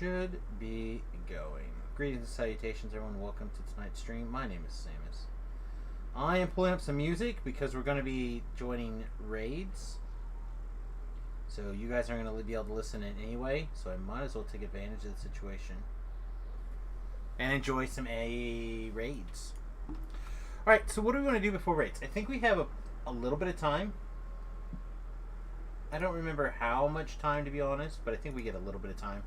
should be going. Greetings and salutations, everyone. Welcome to tonight's stream. My name is Samius. I am pulling up some music because we're going to be joining raids. So you guys aren't going to be able to listen in anyway, so I might as well take advantage of the situation and enjoy some raids. Alright, so what do we want to do before raids? I think we have a little bit of time. I don't remember how much time, to be honest, but I think we get a little bit of time.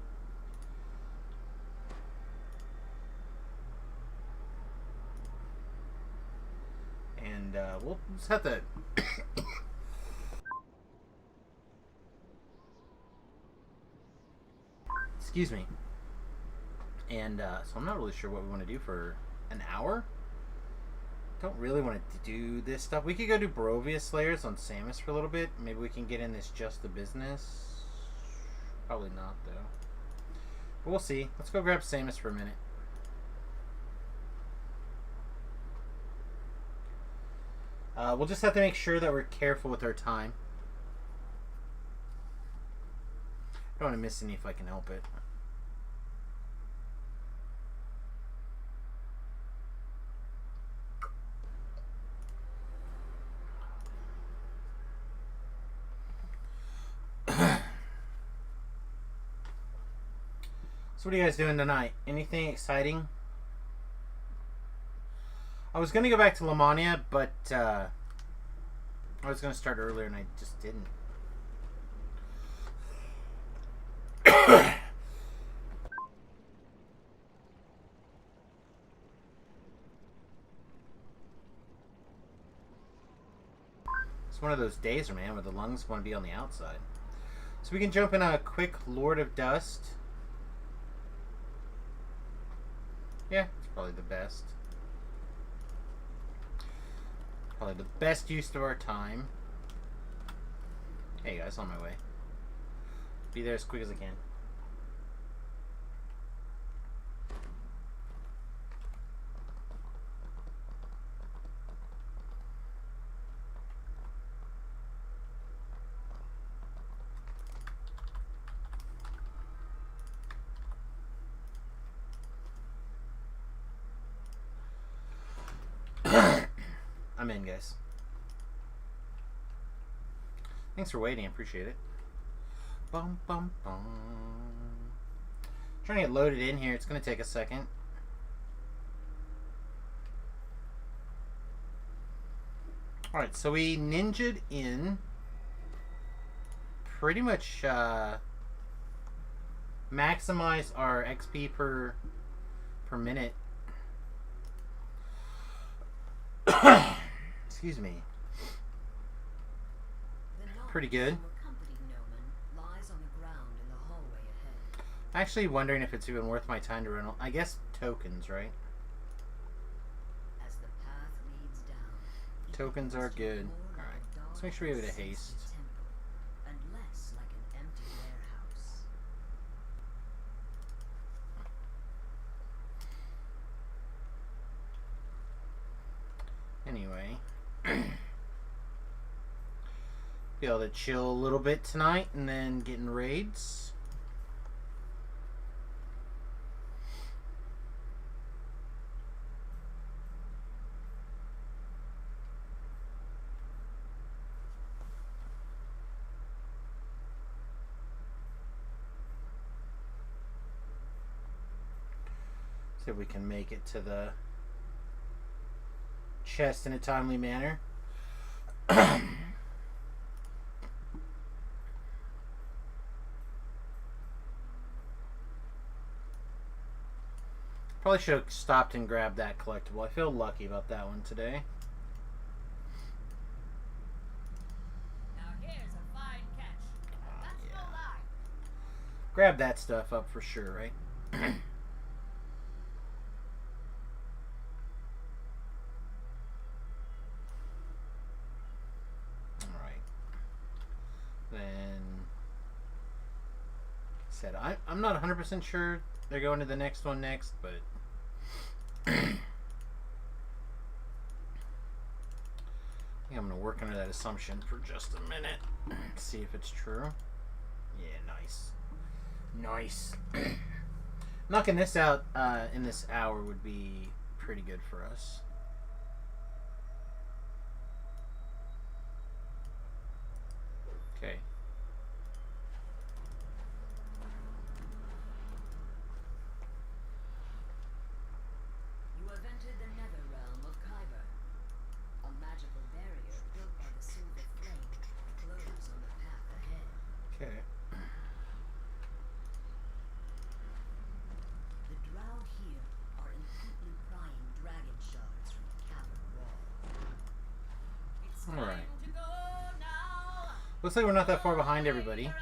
And we'll just have to... Excuse me. And so I'm not really sure what we want to do for an hour. Don't really want to do this stuff. We could go do Barovia Slayers on Samius for a little bit. Maybe we can get in this Just the Business. Probably not, though. But we'll see. Let's go grab Samius for a minute. We'll just have to make sure that we're careful with our time. I don't want to miss any if I can help it. So what are you guys doing tonight? Anything exciting? I was going to go back to Lamania, but I was going to start earlier and I just didn't. It's one of those days, man, where the lungs want to be on the outside. So we can jump in a quick Lord of Dust. Yeah, it's probably the best. Probably the best use of our time. Hey guys, on my way. Be there as quick as I can. I'm in, guys. Thanks for waiting. I appreciate it. Bum, bum, bum. Trying to get loaded in here. It's going to take a second. Alright, so we ninja'd in. Pretty much maximize our XP per minute. Excuse me. Pretty good. Actually wondering if it's even worth my time to run. I guess tokens, right? As the path leads down, tokens are good. Alright. Let's make sure we have it a haste. And less like an empty warehouse. Anyway. Be able to chill a little bit tonight and then get in raids. See if we can make it to the chest in a timely manner. Probably should have stopped and grabbed that collectible. I feel lucky about that one today. Now here's a fine catch. That's no lie. Grab that stuff up for sure, right? Said I'm not 100% sure they're going to the next one next, but I think I'm going to work under that assumption for just a minute. See if it's true. Yeah, nice. Nice. Knocking this out in this hour would be pretty good for us. Okay. You have entered the nether realm of Kyber. A magical barrier built by the silver flame glows on the path ahead. Okay. The drow here are intently prying dragon shards from the cavern wall. It's All right. time to go now. Looks like we're not that far behind everybody. Anchor.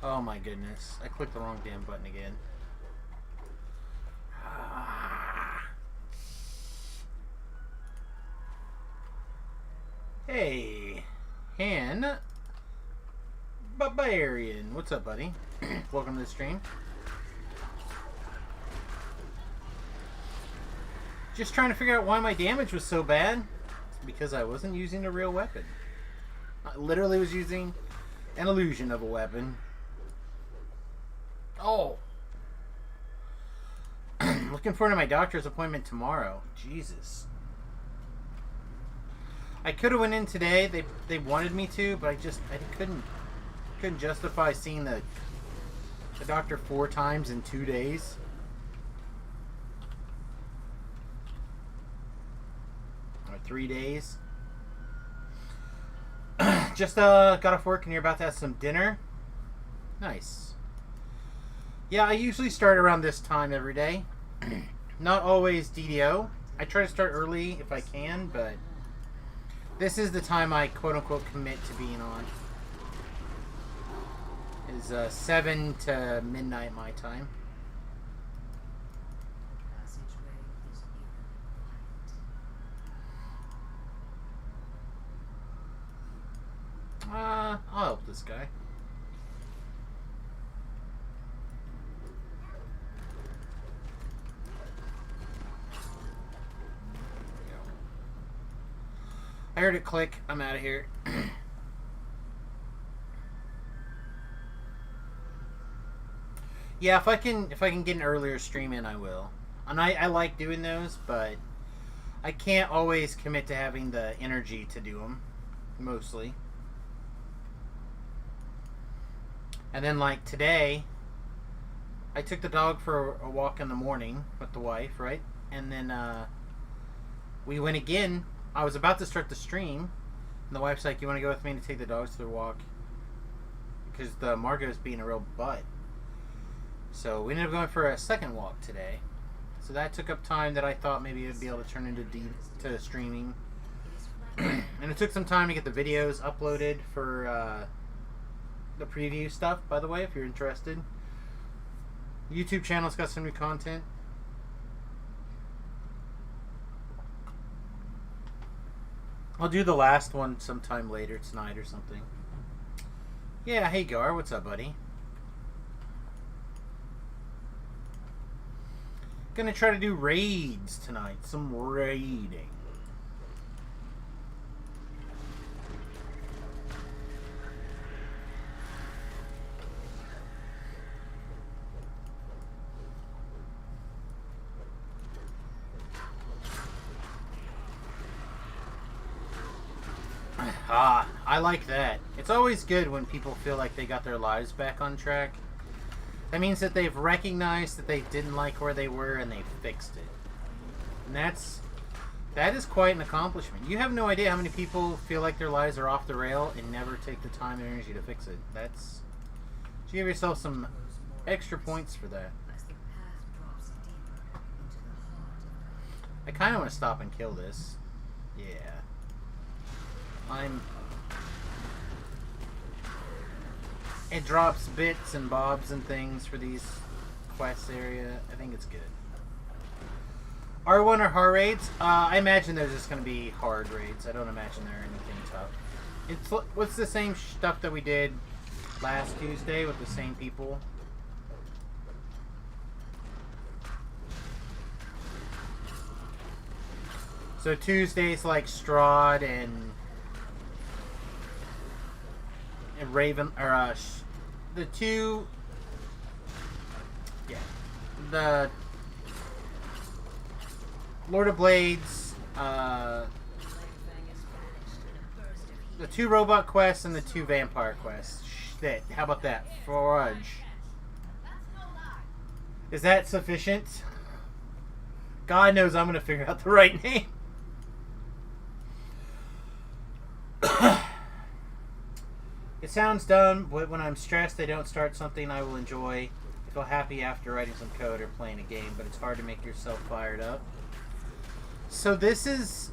Oh my goodness. I clicked the wrong damn button again. Hey, Han Barbarian. What's up, buddy? Welcome to the stream. Just trying to figure out why my damage was so bad. It's because I wasn't using a real weapon. I literally was using an illusion of a weapon. Oh. Looking forward to my doctor's appointment tomorrow. Jesus. I could have went in today. They wanted me to, but I couldn't justify seeing the doctor 4 times in 2 days. Or 3 days. Just got off work and you're about to have some dinner. Nice. Yeah, I usually start around this time every day. Not always DDO. I try to start early if I can, but this is the time I quote-unquote commit to being on. Is 7 to midnight my time. Passageway is I'll help this guy. I heard it click. I'm out of here. Yeah, if I can get an earlier stream in, I will. And I like doing those, but I can't always commit to having the energy to do them. Mostly. And then, like today, I took the dog for a walk in the morning with the wife, right? And then we went again. I was about to start the stream, and the wife's like, "You want to go with me to take the dogs for the walk?" Because the Margot's being a real butt. So we ended up going for a second walk today. So that took up time that I thought maybe it would be able to turn into to streaming. And it took some time to get the videos uploaded for the preview stuff, by the way, if you're interested. YouTube channel's got some new content. I'll do the last one sometime later tonight or something. Yeah, hey Gar, what's up, buddy? Gonna try to do raids tonight. Some raiding. Ah, I like that. It's always good when people feel like they got their lives back on track. That means that they've recognized that they didn't like where they were and they fixed it. And that is quite an accomplishment. You have no idea how many people feel like their lives are off the rail and never take the time and energy to fix it. That's... You give yourself some extra points for that. as the path drops deeper into the heart of I kind of want to stop and kill this. Yeah. It drops bits and bobs and things for these quests area. I think it's good. R1 or hard raids? I imagine there's just going to be hard raids. I don't imagine there are anything tough. What's the same stuff that we did last Tuesday with the same people? So Tuesdays like Strahd and Raven or the two. Yeah, the Lord of Blades. The 2 robot quests and the 2 vampire quests. Shit, how about that? Fudge. Is that sufficient? God knows I'm going to figure out the right name. It sounds dumb, but when I'm stressed, I don't start something I will enjoy. I feel happy after writing some code or playing a game, but it's hard to make yourself fired up. So this is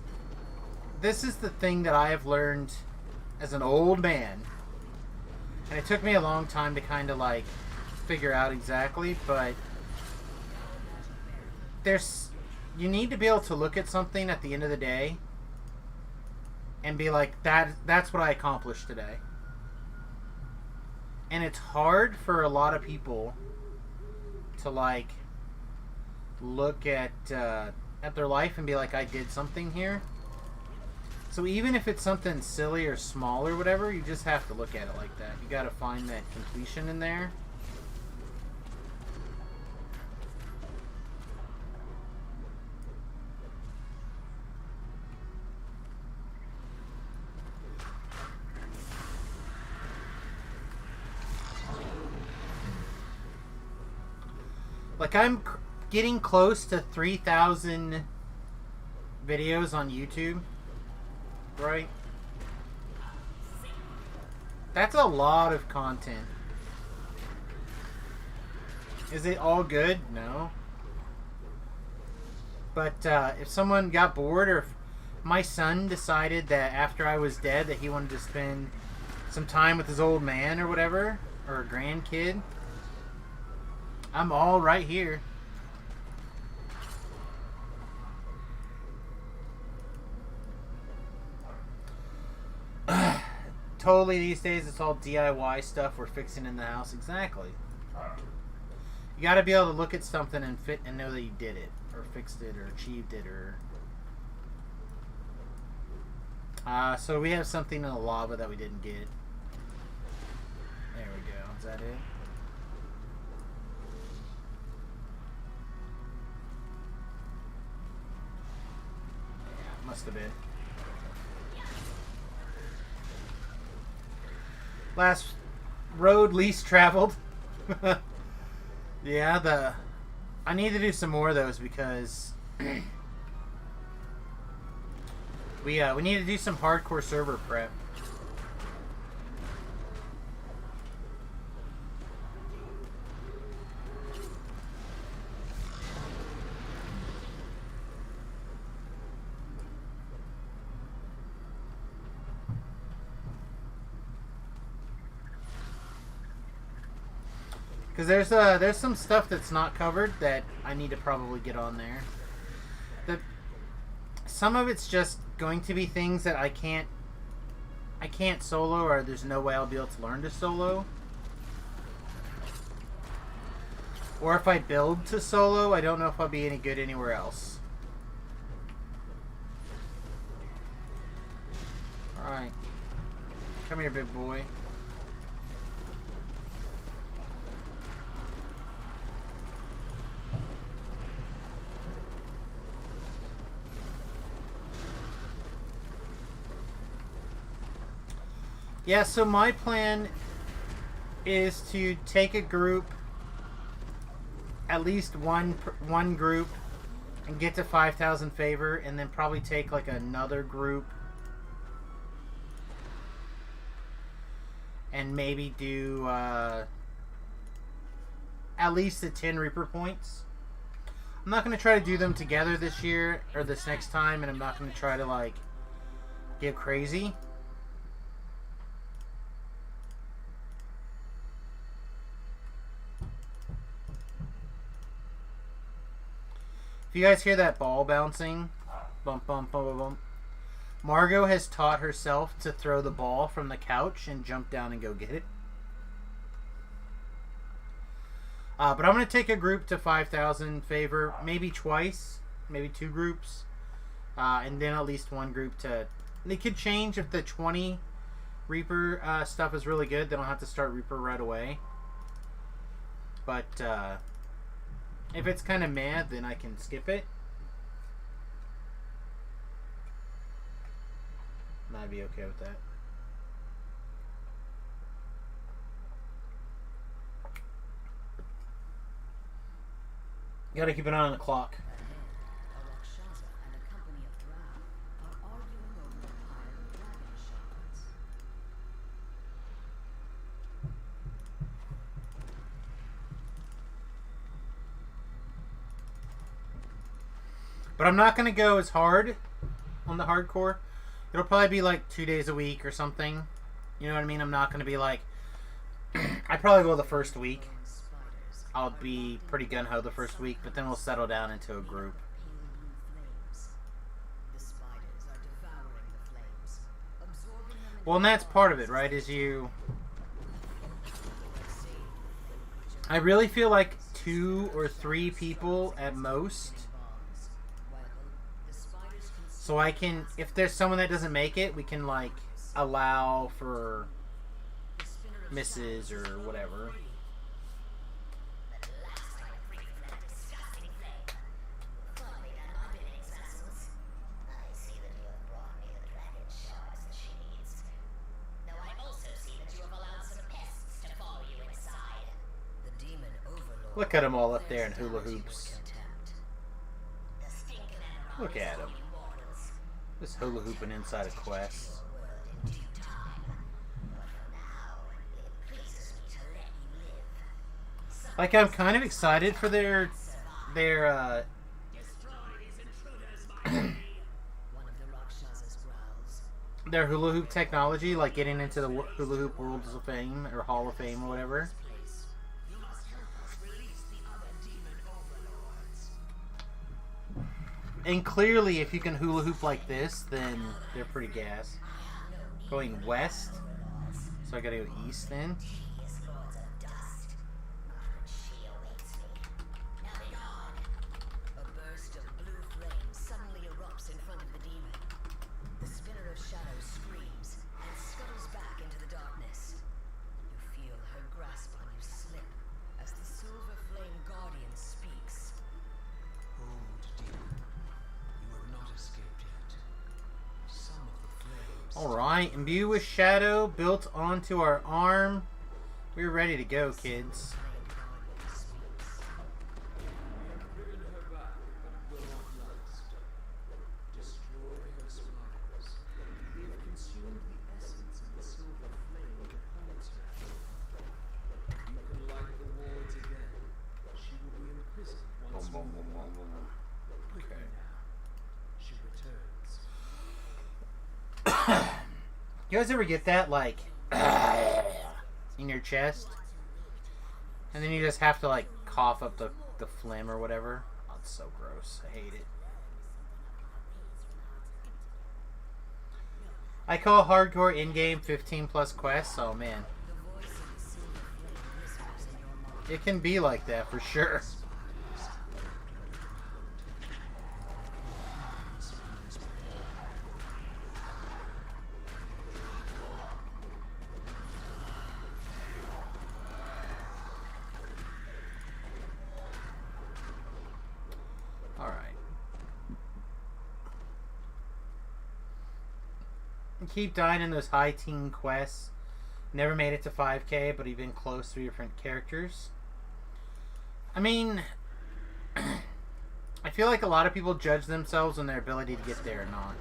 the thing that I have learned as an old man, and it took me a long time to kind of like figure out exactly, but you need to be able to look at something at the end of the day and be like, that's what I accomplished today. And it's hard for a lot of people to like look at their life and be like, I did something here. So even if it's something silly or small or whatever, you just have to look at it like that. You got to find that completion in there. Like, I'm getting close to 3,000 videos on YouTube, right? That's a lot of content. Is it all good? No. But if someone got bored, or if my son decided that after I was dead that he wanted to spend some time with his old man or whatever, or a grandkid, I'm all right here. Totally, these days it's all DIY stuff we're fixing in the house. Exactly. You got to be able to look at something and fit and know that you did it, or fixed it, or achieved it, or. So we have something in the lava that we didn't get. There we go. Is that it? Must have been. Last road least traveled. Yeah, I need to do some more of those because we need to do some hardcore server prep. Because there's some stuff that's not covered that I need to probably get on there. Some of it's just going to be things that I can't solo, or there's no way I'll be able to learn to solo. Or if I build to solo, I don't know if I'll be any good anywhere else. Alright. Come here, big boy. Yeah, so my plan is to take a group, at least one group, and get to 5,000 favor, and then probably take like another group and maybe do at least the 10 Reaper points. I'm not going to try to do them together this year or this next time, and I'm not going to try to like get crazy. If you guys hear that ball bouncing, bump, bump, bump, bump, bump, Margot has taught herself to throw the ball from the couch and jump down and go get it. But I'm going to take a group to 5,000 favor, maybe twice, maybe 2 groups, and then at least one group to... They could change if the 20 Reaper stuff is really good. They don't have to start Reaper right away. But if it's kind of mad, then I can skip it. And I'd be okay with that. Gotta keep an eye on the clock. But I'm not going to go as hard on the hardcore. It'll probably be like 2 days a week or something. You know what I mean? I'm not going to be like... I probably go the first week. I'll be pretty gung-ho the first week, but then we'll settle down into a group. Well, and that's part of it, right? Is you... I really feel like 2 or 3 people at most... So I can, if there's someone that doesn't make it, we can like allow for misses or whatever. Look at them all up there in hula hoops. Look at them. Just hula hooping inside a quest. Like, I'm kind of excited for their their hula hoop technology, like getting into the hula hoop Worlds of Fame or Hall of Fame or whatever. And clearly, if you can hula hoop like this, then they're pretty gas. Going west, so I gotta go east then. A burst of blue flame suddenly erupts in front of the demon. The spinner of shadow screams and scuttles back into the darkness. You feel her grasp on you slip as the silver flame guardian speaks. Hold, demon. You have not escaped yet. Some of the flames... Alright, imbue with shadow built onto our arm. We're ready to go, kids. Driven her back, but it will not last. Destroy her spiders. They have consumed the essence of the silver flame that holds her. You can light the wards again. She will be imprisoned once more. Quickly now. She returns. You guys ever get that, like, in your chest? And then you just have to, like, cough up the phlegm or whatever? Oh, it's so gross. I hate it. I call hardcore in-game 15 plus quests. Oh, man. It can be like that, for sure. Keep dying in those high teen quests. Never made it to 5K, but even close to different characters. I mean, I feel like a lot of people judge themselves on their ability to get there or not.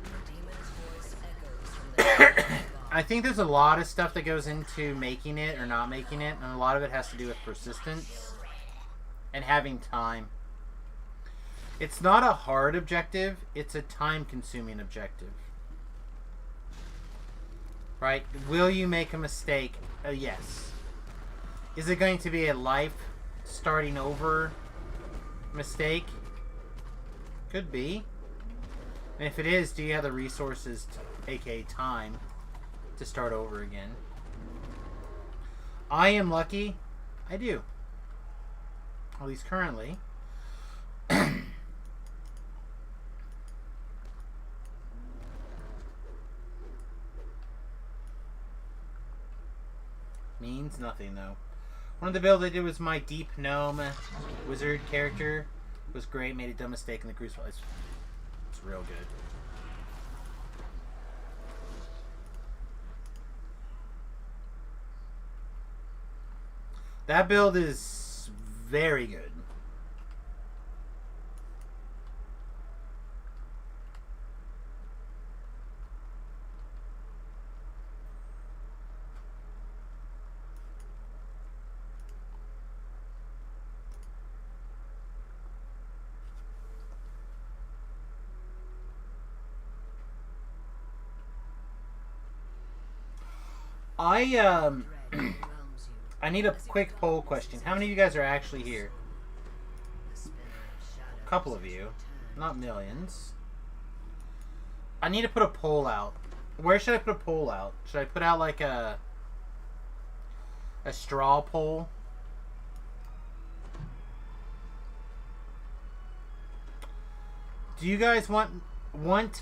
I think there's a lot of stuff that goes into making it or not making it, and a lot of it has to do with persistence and having time. It's not a hard objective, it's a time-consuming objective. Right? Will you make a mistake? Yes. Is it going to be a life starting over mistake? Could be. And if it is, do you have the resources, aka time, to start over again? I am lucky. I do. At least currently. Means nothing, though. One of the builds I did was my Deep Gnome Wizard character. It was great, made a dumb mistake in the Crucible. It's real good. That build is very good. I need a quick poll question. How many of you guys are actually here? A couple of you. Not millions. I need to put a poll out. Where should I put a poll out? Should I put out like a straw poll? Do you guys want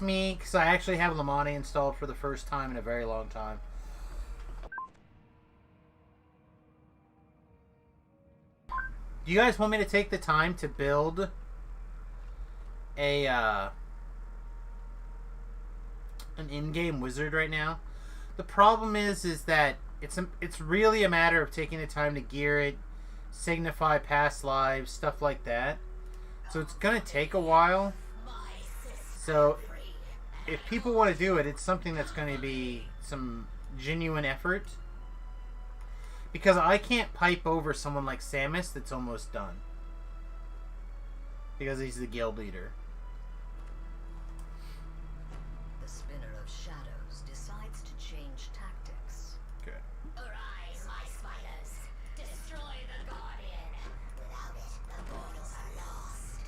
me, because I actually have Lamani installed for the first time in a very long time. Do you guys want me to take the time to build an in-game wizard right now? The problem is that it's really a matter of taking the time to gear it, signify past lives, stuff like that. So it's gonna take a while. So if people want to do it, it's something that's going to be some genuine effort. Because I can't pipe over someone like Samius that's almost done. Because he's the guild leader. The spinner of shadows decides to change tactics. Okay. Arise, my spiders! Destroy the Guardian! Without it, the mortals are lost.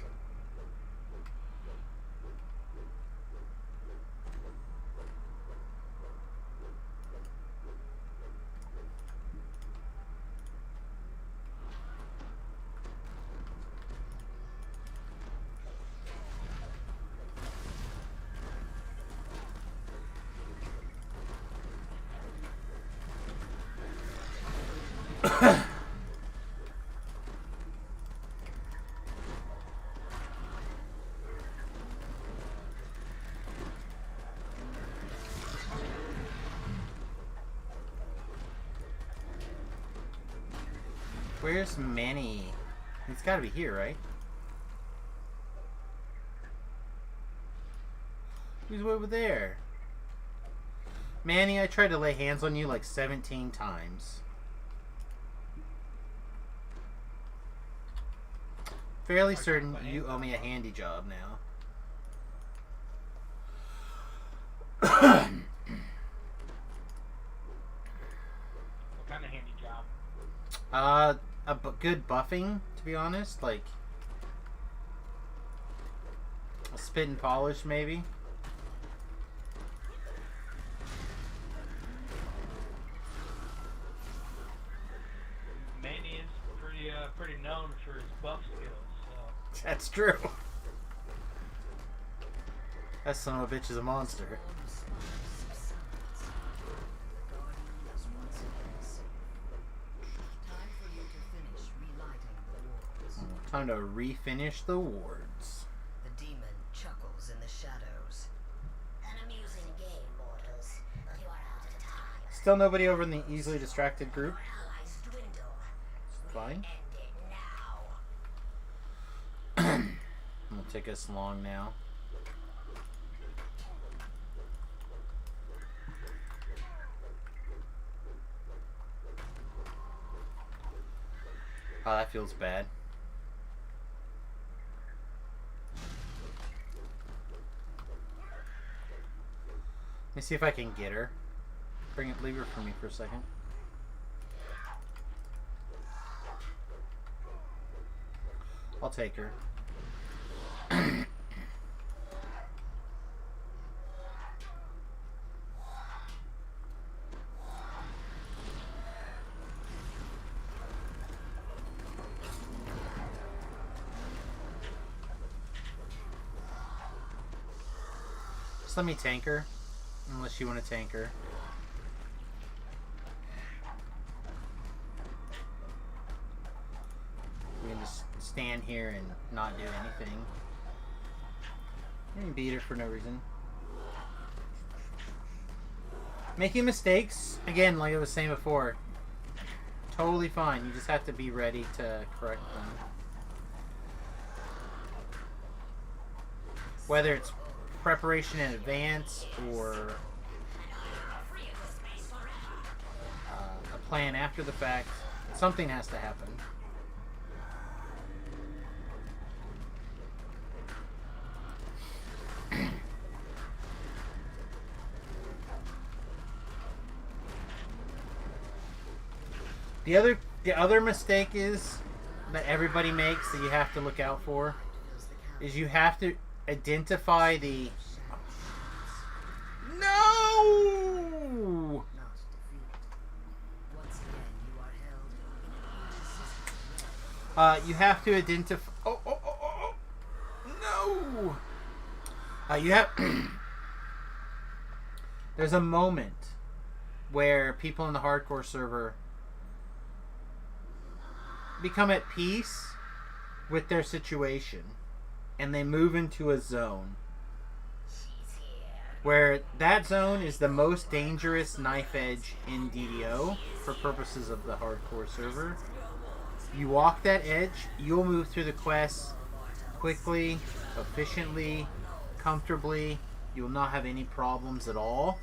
Where's Manny? He's got to be here, right? He's over there. Manny, I tried to lay hands on you like 17 times. Fairly certain you owe me a handy job now. What kind of handy job? Good buffing, to be honest. Like, a spit and polish, maybe. Manny is pretty known for his buff skills. So. That's true. That son of a bitch is a monster. Time to refinish the wards. The demon chuckles in the shadows. An amusing game, mortals, but you are out of time. Still nobody over in the easily distracted group. Your allies dwindle. Fine. End it now. It'll take us long now. Oh, that feels bad. Let me see if I can get her. Leave her for me for a second. I'll take her. Just let me tank her. Unless you want to tank her. just stand here and not do anything. You can beat her for no reason. Making mistakes, again, like I was saying before, totally fine. You just have to be ready to correct them. Whether it's preparation in advance or a plan after the fact, something has to happen. The other mistake is that everybody makes that you have to look out for is you have to identify the no. You have to identify. Oh! No. You have. There's a moment where people in the hardcore server become at peace with their situation, and they move into a zone where that zone is the most dangerous knife edge in DDO for purposes of the hardcore server. You walk that edge, you'll move through the quests quickly, efficiently, comfortably. You'll not have any problems at all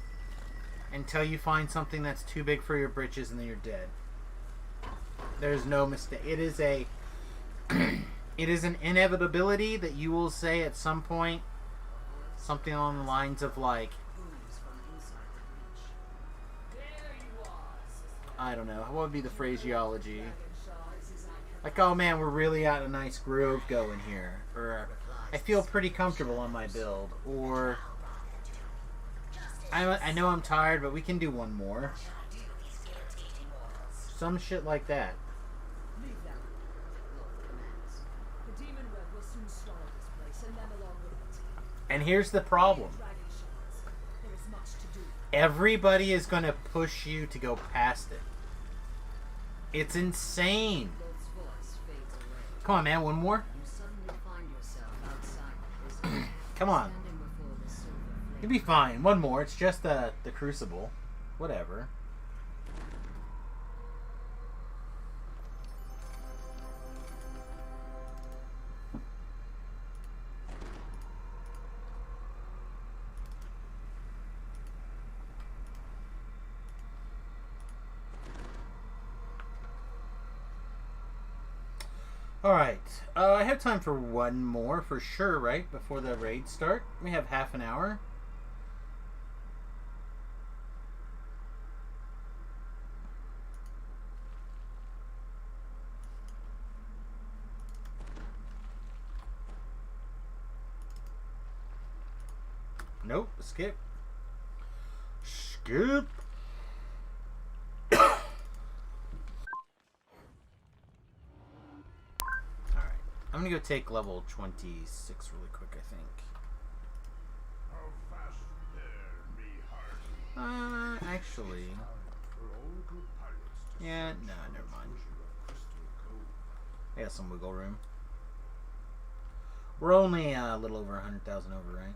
until you find something that's too big for your britches, and then you're dead. There's no mistake. It is a it is an inevitability that you will say at some point something along the lines of like, I don't know, what would be the phraseology? Like, oh man, we're really at a nice groove going here. Or, I feel pretty comfortable on my build. Or, I know I'm tired, but we can do one more. Some shit like that. And here's the problem. Everybody is going to push you to go past it. It's insane. Come on, man, one more. Come on. You'll be fine. One more. It's just the crucible. Whatever. Alright, I have time for one more for sure, right? Before the raids start. We have half an hour. Nope, skip. Skip. I'm gonna go take level 26 really quick, I think. Actually. Yeah, no, never mind. I got some wiggle room. We're only a little over 100,000 over, right?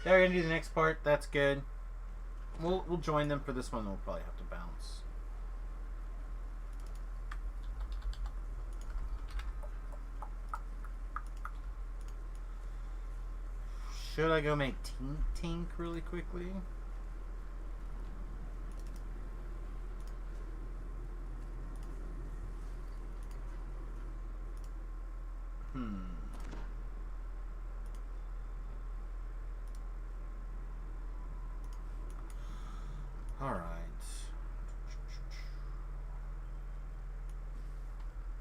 They're gonna do the next part. That's good. We'll join them for this one. We'll probably have to bounce. Should I go make Tink really quickly? Alright.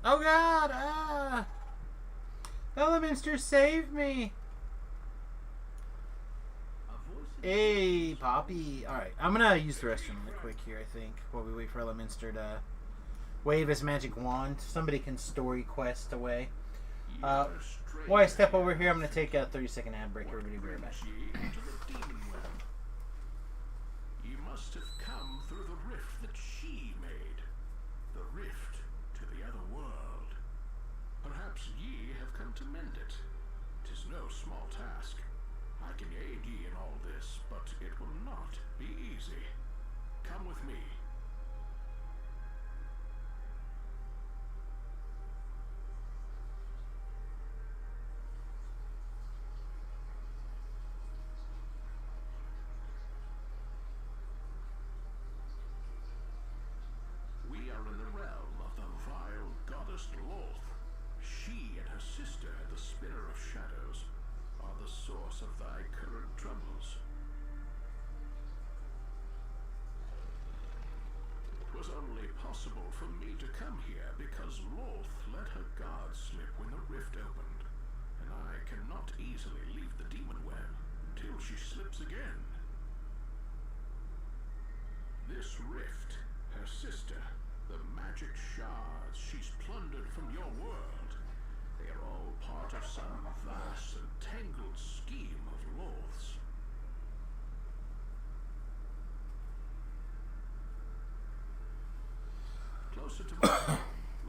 Oh god! Ah! Eleminster, save me! Hey, Poppy. Alright, I'm gonna use the restroom really quick here, I think, while we wait for Eleminster to wave his magic wand. Somebody can story quest away. While I step over here, I'm going to take a 30-second ad break. Everybody be right back. Into the demon web. Ye must have come through the rift that she made. The rift to the other world. Perhaps ye have come to mend it. 'Tis no small task. I can aid ye in all this, but it will not be easy. Come with me. We are in the realm of the vile goddess Loth. She and her sister, the Spinner of Shadows, are the source of thy current troubles. 'Twas only possible for me to come here because Loth let her guard slip when the rift opened, and I cannot easily leave the demon web till she slips again. This rift, her sister, the magic shards she's plundered from your world, they are all part of some vast and tangled scheme of Loth's. Closer to my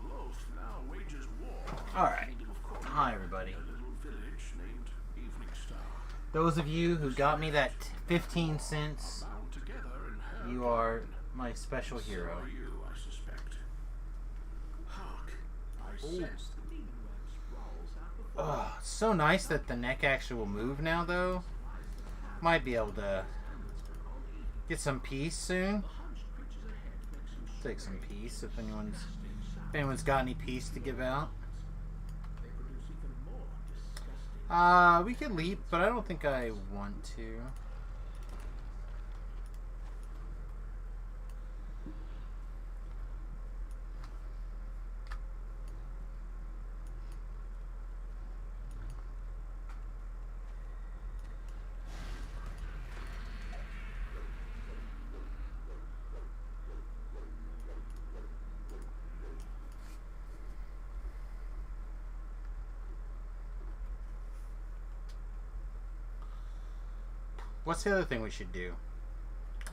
Loth now wages war. Alright. Hi, everybody. A little village named Evening Star. Those of you who got me that 15 cents, Bound together in her you are my special So hero. are you, I suspect. Hark, I sense the demon web sprawls out before Oh, it's so nice that the neck actually will move now, though. Might be able to get some peace soon. Take some peace if anyone's got any peace to give out. they produce even more disgusting. We could leap, but I don't think I want to. What's the other thing we should do?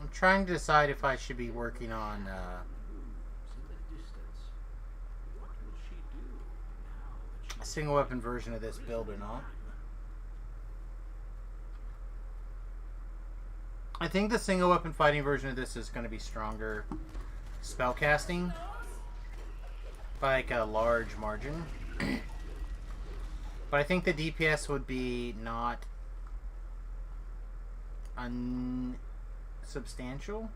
I'm trying to decide if I should be working on In the distance. What will she do now that a single weapon version of this build or not. I think the single weapon fighting version of this is going to be stronger spellcasting by like a large margin. But I think the DPS would be not unsubstantial.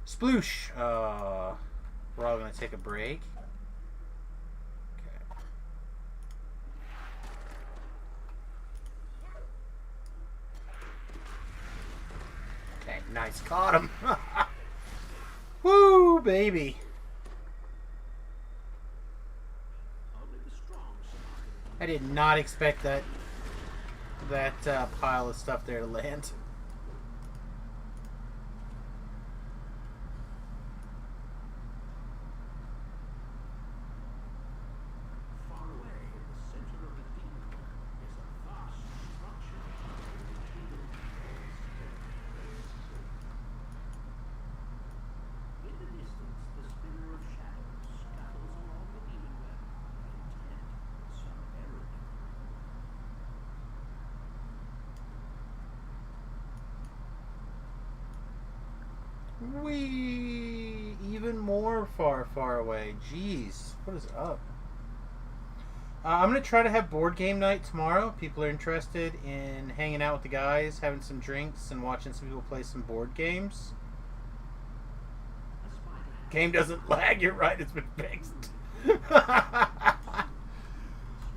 Sploosh! We're all gonna take a break. Okay. Okay, nice. Caught him! Woo, baby! only the strong survive? I did not expect that pile of stuff there to land. Far away in the center of the demon web is a vast structure. In the distance, the Spinner of Shadows scuttles along the demon web, intent on some errand. Wee! Even more far away. Jeez, what is up? I'm gonna try to have board game night tomorrow. People are interested in hanging out with the guys, having some drinks, and watching some people play some board games. Game doesn't lag. You're right. It's been fixed. I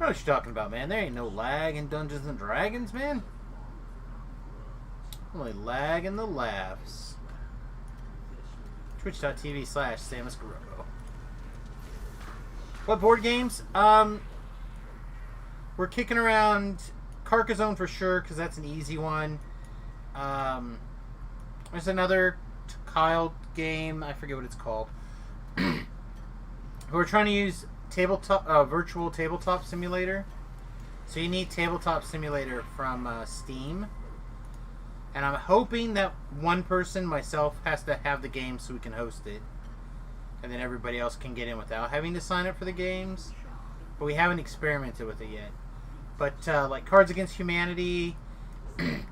know what you're talking about, man. There ain't no lag in Dungeons and Dragons, man. Only lag in the laughs. Twitch.tv/SamusGuerrero. What board games? we're kicking around Carcassonne for sure, because that's an easy one. There's another Kyle game, I forget what it's called. We're trying to use virtual tabletop simulator. So you need tabletop simulator from Steam. And I'm hoping that one person, myself, has to have the game so we can host it. And then everybody else can get in without having to sign up for the games. But we haven't experimented with it yet. But like Cards Against Humanity,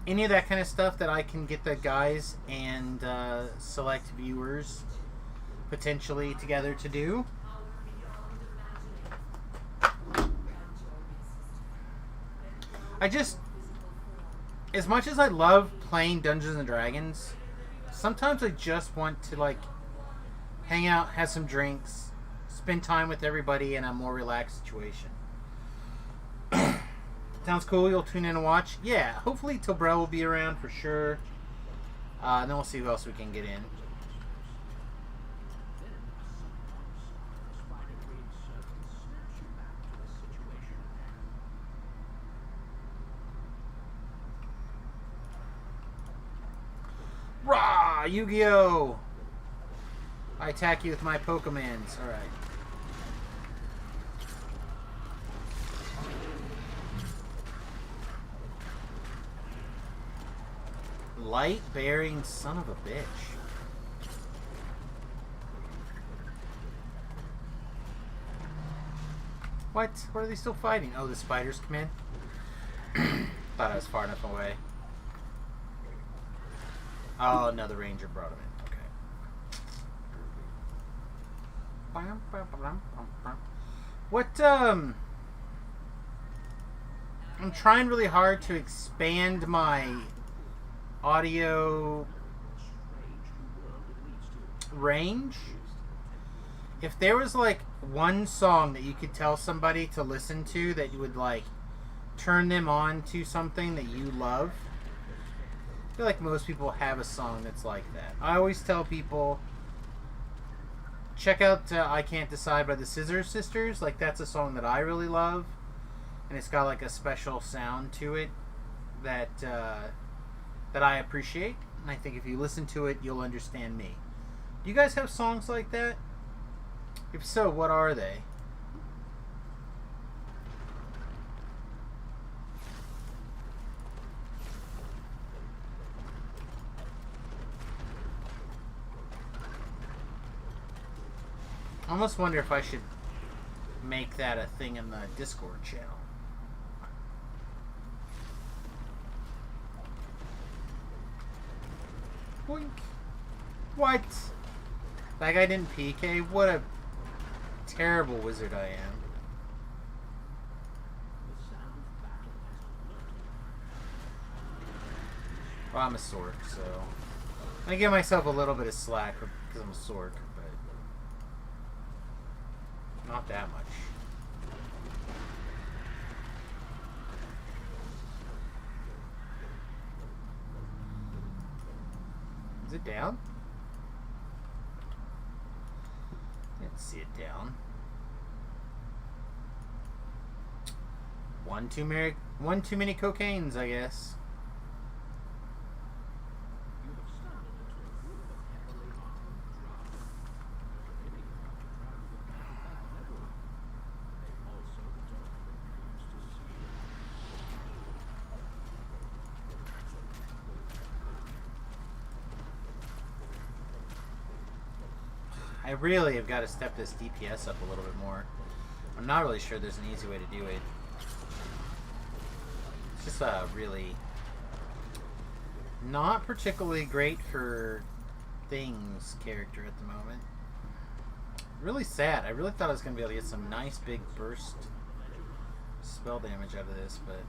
any of that kind of stuff that I can get the guys and select viewers potentially together to do. As much as I love playing Dungeons and Dragons, sometimes I just want to like hang out, have some drinks, spend time with everybody in a more relaxed situation. Sounds cool. You'll tune in and watch. Yeah, hopefully Tobrel will be around for sure. And then we'll see who else we can get in. Rah! Yu-Gi-Oh! I attack you with my Pokemons. Alright. Light-bearing son of a bitch. What? What are they still fighting? Oh, the spiders come in? Thought I was far enough away. Oh, another ranger brought him in. Okay. What, I'm trying really hard to expand my audio range. If there was like one song that you could tell somebody to listen to that you would like turn them on to something that you love, I feel like most people have a song that's like that. I always tell people, check out I Can't Decide by the Scissor Sisters. Like, that's a song that I really love, and it's got like a special sound to it that that I appreciate, and I think if you listen to it, you'll understand me. Do you guys have songs like that? If so, what are they? I almost wonder if I should make that a thing in the Discord channel. Boink. What? That guy didn't PK? What a terrible wizard I am. Well, I'm a Sorc, so I give myself a little bit of slack because I'm a Sorc, but not that much. Is it down? Let's see it down. One too many cocaines, I guess. I really have got to step this DPS up a little bit more. I'm not really sure there's an easy way to do it. It's just really not particularly great for things character at the moment. Really sad. I really thought I was going to be able to get some nice big burst spell damage out of this, but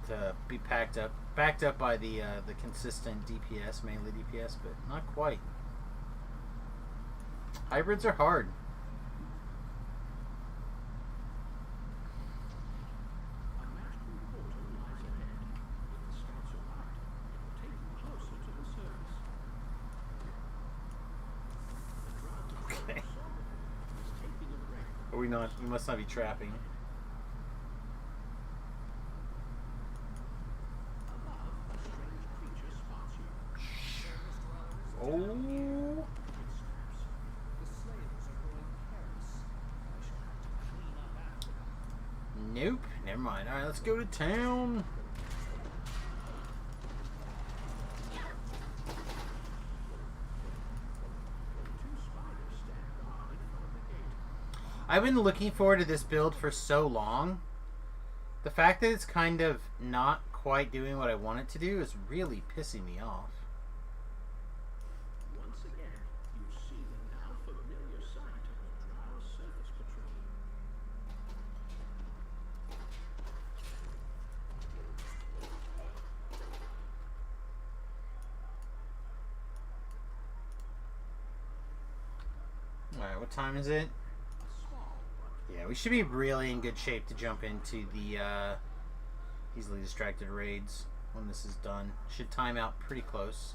to be backed up by the consistent DPS, mainly DPS, but not quite. Hybrids are hard. Okay. Are we not? We must not be trapping. Nope. Never mind. Alright, let's go to town. I've been looking forward to this build for so long. The fact that it's kind of not quite doing what I want it to do is really pissing me off. Once again, you see the now familiar sight of the Drow Surface Patrol. Alright, what time is it? Yeah, we should be really in good shape to jump into the easily distracted raids when this is done. Should time out pretty close.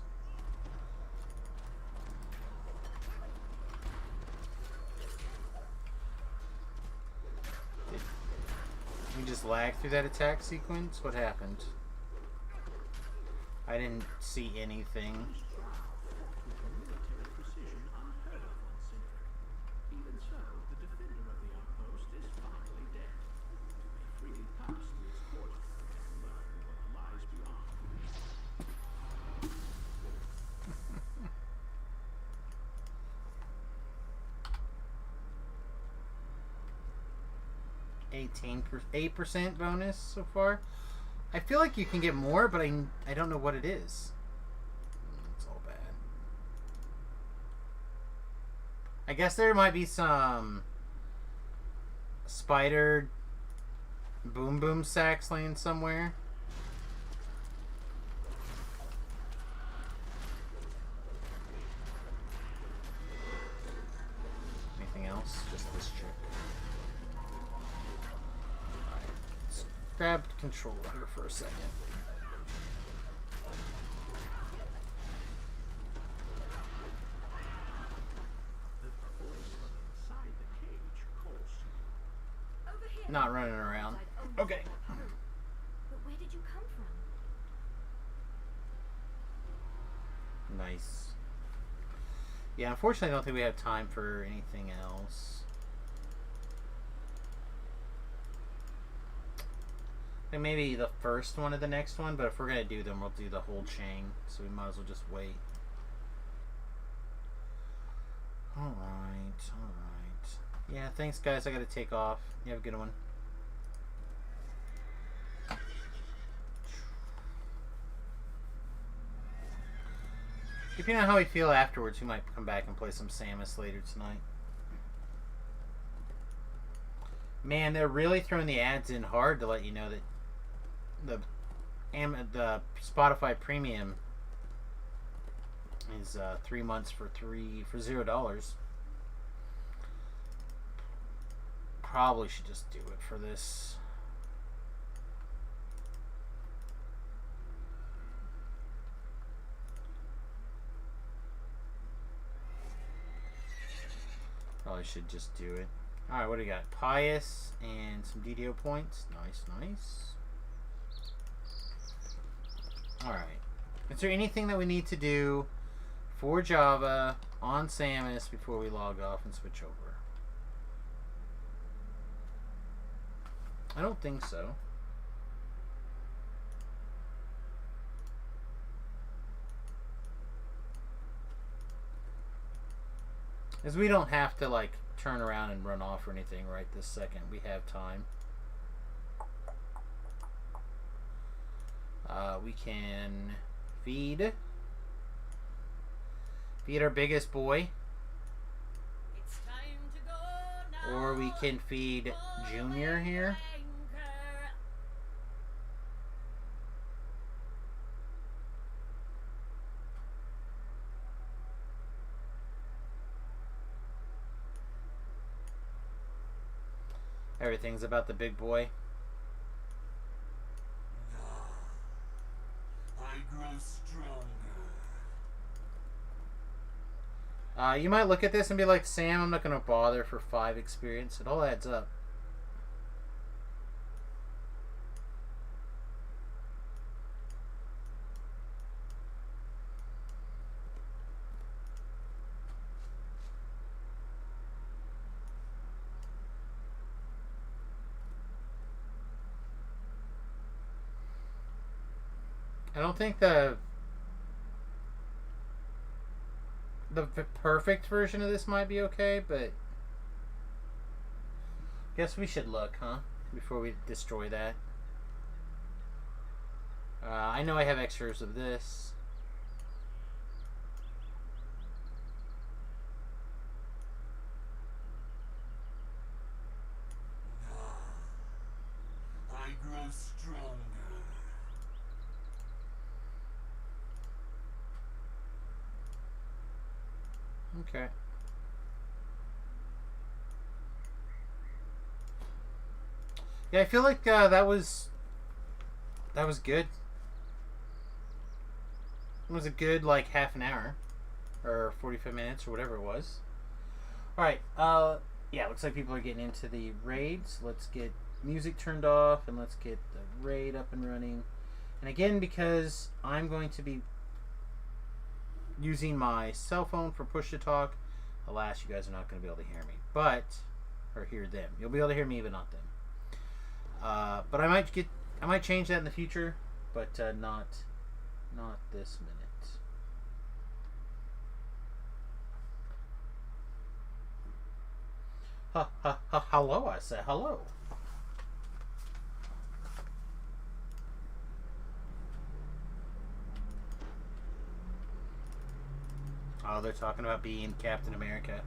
Did we just lag through that attack sequence? What happened? I didn't see anything. Even so, the defender of the outpost is finally dead. You may freely pass through its portal and learn what lies beyond. 8% bonus so far. I feel like you can get more, but I don't know what it is. It's all bad. I guess there might be some spider boom boom sacks laying somewhere. Anything else? Just this chick. Alright, let's grab control of her for a second. Not running around. Okay. But where did you come from? Nice. Yeah, unfortunately I don't think we have time for anything else. I think maybe the first one of the next one, but if we're going to do them, we'll do the whole chain. So we might as well just wait. Alright, alright. Yeah, thanks guys, I gotta take off. You have a good one. Depending on how we feel afterwards, we might come back and play some Samius later tonight. Man, they're really throwing the ads in hard to let you know that the Spotify Premium is 3 months for $0. Probably should just do it for this. Probably should just do it. Alright, what do we got? Pious and some DDO points. Nice, nice. Alright. Is there anything that we need to do for Java on Samius before we log off and switch over? I don't think so. As we don't have to like turn around and run off or anything right this second. We have time. We can feed our biggest boy. It's time to go now. Or we can feed Junior here. Everything's about the big boy. I grow stronger. You might look at this and be like, Sam, I'm not going to bother for 5 experience. It all adds up. I don't think the perfect version of this might be okay, but guess we should look, huh? Before we destroy that. I know I have extras of this. I grow stronger. Okay. Yeah, I feel like that was good. It was a good like half an hour or 45 minutes or whatever it was. All right. Yeah, looks like people are getting into the raids. Let's get music turned off and let's get the raid up and running. And again, because I'm going to be using my cell phone for push to talk, alas, you guys are not going to be able to hear me, or hear them. You'll be able to hear me, but not them. But I might change that in the future, but not this minute. Hello, I say hello. Oh, they're talking about being Captain America.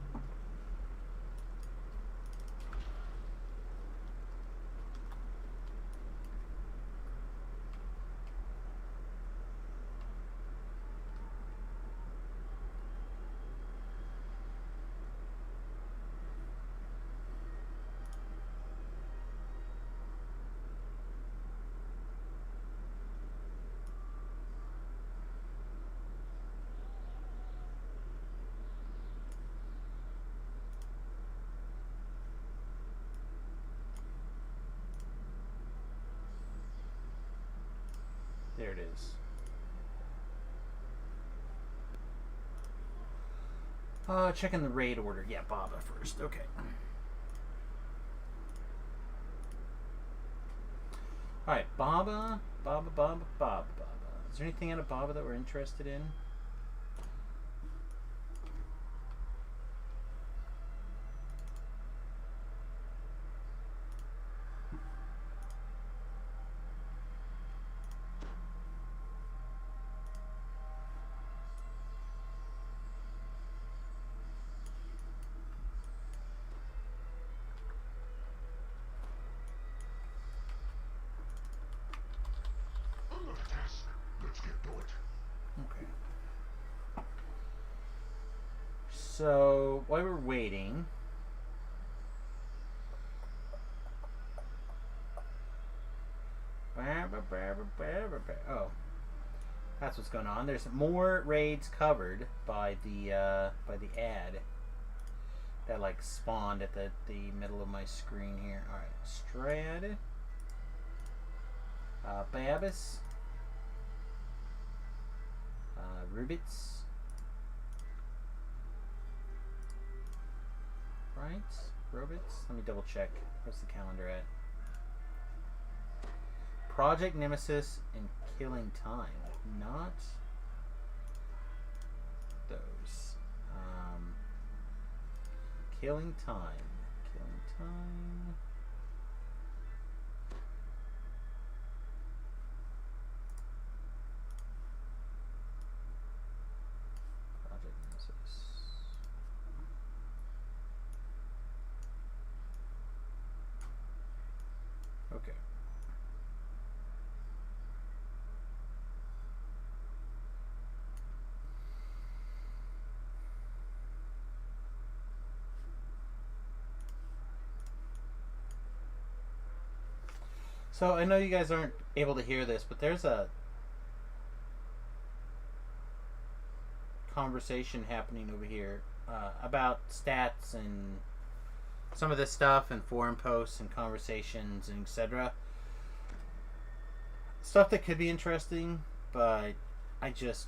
There it is. Checking the raid order. Yeah, Baba first. Okay. Alright, Baba. Is there anything out of Baba that we're interested in? Another task. Let's get to it. Okay. So, while we're waiting... Oh. That's what's going on. There's more raids covered by the ad that like spawned at the middle of my screen here. Alright, Strad. Babis. Rubits. Right? Robits? Let me double check. Where's the calendar at? Project Nemesis and Killing Time. Not those. Killing Time. Killing Time. Project Nemesis. Okay. So I know you guys aren't able to hear this, but there's a conversation happening over here about stats and some of this stuff and forum posts and conversations and etc. Stuff that could be interesting, but it's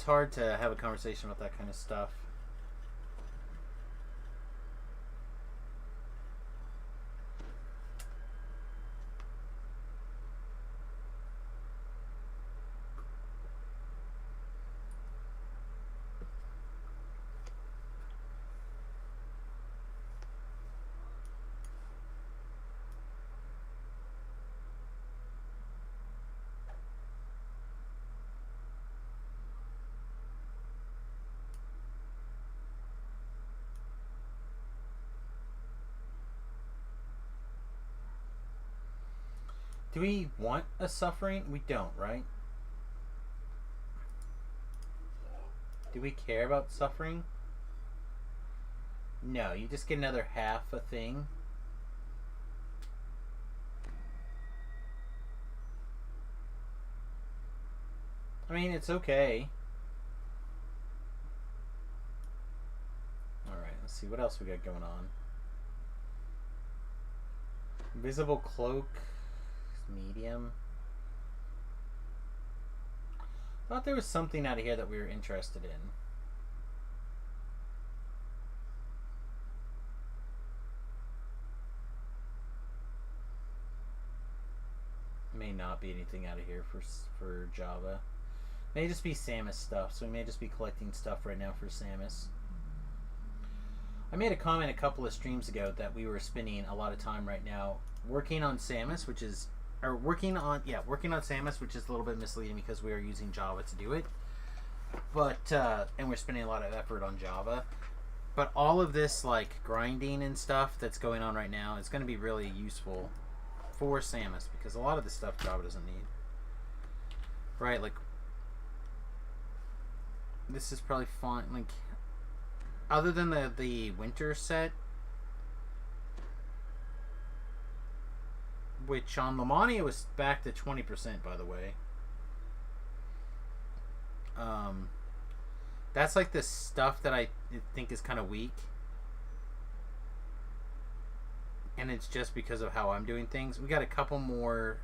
hard to have a conversation about that kind of stuff. Do we want a suffering? We don't, right? Do we care about suffering? No, you just get another half a thing. I mean, it's okay. Alright, let's see what else we got going on. Invisible cloak, medium. Thought there was something out of here that we were interested in. May not be anything out of here for Java. May just be Samus stuff, so we may just be collecting stuff right now for Samus. I made a comment a couple of streams ago that we were spending a lot of time right now working on Samus, which is working on Samus, which is a little bit misleading because we are using Java to do it. But and we're spending a lot of effort on Java. But all of this like grinding and stuff that's going on right now is going to be really useful for Samus because a lot of the stuff Java doesn't need. Right, like this is probably fun. Like other than the winter set, which on Lamania was back to 20%, by the way. That's like the stuff that I think is kind of weak. And it's just because of how I'm doing things. We got a couple more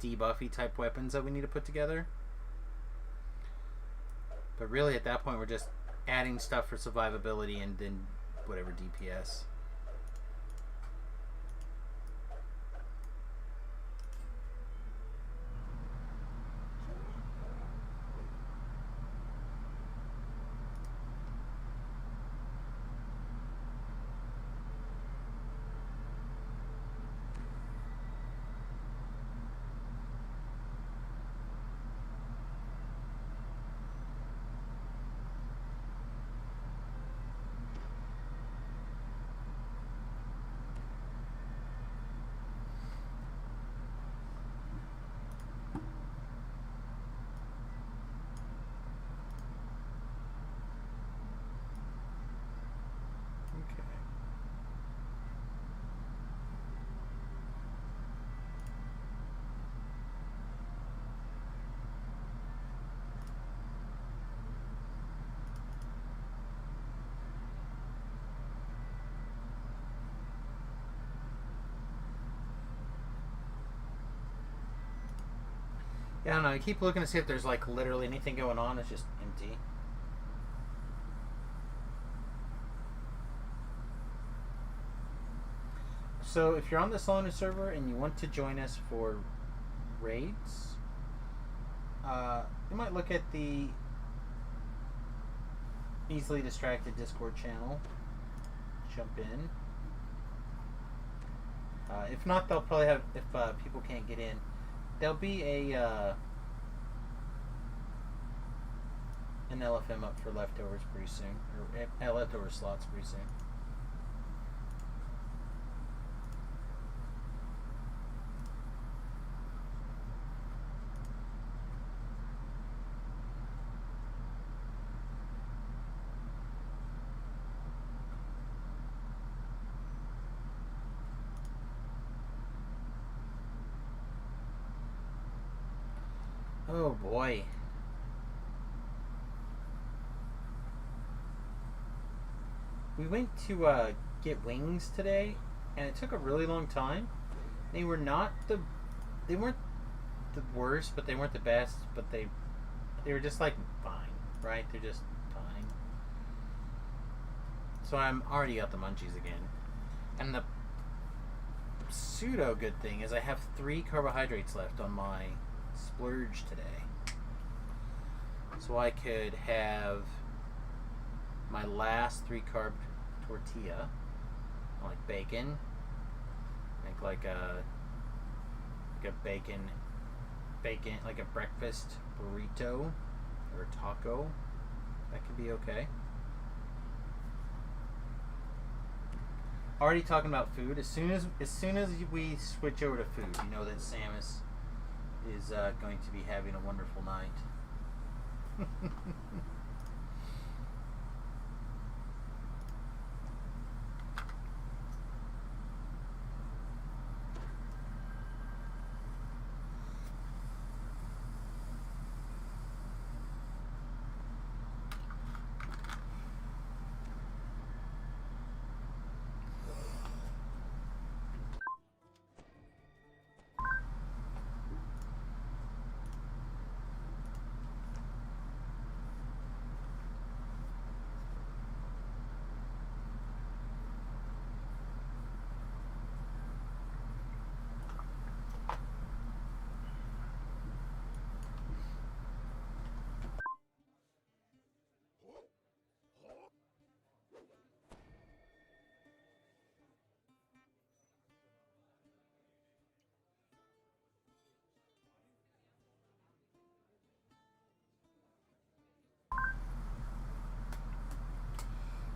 debuffy type weapons that we need to put together. But really at that point we're just adding stuff for survivability and then whatever DPS. Yeah, I don't know. I keep looking to see if there's like literally anything going on. It's just empty. So if you're on the Solana server and you want to join us for raids, you might look at the easily distracted Discord channel. Jump in. If not, they'll probably have, if people can't get in, there'll be an LFM up for leftovers pretty soon, or leftover slots pretty soon. Oh boy. We went to get wings today, and it took a really long time. They weren't the worst, but they weren't the best, but they were just like fine, right? They're just fine. So I'm already got the munchies again. And the pseudo good thing is I have 3 carbohydrates left on my splurge today, so I could have my last 3 carb tortilla, like bacon, make like a bacon like a breakfast burrito or a taco. That could be okay. Already talking about food. As soon as we switch over to food, you know that Samus is going to be having a wonderful night.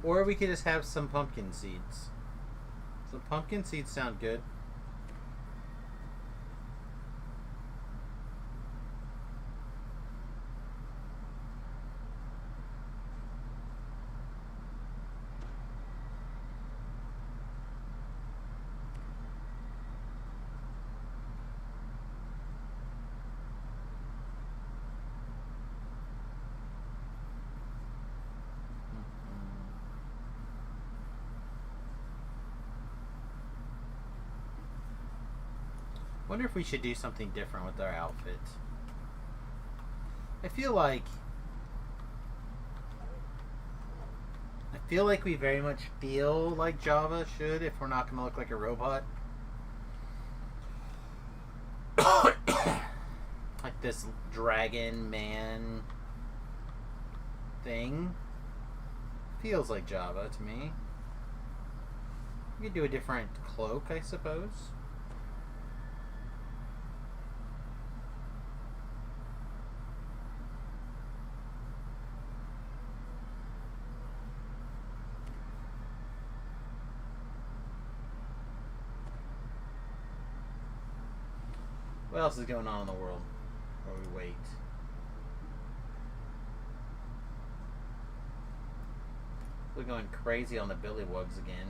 Or we could just have some pumpkin seeds. Some pumpkin seeds sound good. Wonder if we should do something different with our outfits. I feel like we very much feel like Java should if we're not going to look like a robot. Like this dragon man thing. Feels like Java to me. We could do a different cloak, I suppose. What else is going on in the world while we wait? We're going crazy on the Billywugs again.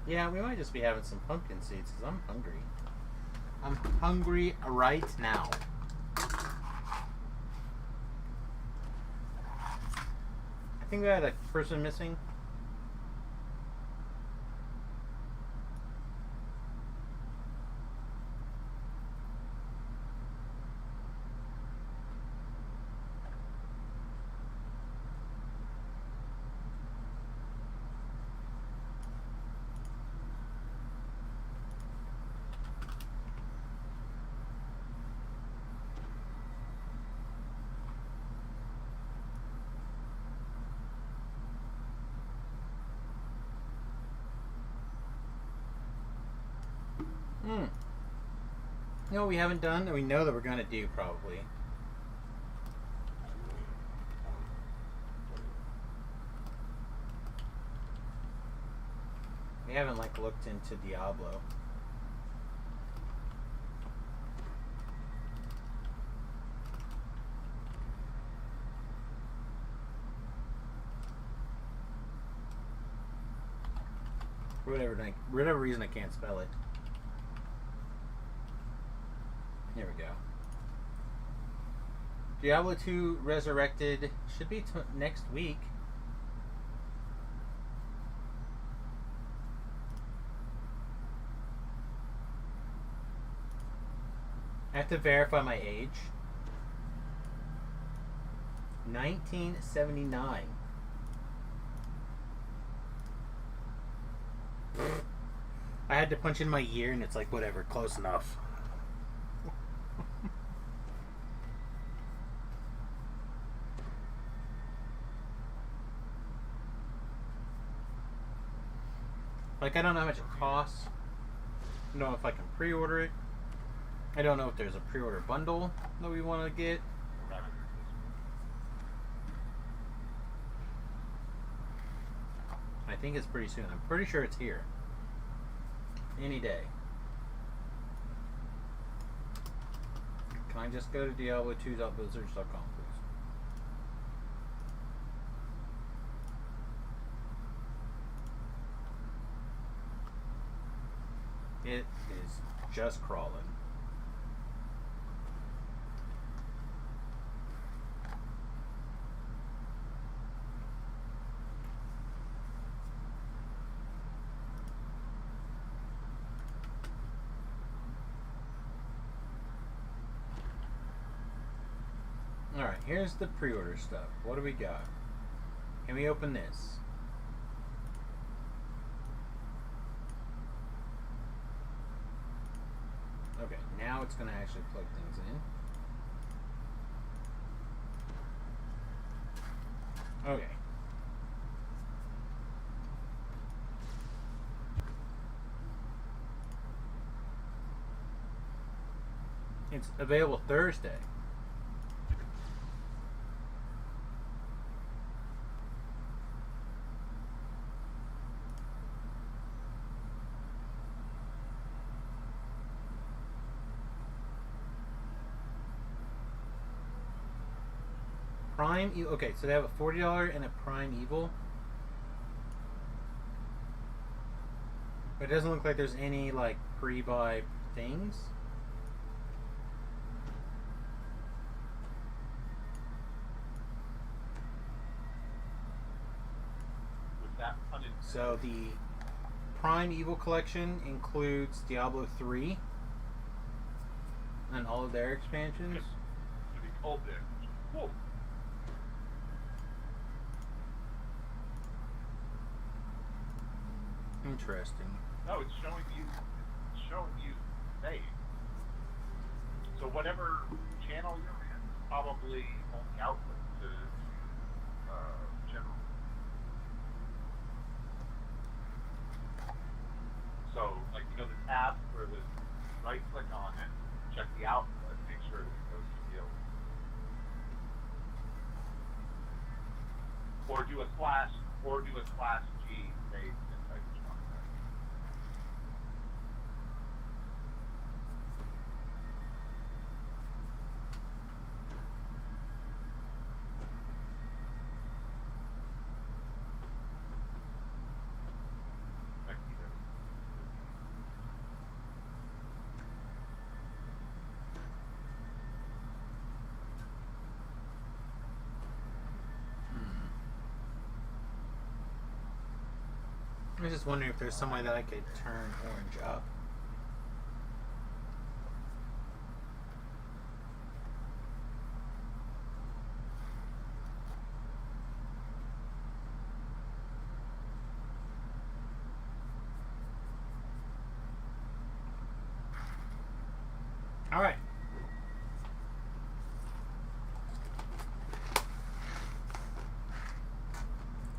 Yeah, we might just be having some pumpkin seeds because I'm hungry. I'm hungry right now. I think we had a person missing. You know what we haven't done that we know that we're going to do probably? We haven't like looked into Diablo. For whatever reason I can't spell it. Here we go. Diablo 2 Resurrected should be next week. I have to verify my age. 1979. I had to punch in my year, and it's like, whatever, close enough. Like, I don't know how much it costs. I don't know if I can pre-order it. I don't know if there's a pre-order bundle that we want to get. I think it's pretty soon. I'm pretty sure it's here. Any day. Can I just go to Diablo2.blizzards.com, please? It is just crawling. Alright, here's the pre-order stuff. What do we got? Can we open this? Okay, now it's going to actually plug things in. Okay. It's available Thursday. Prime Evil. Okay, so they have a $40 and a Prime Evil. But it doesn't look like there's any, like, pre-buy things. So the Prime Evil collection includes Diablo 3 and all of their expansions. Whoa. Interesting. No, it's showing you save. So whatever channel you're in, probably only output to general. So, like, you know, the tab for the right click on it, check the output, make sure that it goes to guild. Or do a slash G save inside each one. I was just wondering if there's some way that I could turn orange up. All right.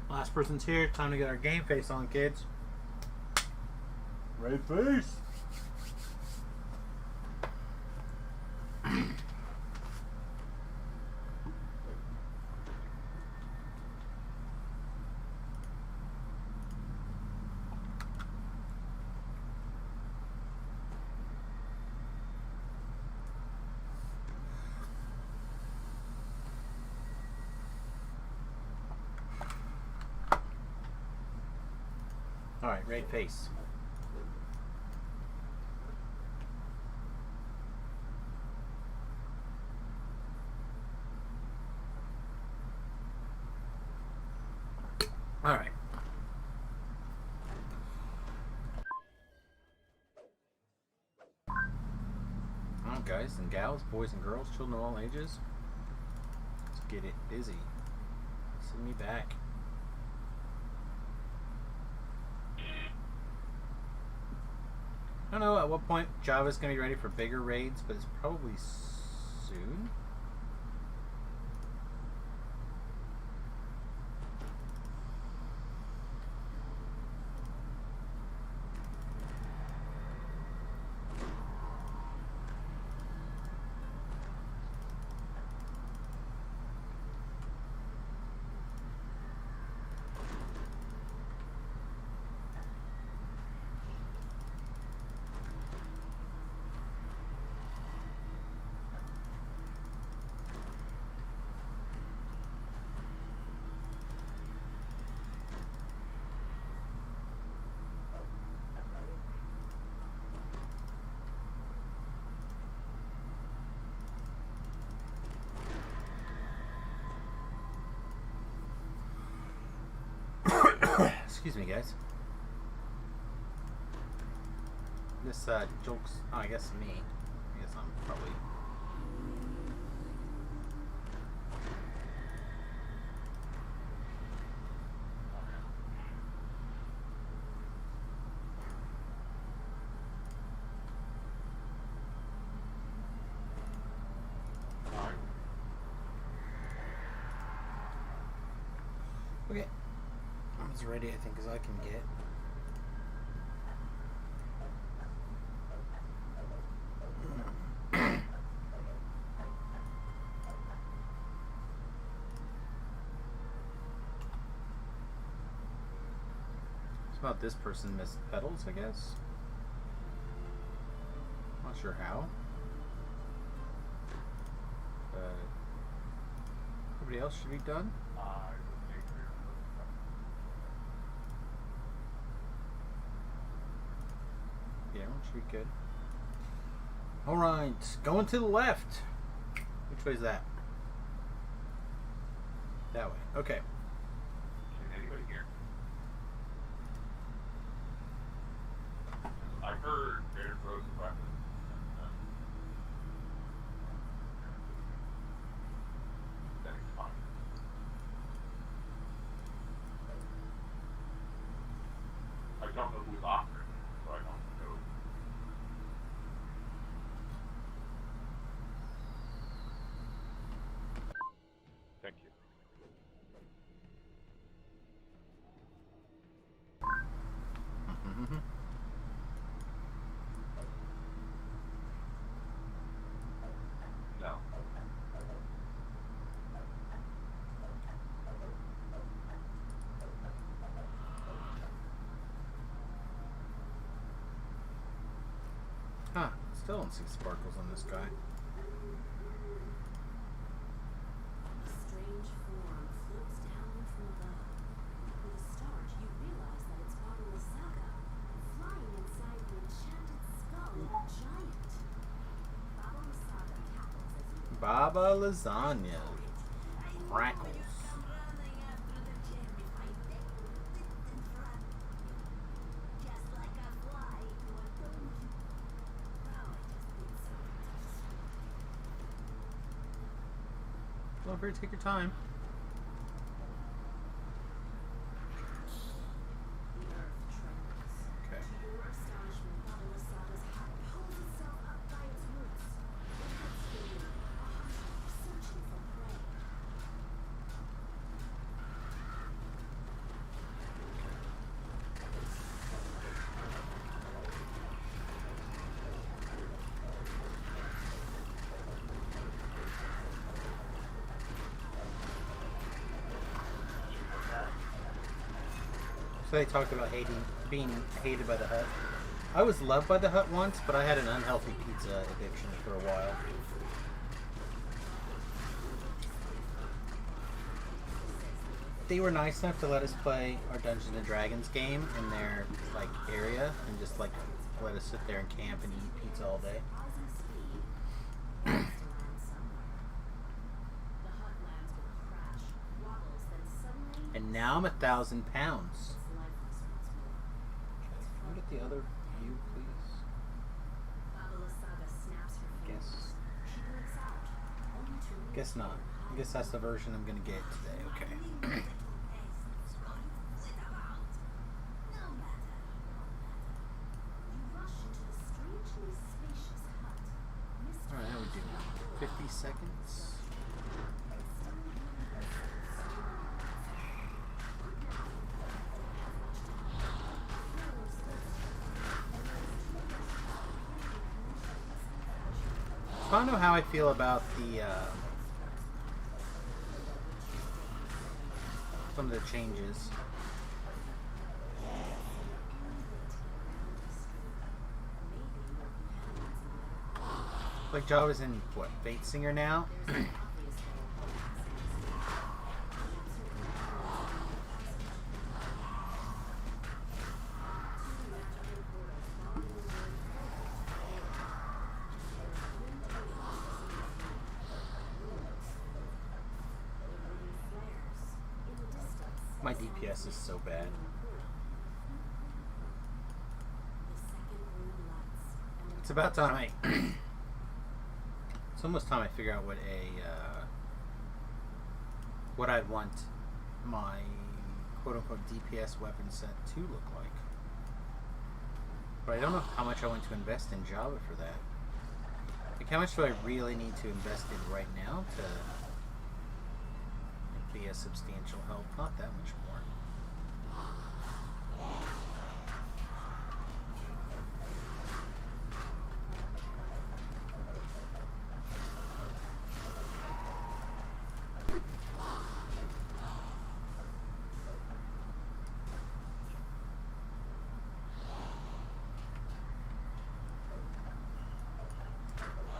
Last person's here. Time to get our game face on, kids. Red face. All right, red face. All right. All right, guys and gals, boys and girls, children of all ages. Let's get it busy. Send me back. I don't know at what point Java's going to be ready for bigger raids, but it's probably soon. Excuse me, guys. This joke's, oh, I guess me. I guess I'm probably. Okay. I'm as ready, I think, as I can get. It's about this person missed pedals, I guess. Not sure how. But everybody else should be done. Yeah, everyone should be good. Alright, going to the left. Which way is that? That way. Okay. Can anybody hear? I heard there's roads and weapons. That is fine. I don't know who's offering, so I don't know. Thank you. No. Huh. Still don't see sparkles on this guy. A strange form floats down from above. With a start, you realize that it's Baba Saga, flying inside the enchanted skull of a giant. Baba Saga cackles as you Baba Lasagna. Crackles. just like a fly to a donkey. Well, I just need something to Feel free to take your time. The earth trembles. Okay. To your astonishment, Baba Lasaga's hat pulls itself up by its roots. It heads for you, a hunter searching for prey. So they talked about being hated by the Hut. I was loved by the Hut once, but I had an unhealthy pizza addiction for a while. They were nice enough to let us play our Dungeons and Dragons game in their like area and just like let us sit there and camp and eat pizza all day. Rising speed, it has to land somewhere. The hut lands with a crash, wobbles, then suddenly And now I'm 1,000 pounds. it's lifeless once more. Okay, can we get the other view, please? Baba Lasaga snaps her Guess. fingers. She blinks out, only to Guess not. I guess that's the version I'm gonna get today. Okay. You rush into the 50 seconds. I don't know how I feel about the some of the changes. Like Java's in what, Fate Singer now? My DPS is so bad. It's about time I it's almost time I figure out what what I'd want my quote-unquote DPS weapon set to look like. But I don't know how much I want to invest in Java for that. Like, how much do I really need to invest in right now to be a substantial help? Not that much more.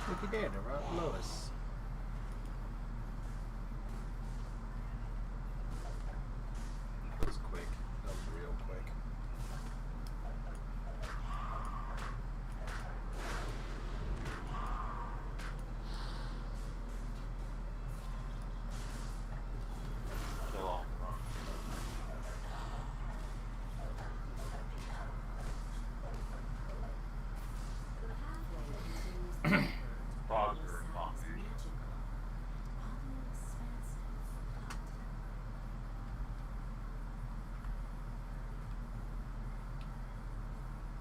Looky there, the Lois. That was quick. That was real quick. Still on. Frogs are responsible.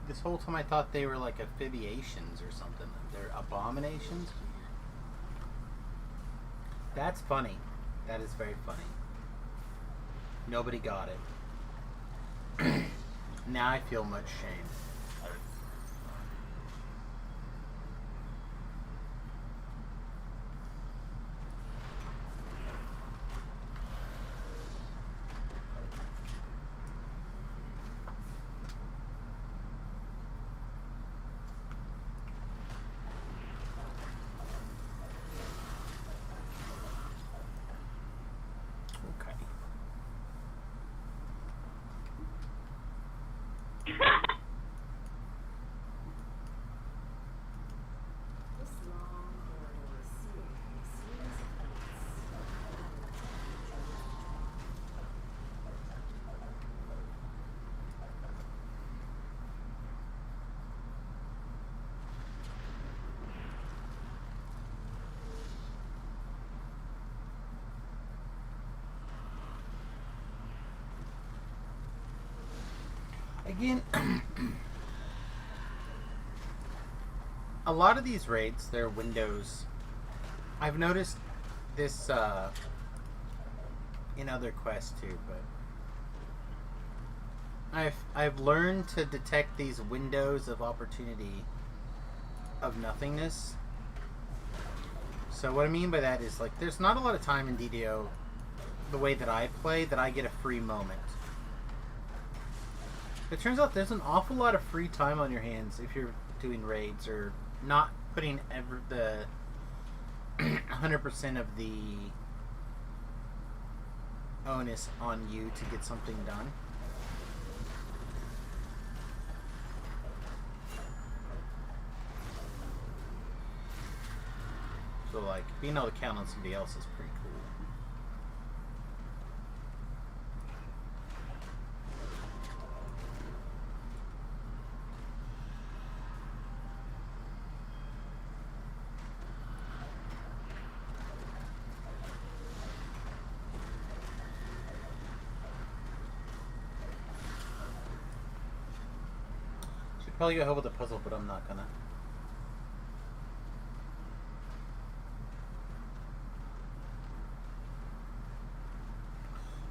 This whole time I thought they were like amphibiations or something. They're abominations. That's funny. That is very funny. Nobody got it. Now I feel much shame. Again, a lot of these raids, they're windows. I've noticed this in other quests too, but I've learned to detect these windows of opportunity of nothingness. So what I mean by that is, like, there's not a lot of time in DDO, the way that I play, that I get a free moment. It turns out there's an awful lot of free time on your hands if you're doing raids or not putting the 100% of the onus on you to get something done. So, like, being able to count on somebody else is pretty cool. Probably go help with the puzzle, but I'm not gonna.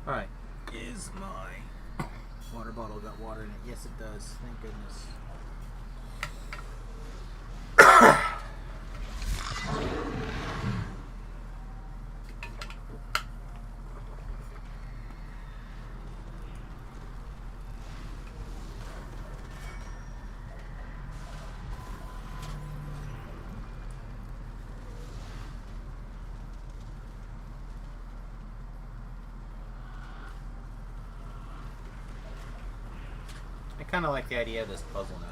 Alright. Is my water bottle got water in it? Yes, it does. Thank goodness. I kind of like the idea of this puzzle now.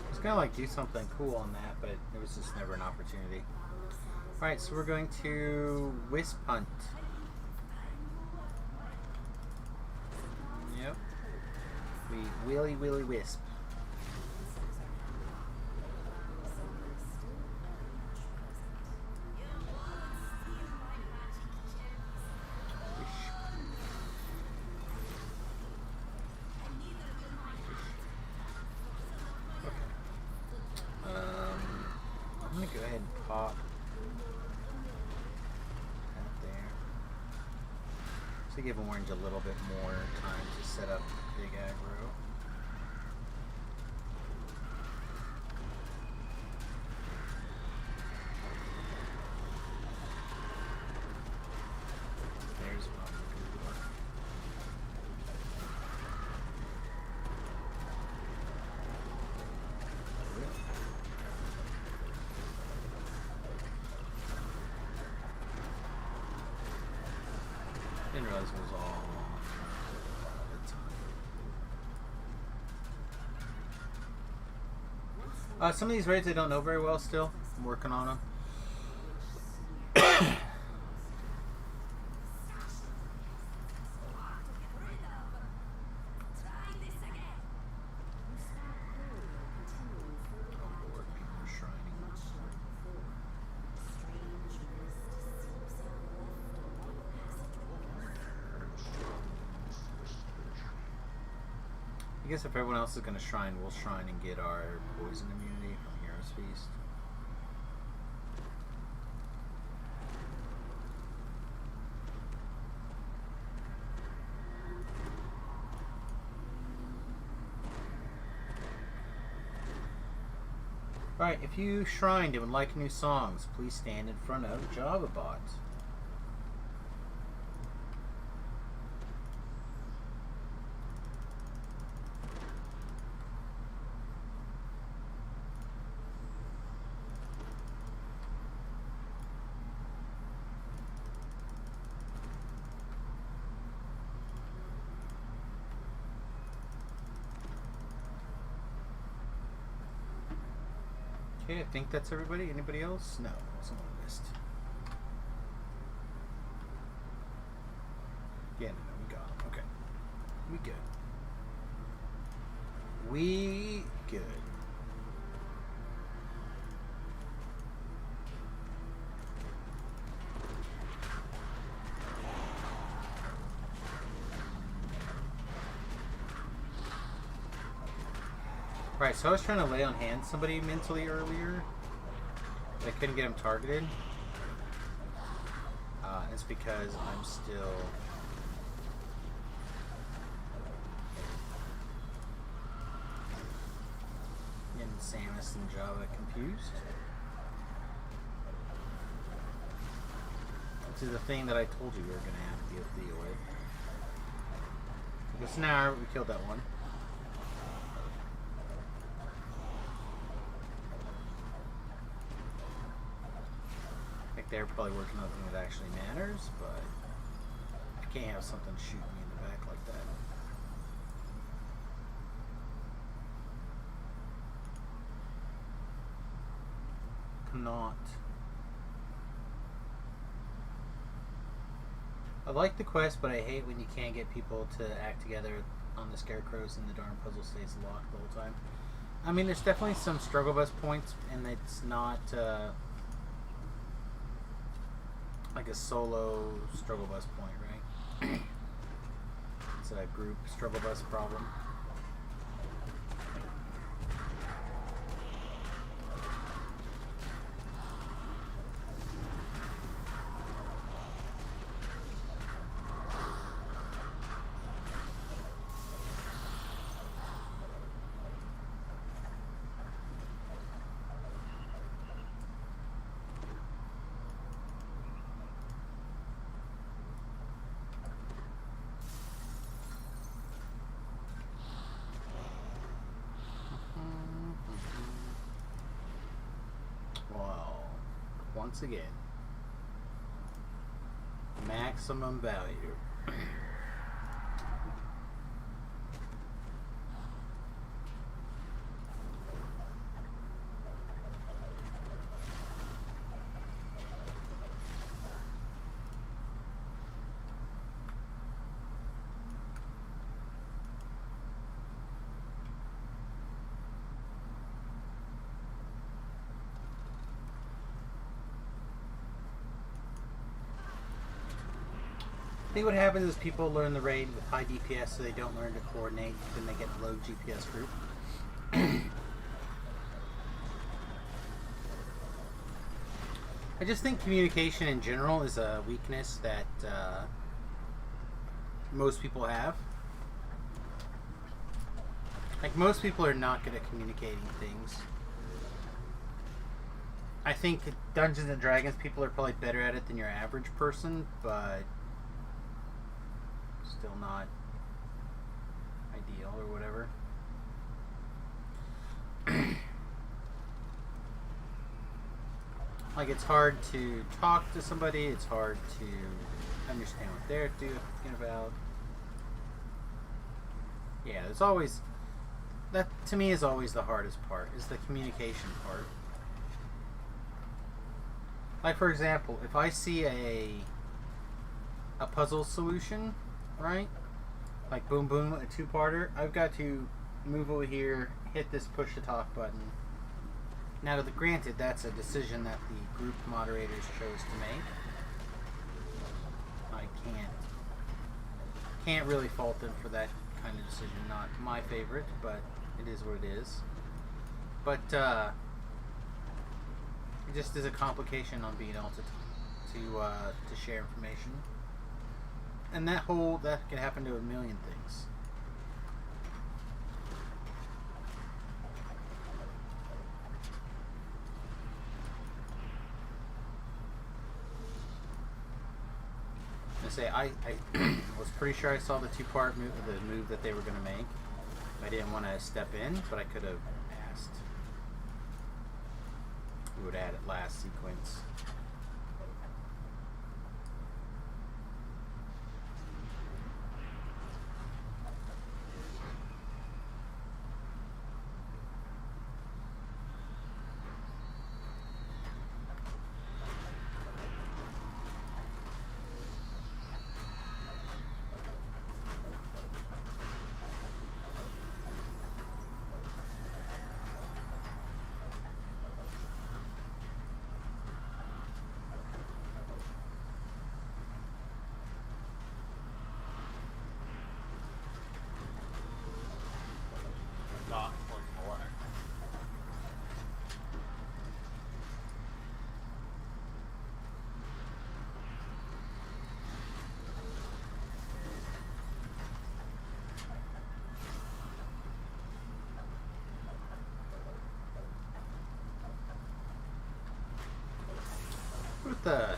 I was gonna like do something cool on that, but it was just never an opportunity. Alright, so we're going to Wisp Hunt. Yep. We wheelie wisp. I'm gonna go ahead and pop that there. To give Orange a little bit more time to set up big aggro. There's one. Didn't realize it was all the time. Some of these raids I don't know very well still. I'm working on them. I guess if everyone else is going to shrine, we'll shrine and get our poison immunity from Hero's Feast. Alright, if you shrined and would like new songs, please stand in front of JavaBot. Okay, I think that's everybody. Anybody else? No, someone missed. Yeah, no, we got them. Okay. We good. We good. Right, so I was trying to lay on hands somebody mentally earlier, but I couldn't get him targeted. It's because I'm still getting Samius and Java confused. Which is the thing that I told you we were going to have to deal with. Because now we killed that one. They're probably working on something that actually matters, but I can't have something shooting me in the back like that. Cannot. I like the quest, but I hate when you can't get people to act together on the scarecrows and the darn puzzle stays locked the whole time. I mean, there's definitely some struggle bus points, and it's not like a solo struggle bus point, right? It's a group struggle bus problem. Well, once again, maximum value. I think what happens is people learn the raid with high DPS so they don't learn to coordinate, then they get low GPS group. I just think communication in general is a weakness that most people have. Like, most people are not good at communicating things. I think Dungeons and Dragons people are probably better at it than your average person, but still not ideal or whatever. Like, it's hard to talk to somebody, it's hard to understand what they're thinking about. Yeah, there's always, that to me is always the hardest part, is the communication part. Like, for example, if I see a puzzle solution, right? Like boom boom, a two-parter, I've got to move over here, hit this push to talk button. Now, granted, that's a decision that the group moderators chose to make. I can't really fault them for that kind of decision. Not my favorite, but it is what it is. But it just is a complication on being able to share information. And that can happen to a million things. I was pretty sure I saw the two-part move, the move that they were going to make. I didn't want to step in, but I could have asked who would add it last sequence. Not plugging away. With the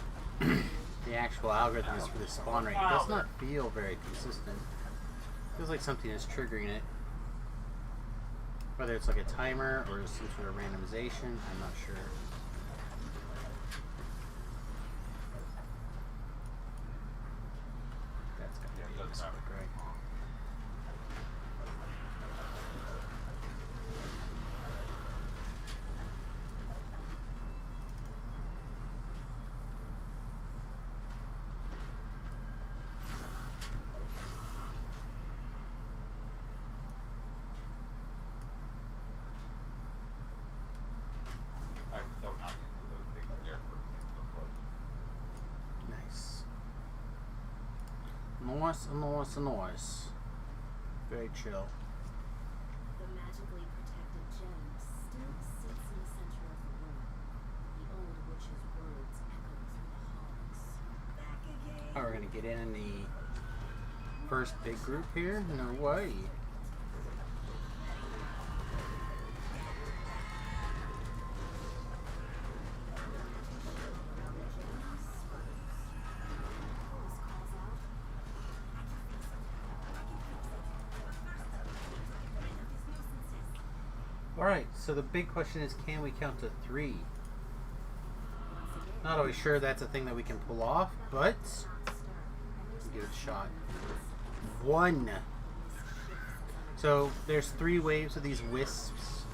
actual algorithms for the spawn rate, it does not feel very consistent. It feels like something is triggering it. Whether it's like a timer or some sort of randomization, I'm not sure. That's got to be this quick, right? Nice, nice, nice. Very chill. The magically protected gem still sits in the center of the room. The old witch's words echo through the halls. Back again. Oh, we're gonna get in the first big group here? No way. Alright, so the big question is, can we count to 3? Not always sure that's a thing that we can pull off, but we'll give it a shot. 1. So there's 3 waves of these wisps.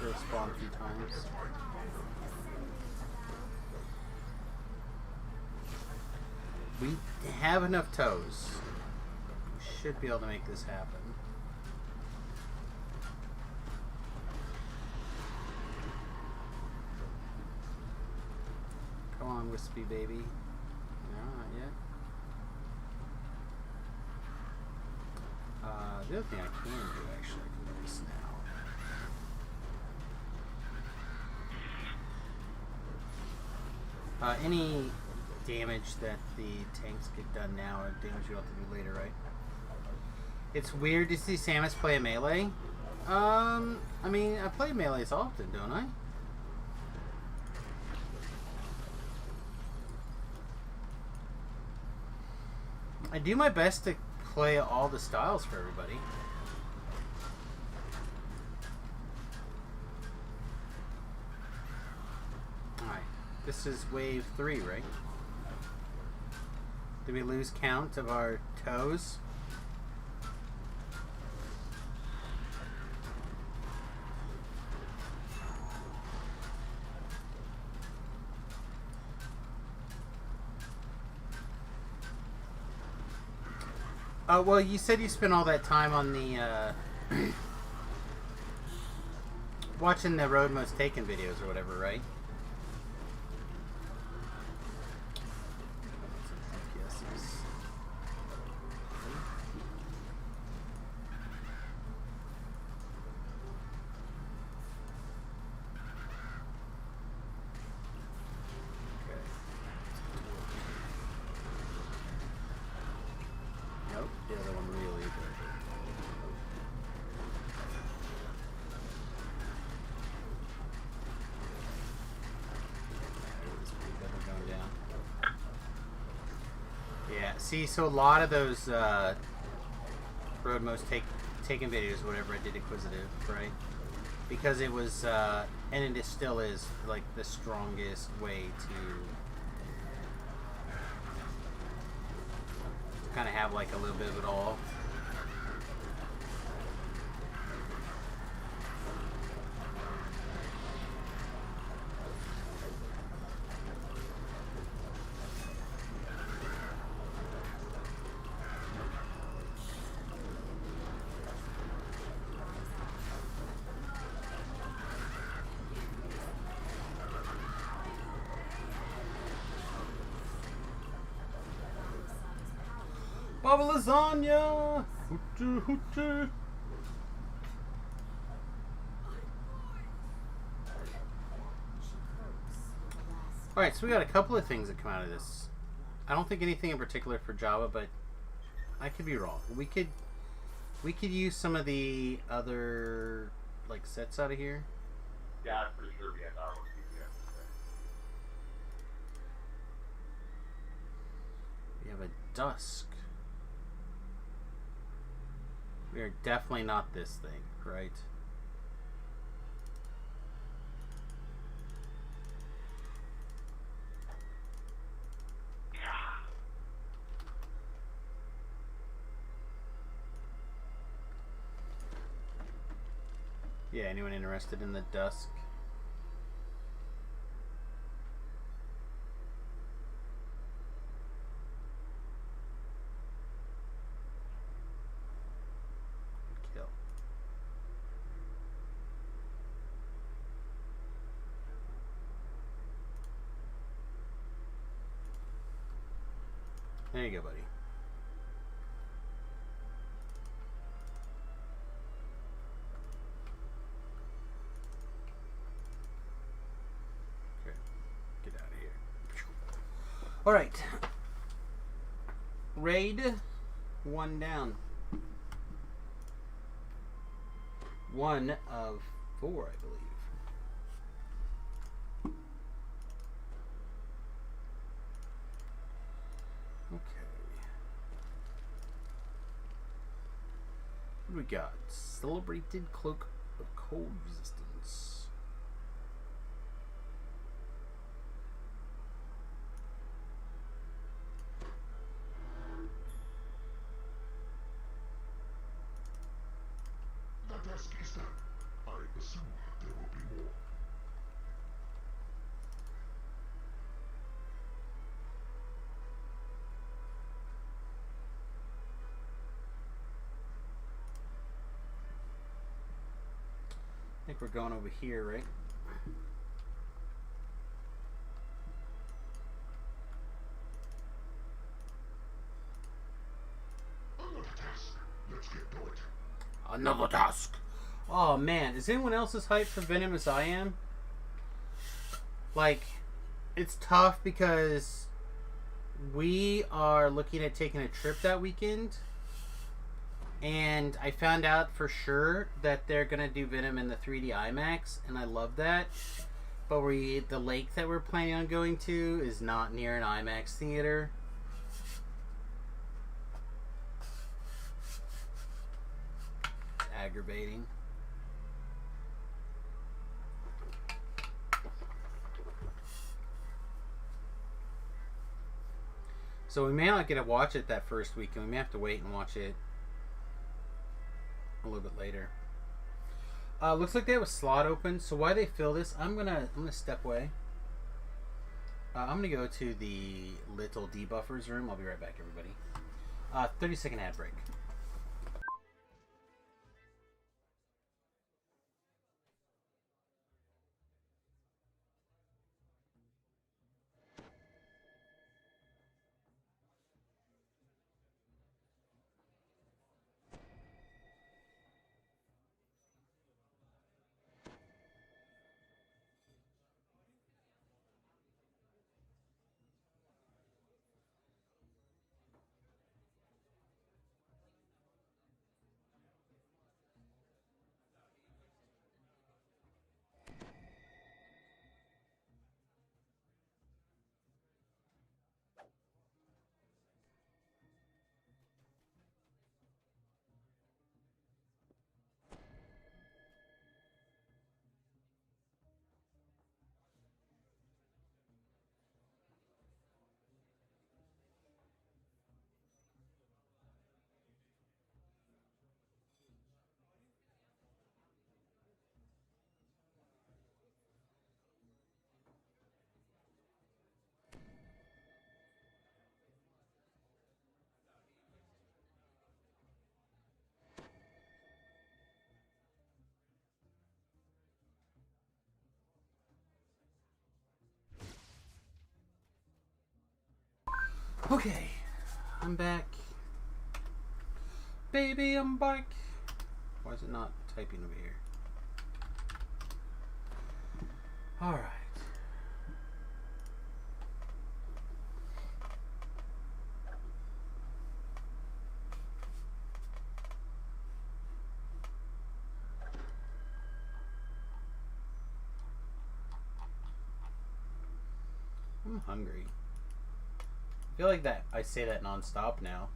They'll spawn a few times. We have enough toes. We should be able to make this happen. Come on, wispy baby. No, not yet. The other thing I can do, actually, I can do this now. Any damage that the tanks get done now are damage you'll have to do later, right? It's weird to see Samius play a melee. I mean, I play melees often, don't I? I do my best to play all the styles for everybody. Alright, this is wave 3, right? Did we lose count of our toes? Well, you said you spent all that time on the, watching the Road Most Taken videos or whatever, right? See, so a lot of those Road Most Taken videos, whatever, I did Inquisitive, right? Because it was, and it still is, like, the strongest way to kind of have, like, a little bit of it all. Baba lasagna! Hoochoo, hoochoo. Alright, so we got a couple of things that come out of this. I don't think anything in particular for Java, but I could be wrong. We could use some of the other, like, sets out of here. Yeah, I'm pretty sure we had our own PDF. We have a dusk. We are definitely not this thing, right? Yeah, anyone interested in the dusk? Kill. There you go, buddy. Alright. Raid 1 down. 1 of 4, I believe. Okay. What do we got? Celebrated Cloak of Cold Resistance. The task is done. I assume there will be more. I think we're going over here, right? Another task. Let's get to it. Another task. Oh man, is anyone else as hyped for Venom as I am? Like, it's tough because we are looking at taking a trip that weekend, and I found out for sure that they're gonna do Venom in the 3D IMAX, and I love that. But the lake that we're planning on going to is not near an IMAX theater. It's aggravating. So we may not get to watch it that first weekend. We may have to wait and watch it a little bit later. Looks like they have a slot open. So while they fill this, I'm gonna step away. I'm gonna go to the little debuffers room. I'll be right back, everybody. 30-second ad break. Okay, I'm back. Baby, I'm back. Why is it not typing over here? Alright. I'm hungry. I feel like that I say that nonstop now.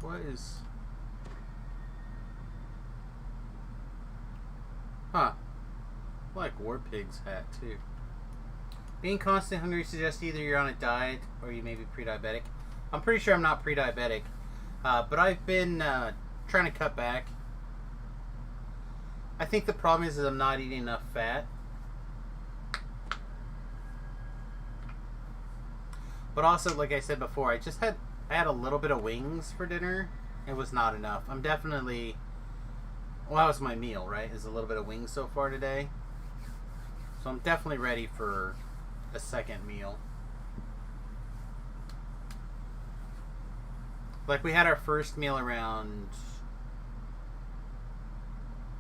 What is... Huh. I like War Pig's hat, too. Being constantly hungry suggests either you're on a diet or you may be pre-diabetic. I'm pretty sure I'm not pre-diabetic, but I've been trying to cut back. I think the problem is I'm not eating enough fat. But also, like I said before, I had a little bit of wings for dinner. It was not enough. I'm definitely... Well, that was my meal, right? Is a little bit of wings so far today. So I'm definitely ready for a second meal. Like, we had our first meal around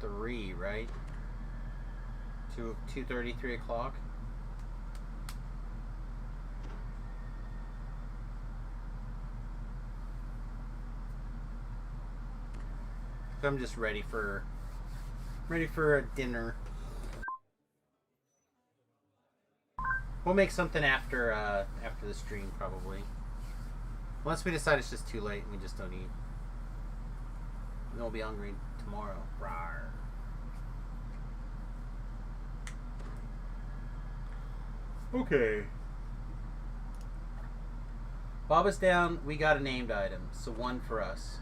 3, right? 2:30, 3 o'clock. So I'm just ready for a dinner. We'll make something after the stream probably. Unless we decide it's just too late and we just don't eat. Then we'll be hungry tomorrow. Rawr. Okay. Baba's down. We got a named item, so 1 for us.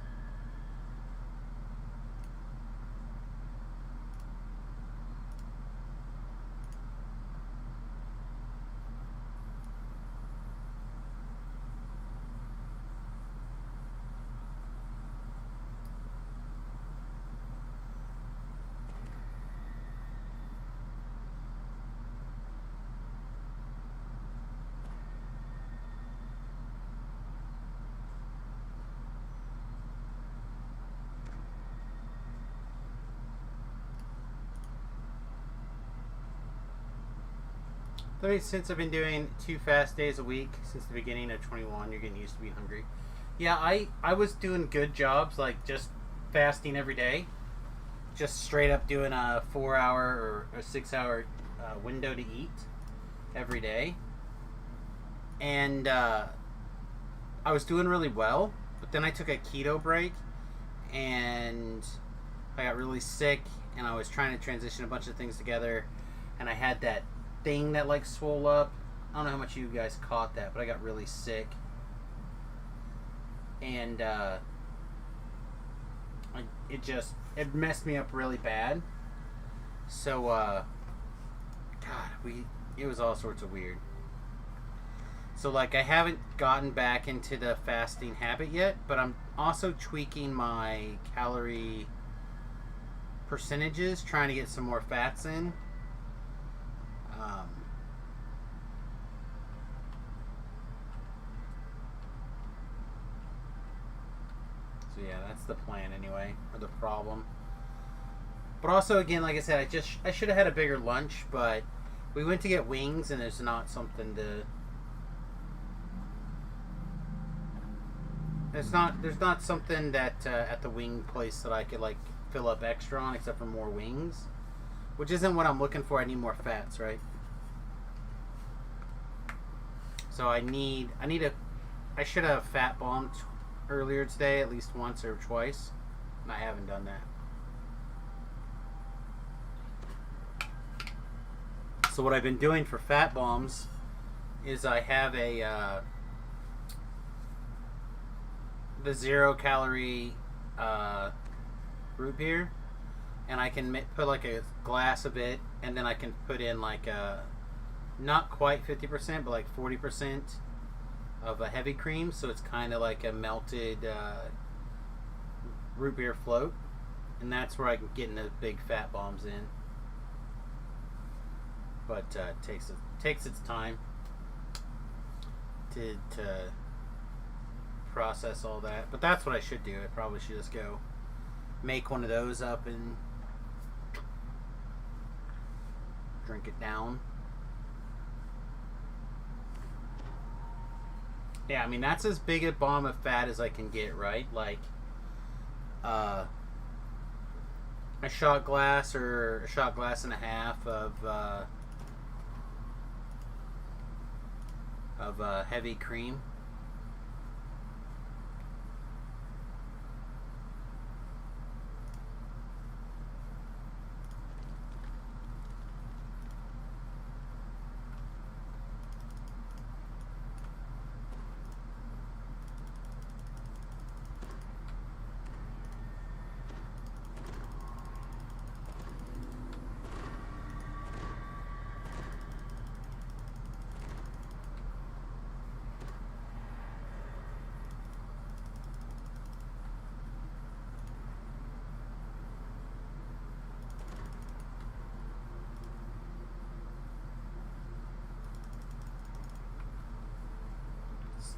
Since I've been doing 2 fast days a week since the beginning of 21, you're getting used to being hungry. Yeah, I was doing good jobs, like just fasting every day. Just straight up doing a 4-hour or a 6-hour window to eat every day. And I was doing really well, but then I took a keto break and I got really sick and I was trying to transition a bunch of things together and I had that thing that like swole up. I don't know how much you guys caught that, but I got really sick and it messed me up really bad. So it was all sorts of weird. So like I haven't gotten back into the fasting habit yet, but I'm also tweaking my calorie percentages, trying to get some more fats in. So yeah, that's the plan anyway, or the problem. But also, again, like I said, I should have had a bigger lunch, but we went to get wings, and there's not something to. There's not something that at the wing place that I could like fill up extra on, except for more wings, which isn't what I'm looking for. I need more fats, right? So I should have fat bombed earlier today, at least once or twice, and I haven't done that. So what I've been doing for fat bombs is I have the 0 calorie root beer, and I can put like a glass of it, and then I can put in like not quite 50%, but like 40% of a heavy cream, so it's kind of like a melted root beer float, and that's where I can get in the big fat bombs in. But it takes its time to process all that. But that's what I should do. I probably should just go make one of those up and drink it down. Yeah, I mean, that's as big a bomb of fat as I can get, right? Like, a shot glass or a shot glass and a half of heavy cream.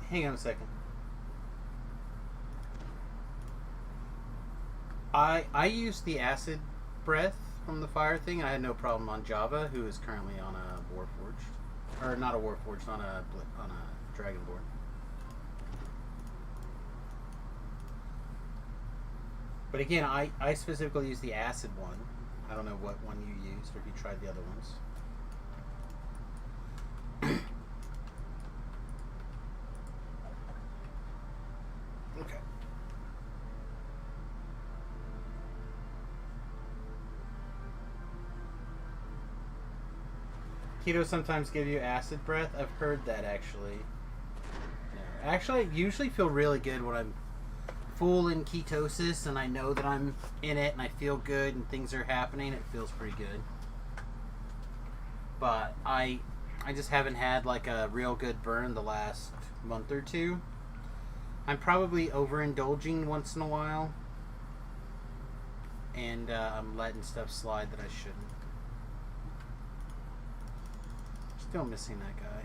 Hang on a second. I used the acid breath from the fire thing. I had no problem on Java, who is currently on a Warforged, or not a Warforged, on a Dragonborn. But again, I specifically used the acid one. I don't know what one you used, or if you tried the other ones. Okay. Keto sometimes give you acid breath. I've heard that actually. Yeah. Actually, I usually feel really good when I'm full in ketosis and I know that I'm in it and I feel good and things are happening. It feels pretty good. But I just haven't had like a real good burn the last month or two. I'm probably overindulging once in a while. And I'm letting stuff slide that I shouldn't. Still missing that guy.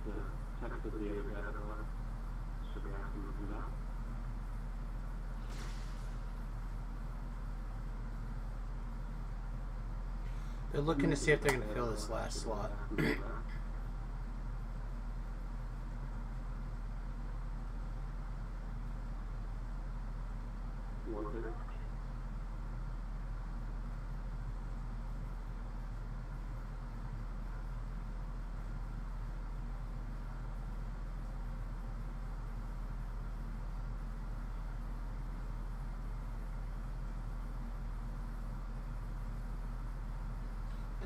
The text of the editor should be asking to do that. They're looking to see if they're going to fill this last slot.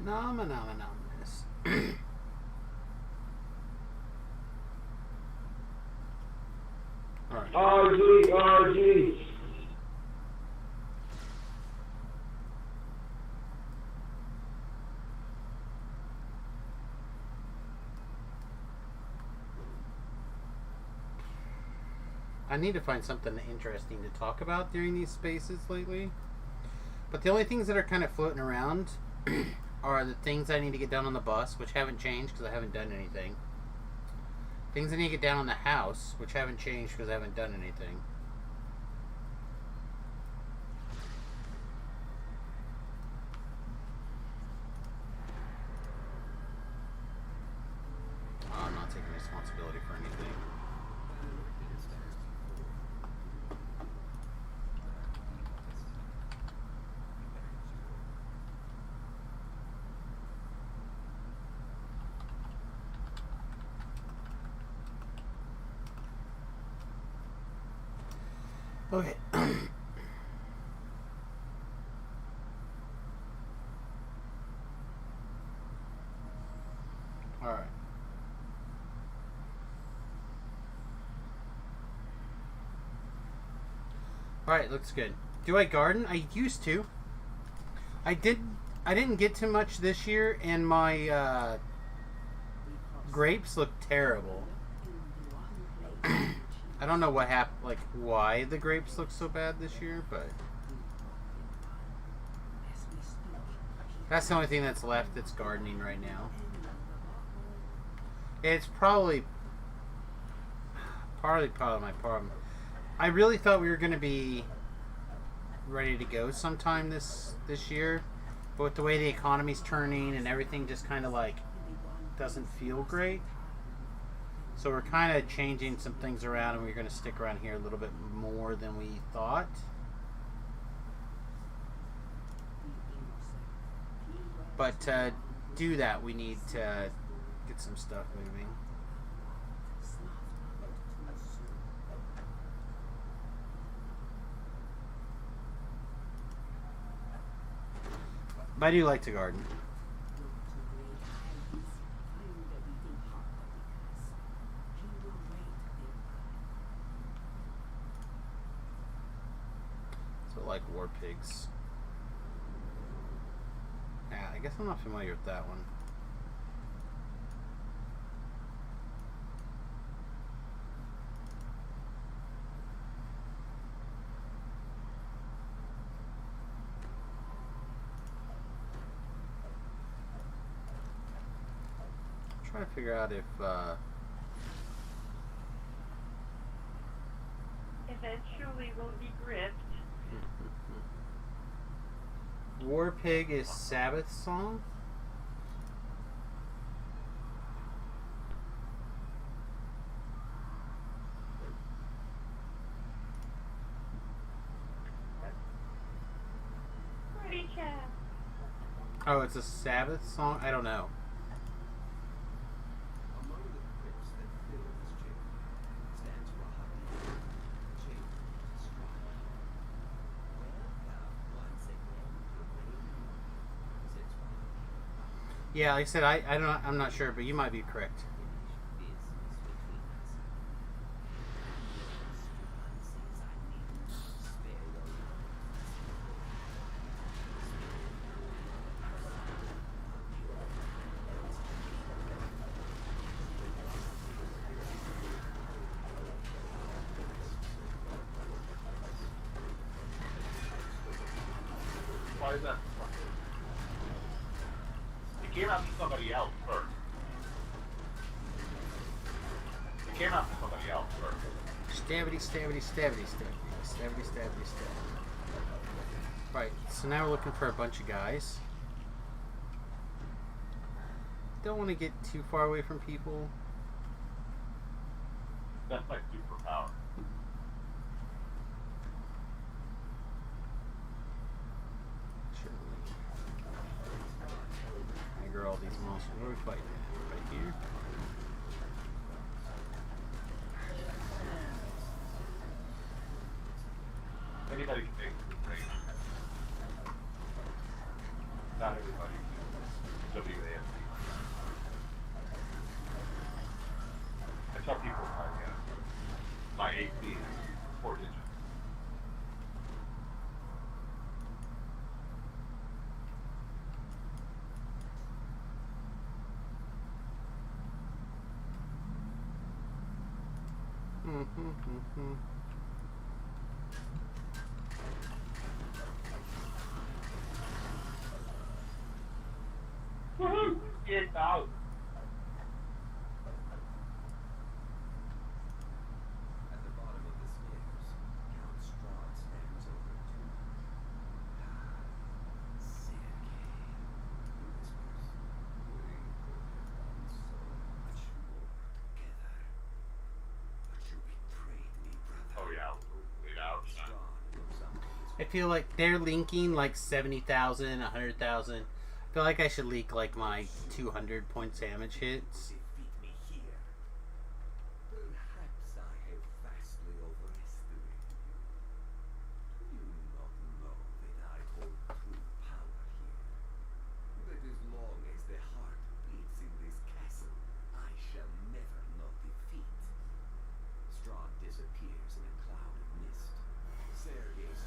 Phenomenous. Alright. RG. I need to find something interesting to talk about during these spaces lately. But the only things that are kind of floating around are the things I need to get done on the bus, which haven't changed because I haven't done anything. Things I need to get down on the house, which haven't changed because I haven't done anything. Oh, I'm not taking responsibility for anything. Okay. Alright. Alright, looks good. Do I garden? I used to. I didn't get too much this year, and my grapes look terrible. I don't know what happened, like why the grapes look so bad this year, but that's the only thing that's left that's gardening right now. It's probably part of my problem. I really thought we were going to be ready to go sometime this year. But with the way the economy's turning and everything just kind of like doesn't feel great. So we're kind of changing some things around, and we're going to stick around here a little bit more than we thought. But to do that, we need to get some stuff moving. But I do like to garden. So like war pigs. Yeah, I guess I'm not familiar with that one. Trying to figure out if eventually will be gripped. War Pig is Sabbath song. Pretty chat. Oh, it's a Sabbath song? I don't know. Among the crypts that fill this chamber stands Rahadi, chamber strong. Welcome once again to Rain, says Rahadi. Yeah, like I said, I'm not sure, but you might be correct. Business between us. Strahd says I need not spare your life. Why is that? It came out to somebody else first. It came out to somebody else first. Stabbity, stabbity, stabbity, stabbity, stabbity, stabbity, stabbity. Right, so now we're looking for a bunch of guys. Don't want to get too far away from people. That's like superpower. Certainly. Anger all these monsters. Where are we fighting at? Right here? Anybody can make it great. Not everybody can WASD. I tell people my AC is 4 digits. Woohoo! Get out! At the bottom of the stairs, Count Strahd stands over to Sergei, he whispers, "We could have done so much more together. But you betrayed me, brother." Oh yeah, lead out. Strahd looks up at his I feel like they're linking like 70,000, 100,000. I feel like I should leak like my 200 points damage hits. defeat me here. Perhaps I have vastly overestimated you. Do you not know that I hold true power here? That as long as the heart beats in this castle, I shall never know defeat. Strahd disappears in a cloud of mist. Sergei's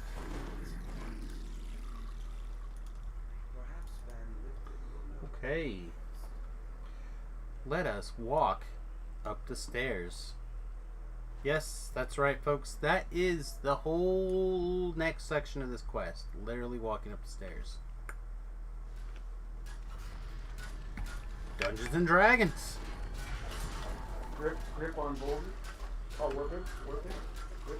disappears. Perhaps Van Lipton will know. Okay. Let us walk up the stairs. Yes, that's right, folks. That is the whole next section of this quest. Literally walking up the stairs. Dungeons and Dragons. Grip on boulder. Oh, work it. Grip.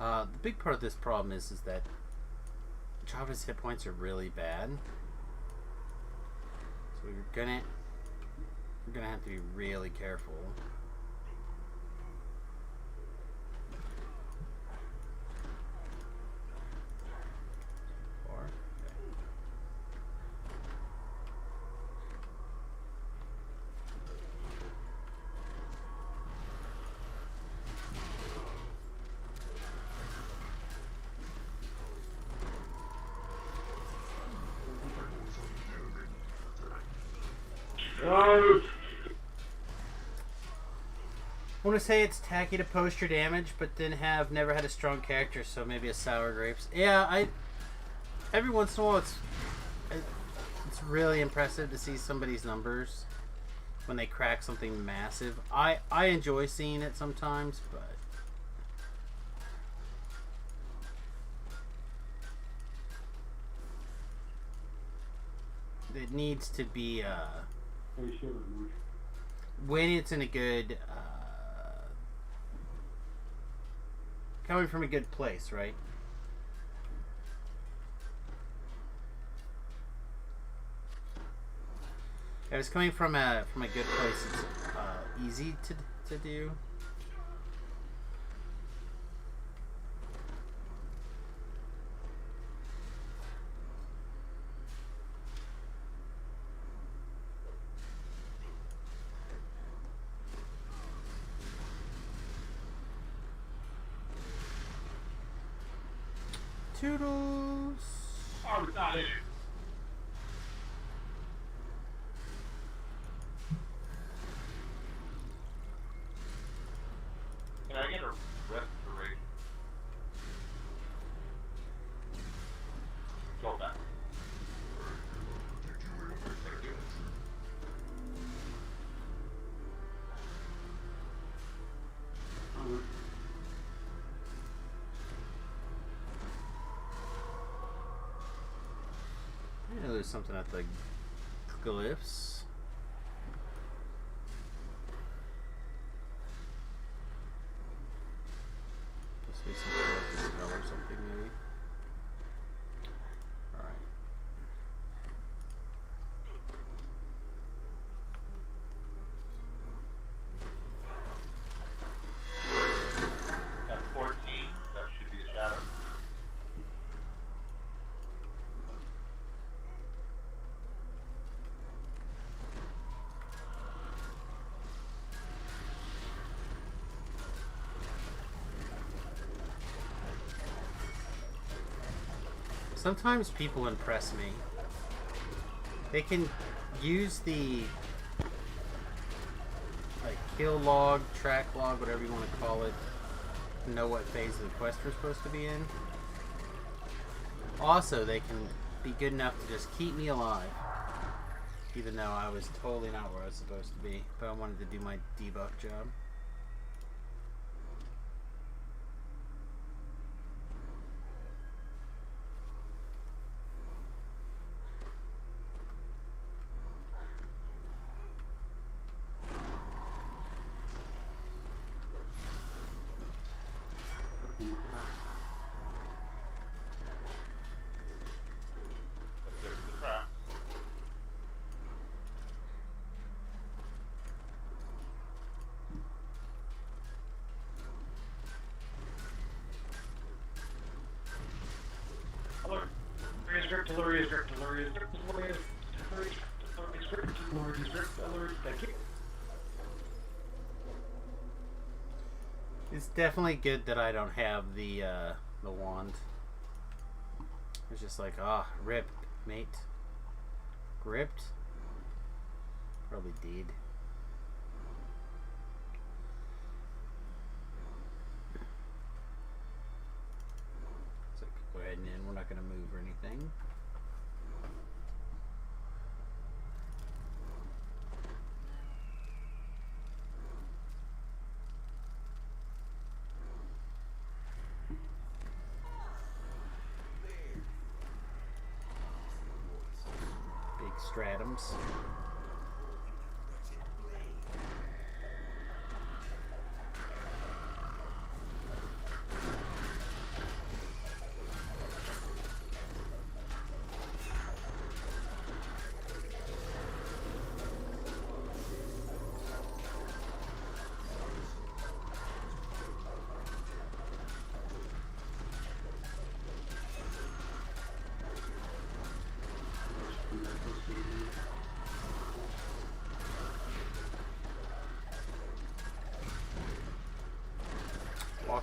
The big part of this problem is that Java's hit points are really bad. So we're gonna have to be really careful. I want to say it's tacky to post your damage, but then have never had a strong character, so maybe a sour grapes. Yeah, every once in a while it's really impressive to see somebody's numbers when they crack something massive. I enjoy seeing it sometimes, but it needs to be when it's in a good coming from a good place, right? If it's coming from a good place, it's easy to do. Toodles. Oh, got it. Can I get a restoration? Go back. Thank you. I know there's something at the glyphs. Must be something like the spell or something, maybe. Alright. At 14, that should be a shadow. Sometimes people impress me. They can use the kill log, track log, whatever you want to call it, to know what phase of the quest we're supposed to be in. Also, they can be good enough to just keep me alive, even though I was totally not where I was supposed to be, but I wanted to do my debuff job. There's the trap. It's definitely good that I don't have the wand. It's just like, rip, mate. Gripped? Probably did. So go ahead and in. We're not going to move or anything. Big stratums.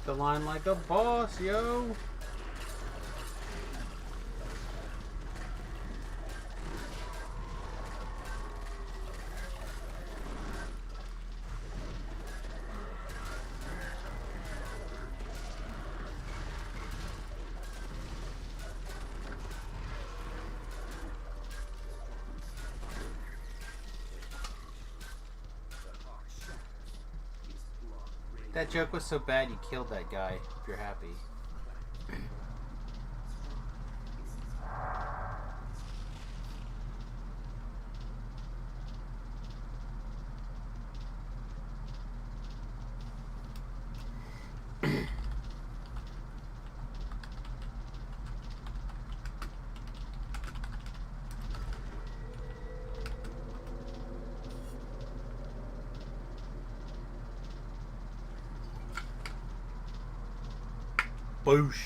the line like a boss, yo. That joke was so bad you killed that guy, if you're happy. Boosh.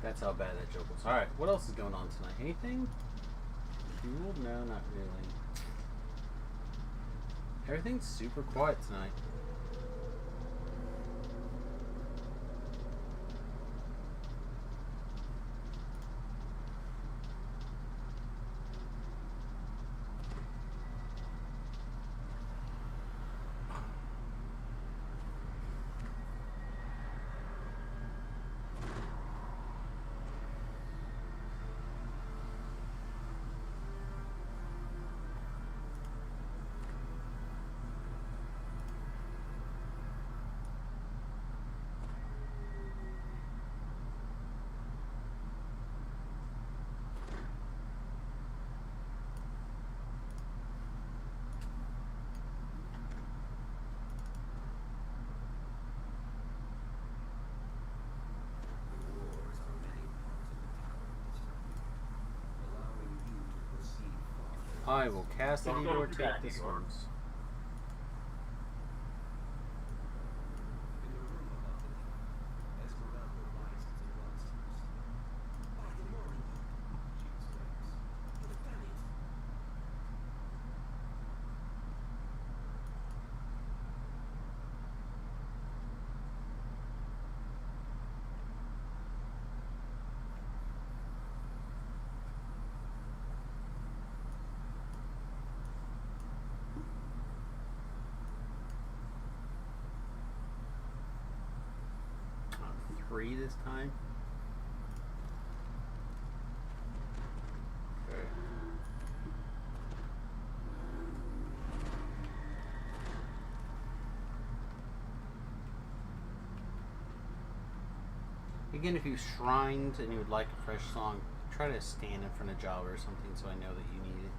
That's how bad that joke was. Alright, what else is going on tonight? Anything cool? No, not really. Everything's super quiet tonight. I will cast the Igor, take this one. Three this time. Okay. Again, if you shrined and you would like a fresh song, try to stand in front of Java or something so I know that you need it.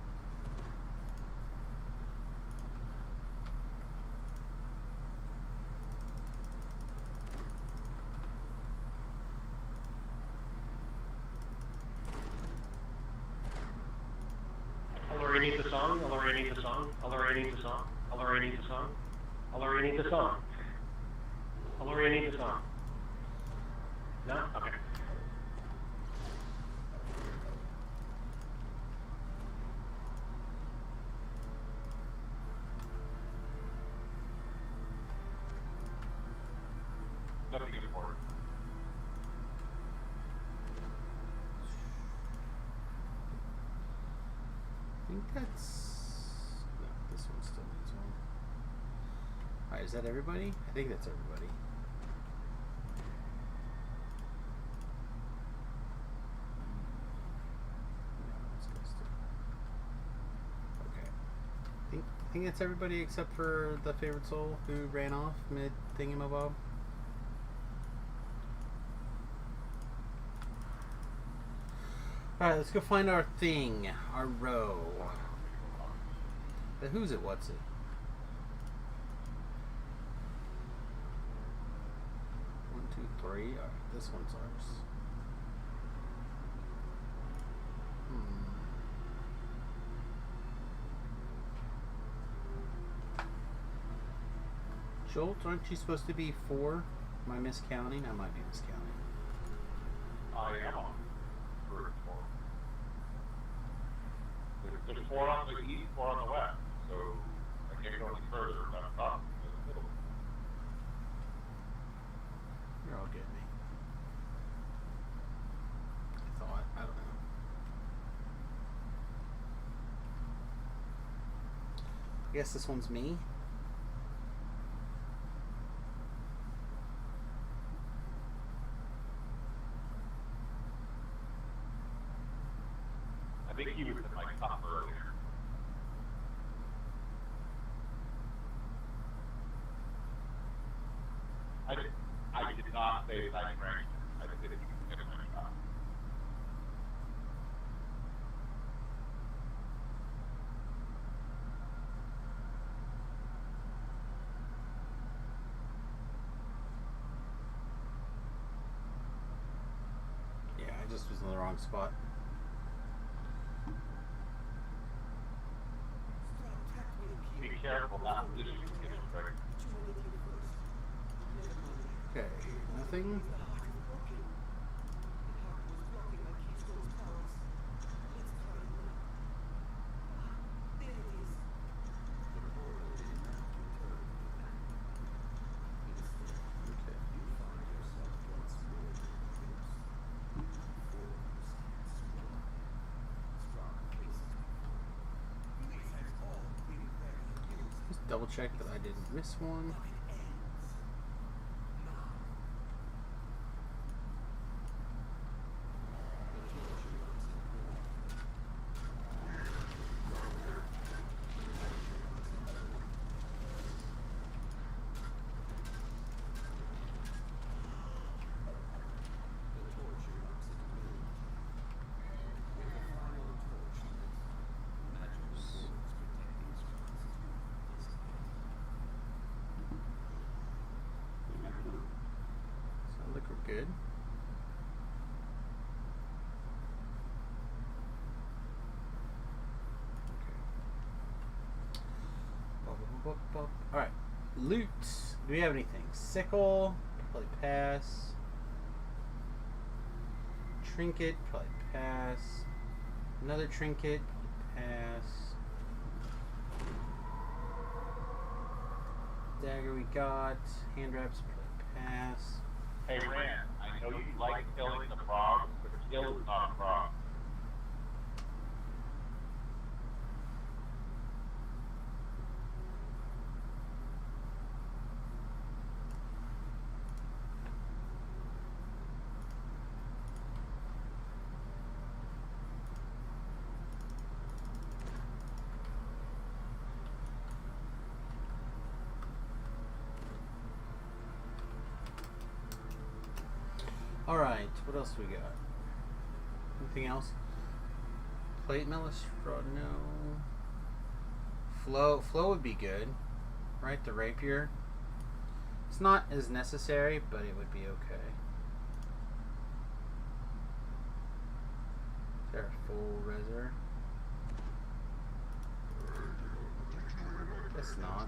Already needs a song. Already needs a song. Already needs a song. Already needs a song. Already needs a song. Already needs a song. No? Okay. Nothing to report. I think that's... No, this one still needs one. Alright, is that everybody? I think that's everybody. No, this guy's still... Okay. I think that's everybody except for the favorite soul who ran off mid-thingamabob. Alright, let's go find our thing. Our row. But who's it? What's it? 1, 2, 3. Alright, this one's ours. Jolt, aren't you supposed to be 4? Am I miscounting? I might be miscounting. I am on. There's 4 on the east, 4 on the west, so I can't go any further. That's up in the middle. guess this one's me. I think he was in my top earlier. I did not say signing rank. I did it in my top. Yeah, I just was in the wrong spot. Be careful not to lose your strength. Okay, nothing. Just double check that I didn't miss one. Sounds like we're good. Okay. Alright. Loot. Do we have anything? Sickle. Probably pass. Trinket. Probably pass. Another trinket. Probably pass. Dagger we got. Hand wraps. Probably pass. Hey Rand, I know you like killing the frogs, but kill is not a frog. Alright, what else we got? Anything else? Plate mail straw, no. Flow would be good. Right, the rapier. It's not as necessary, but it would be okay. Is there a full reser? Guess not.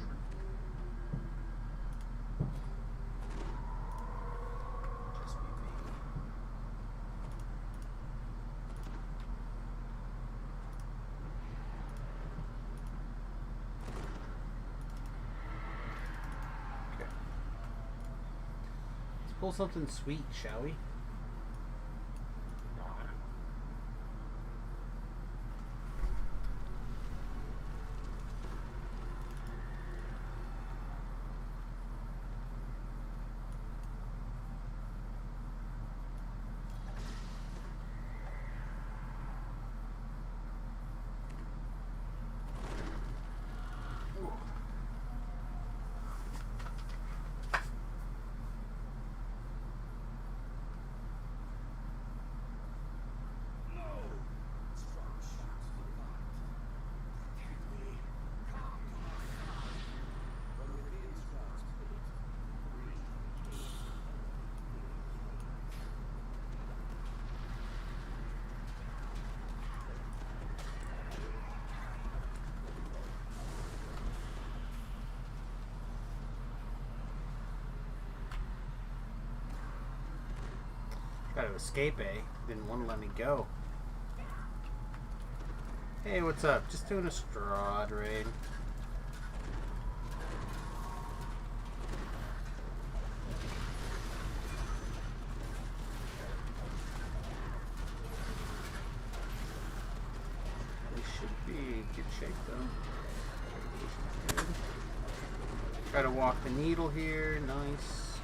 Just be me. Okay. Let's pull something sweet, shall we? Tried to escape, eh? Didn't want to let me go. Hey, what's up? Just doing a Strahd raid. We should be in good shape, though. Try to walk the needle here. Nice.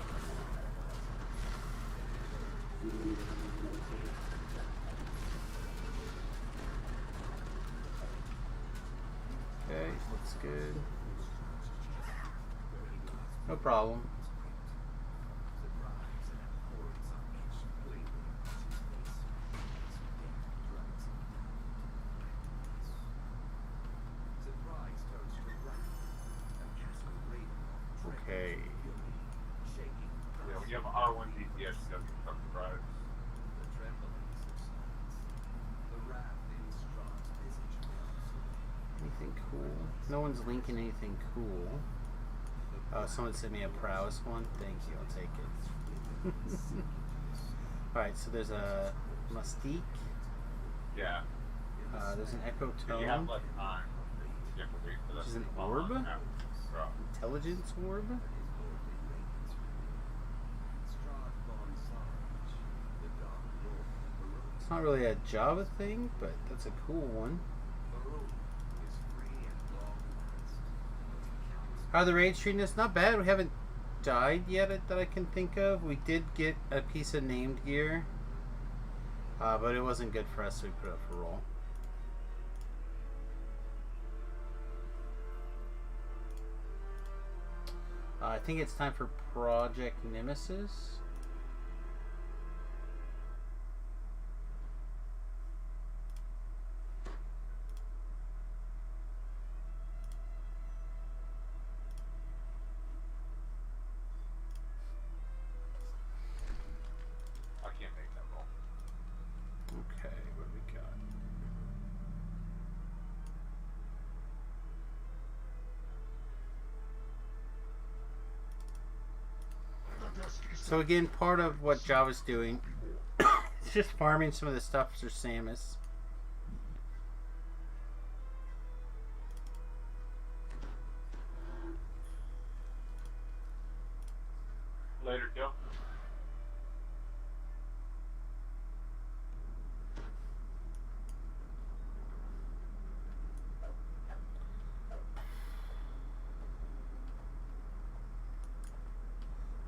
Okay, looks good. No problem. Okay. Yeah, when you have R1 DPS, you gotta be some surprise. Anything cool? No one's linking anything cool. Oh, someone sent me a prowess one. Thank you, I'll take it. Alright, so there's a Mystique. Yeah. There's an Echo Because you have Tone. less time. You have to wait for Which is that an to fall orb? on. Yeah. Drop. Intelligence Orb? It's not really a Java thing, but that's a cool one. How are the raids treating us? Not bad. We haven't died yet that I can think of. We did get a piece of named gear, but it wasn't good for us, so we put it up for roll. I think it's time for Project Nemesis. I can't make that roll. Okay, what do we got? So again, part of what Java's doing is just farming some of the stuff for Samius. Later, Joe.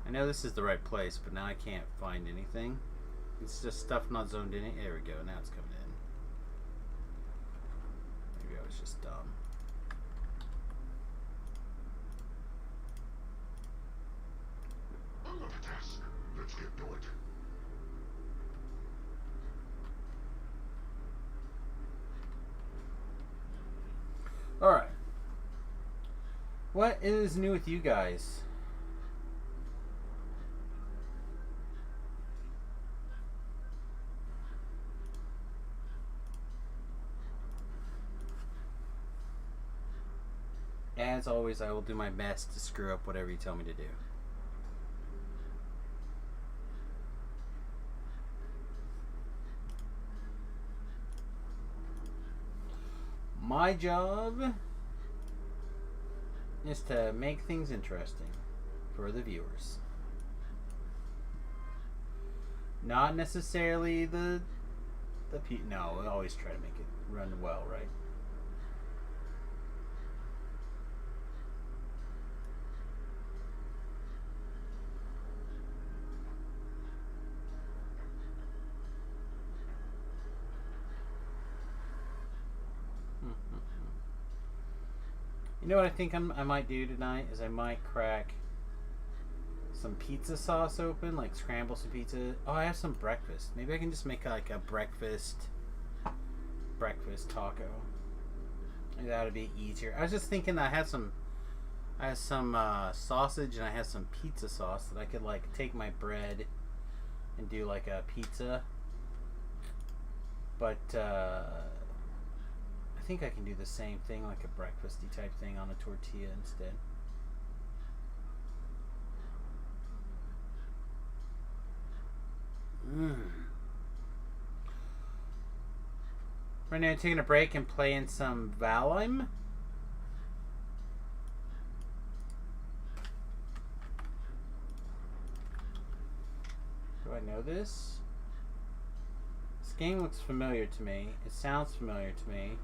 I know this is the right place, but now I can't find anything. It's just stuff not zoned in. There we go. Now it's coming in. Maybe I was just dumb. Another task. Let's get to it. Alright. What is new with you guys? As always, I will do my best to screw up whatever you tell me to do. My job is to make things interesting for the viewers. Not necessarily no, I always try to make it run well, right? You know what I think I might do tonight is I might crack some pizza sauce open, like scramble some pizza. Oh, I have some breakfast. Maybe I can just make like a breakfast taco. Maybe that would be easier. I was just thinking I had some sausage and I had some pizza sauce that I could like take my bread and do like a pizza. But I think I can do the same thing, like a breakfasty type thing on a tortilla instead. Right now, I'm taking a break and playing some Valheim. Do I know this? This game looks familiar to me. It sounds familiar to me.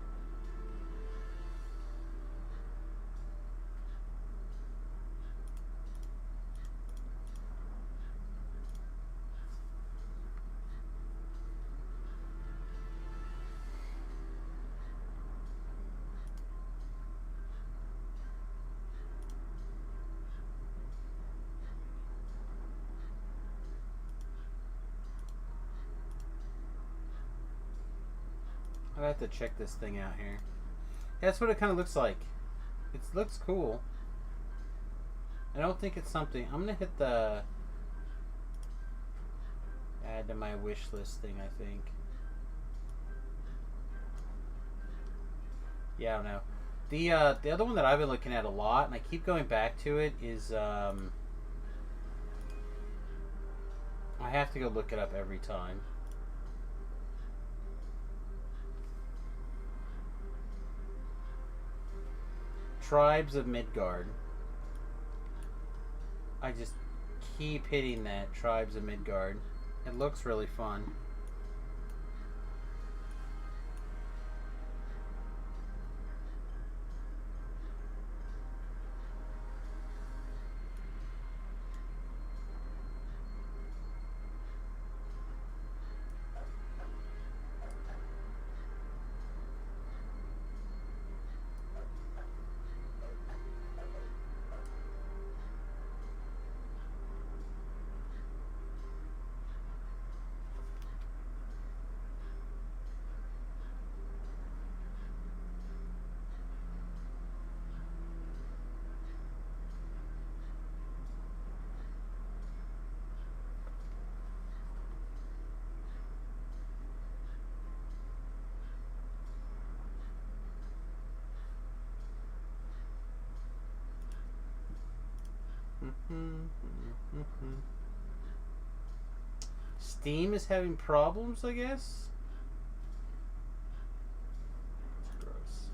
I'll have to check this thing out here. Yeah, that's what it kind of looks like. It looks cool. I don't think it's something... I'm going to hit the... add to my wish list thing, I think. Yeah, I don't know. The other one that I've been looking at a lot, and I keep going back to it, is... I have to go look it up every time. Tribes of Midgard. I just keep hitting that. Tribes of Midgard. It looks really fun. Steam is having problems, I guess. Gross.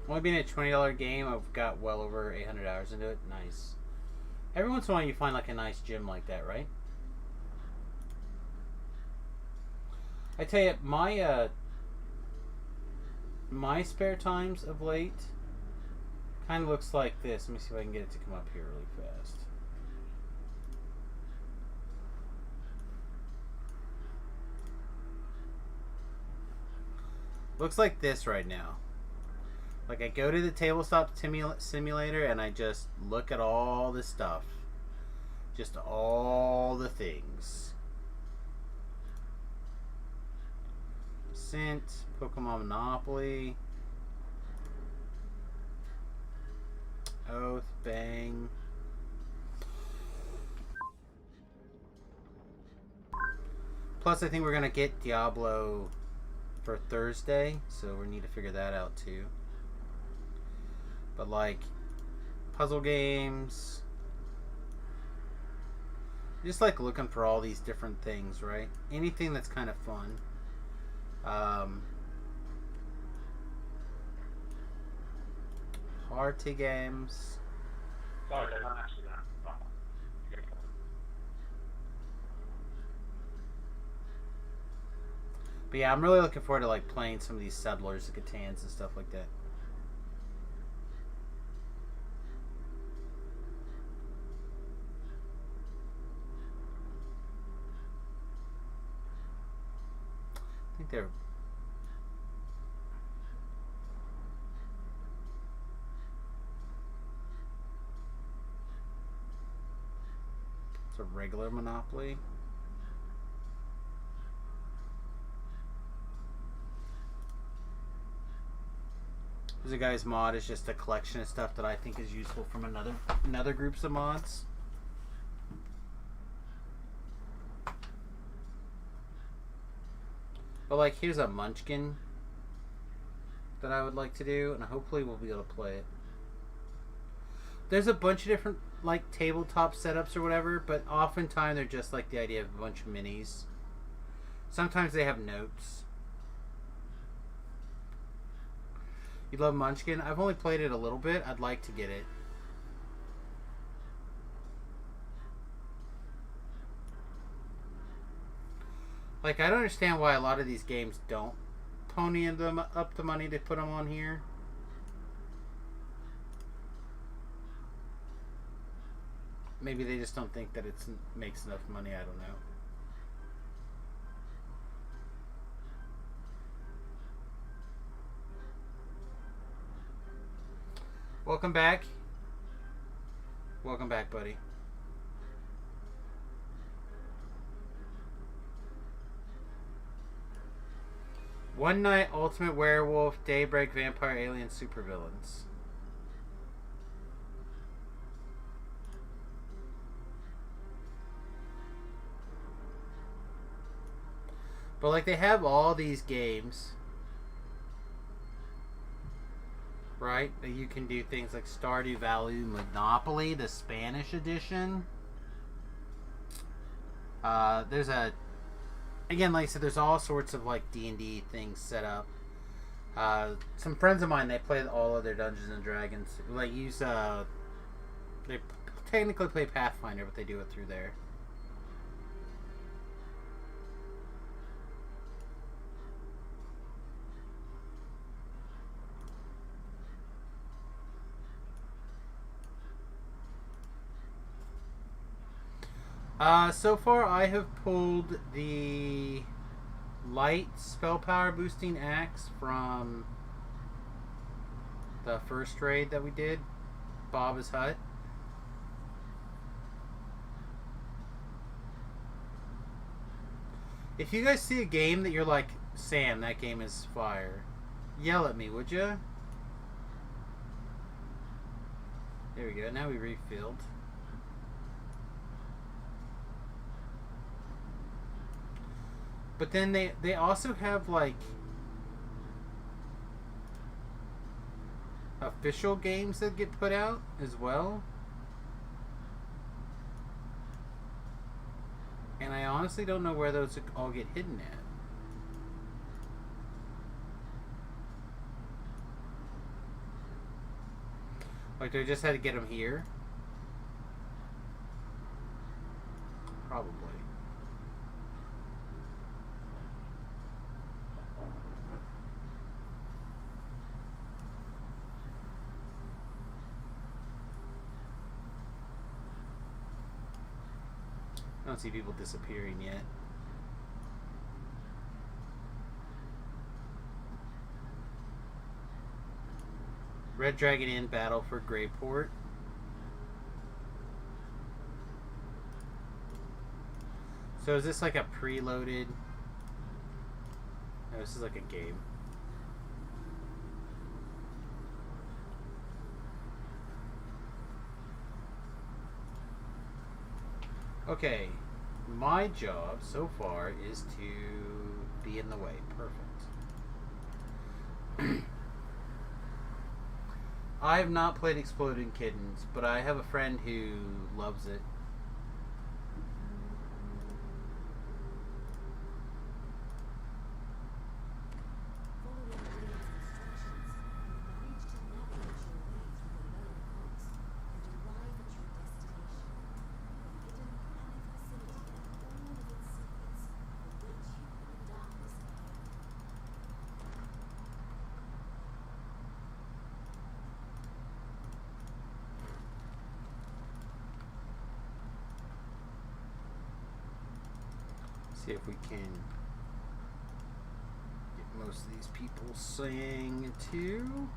Only being a $20 game, I've got well over 800 hours into it. Nice. Every once in a while you find like a nice gym like that, right? I tell you, my spare times of late kind of looks like this. Let me see if I can get it to come up here really fast. Looks like this right now. Like I go to the tabletop simulator and I just look at all this stuff. Just all the things. Cent, Pokemon Monopoly, Oath, Bang. Plus, I think we're gonna get Diablo for Thursday, so we need to figure that out too. But like puzzle games, just like looking for all these different things, right? Anything that's kind of fun. Party games. Sorry, they're not actually that. But yeah, I'm really looking forward to like playing some of these Settlers of Catans and stuff like that. I think they're... It's a regular Monopoly. There's a guy's mod is just a collection of stuff that I think is useful from another groups of mods. But like here's a Munchkin that I would like to do, and hopefully we'll be able to play it. There's a bunch of different like tabletop setups or whatever, but oftentimes they're just like the idea of a bunch of minis. Sometimes they have notes. You love Munchkin? I've only played it a little bit. I'd like to get it. Like, I don't understand why a lot of these games don't pony them up the money to put them on here. Maybe they just don't think that it makes enough money. I don't know. Welcome back. Welcome back, buddy. One Night Ultimate Werewolf, Daybreak Vampire Alien Supervillains. But like they have all these games, right? That you can do things like Stardew Valley, Monopoly, the Spanish edition. There's a, again, like I said, there's all sorts of like D&D things set up. Some friends of mine, they play all of their Dungeons and Dragons. Like use they technically play Pathfinder, but they do it through there. So far I have pulled the light spell power boosting axe from the first raid that we did, Bob's Hut. If you guys see a game that you're like, Sam, that game is fire, yell at me, would you? There we go, now we refilled. But then they also have like official games that get put out as well. And I honestly don't know where those all get hidden at. Like, do I just had to get them here? Probably. I don't see people disappearing yet. Red Dragon Inn Battle for Greyport. So is this like a preloaded? No, this is like a game. Okay, my job so far is to be in the way. Perfect. I have not played Exploding Kittens, but I have a friend who loves it. See if we can get most of these people saying too.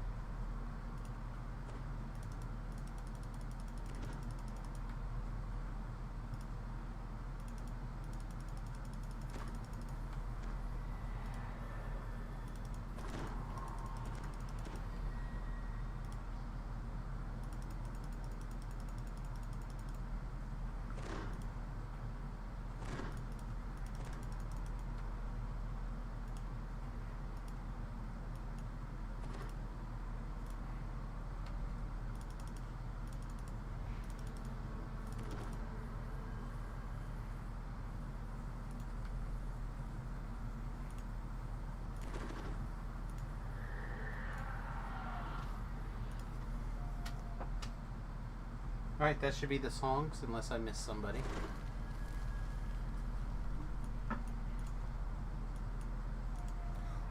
Alright, that should be the songs, unless I missed somebody.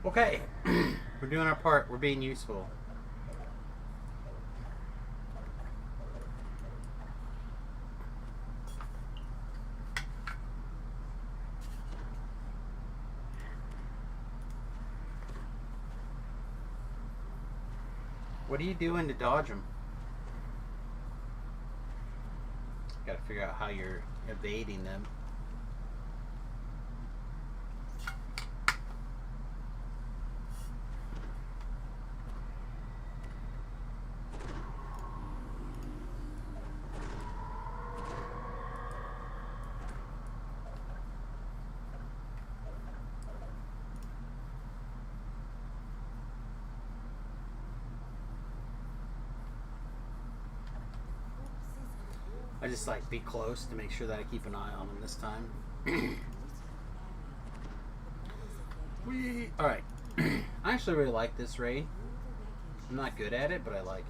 Okay, we're doing our part. We're being useful. What are you doing to dodge them? Gotta figure out how you're evading them. I just like be close to make sure that I keep an eye on them this time. Alright. I actually really like this raid. I'm not good at it, but I like it.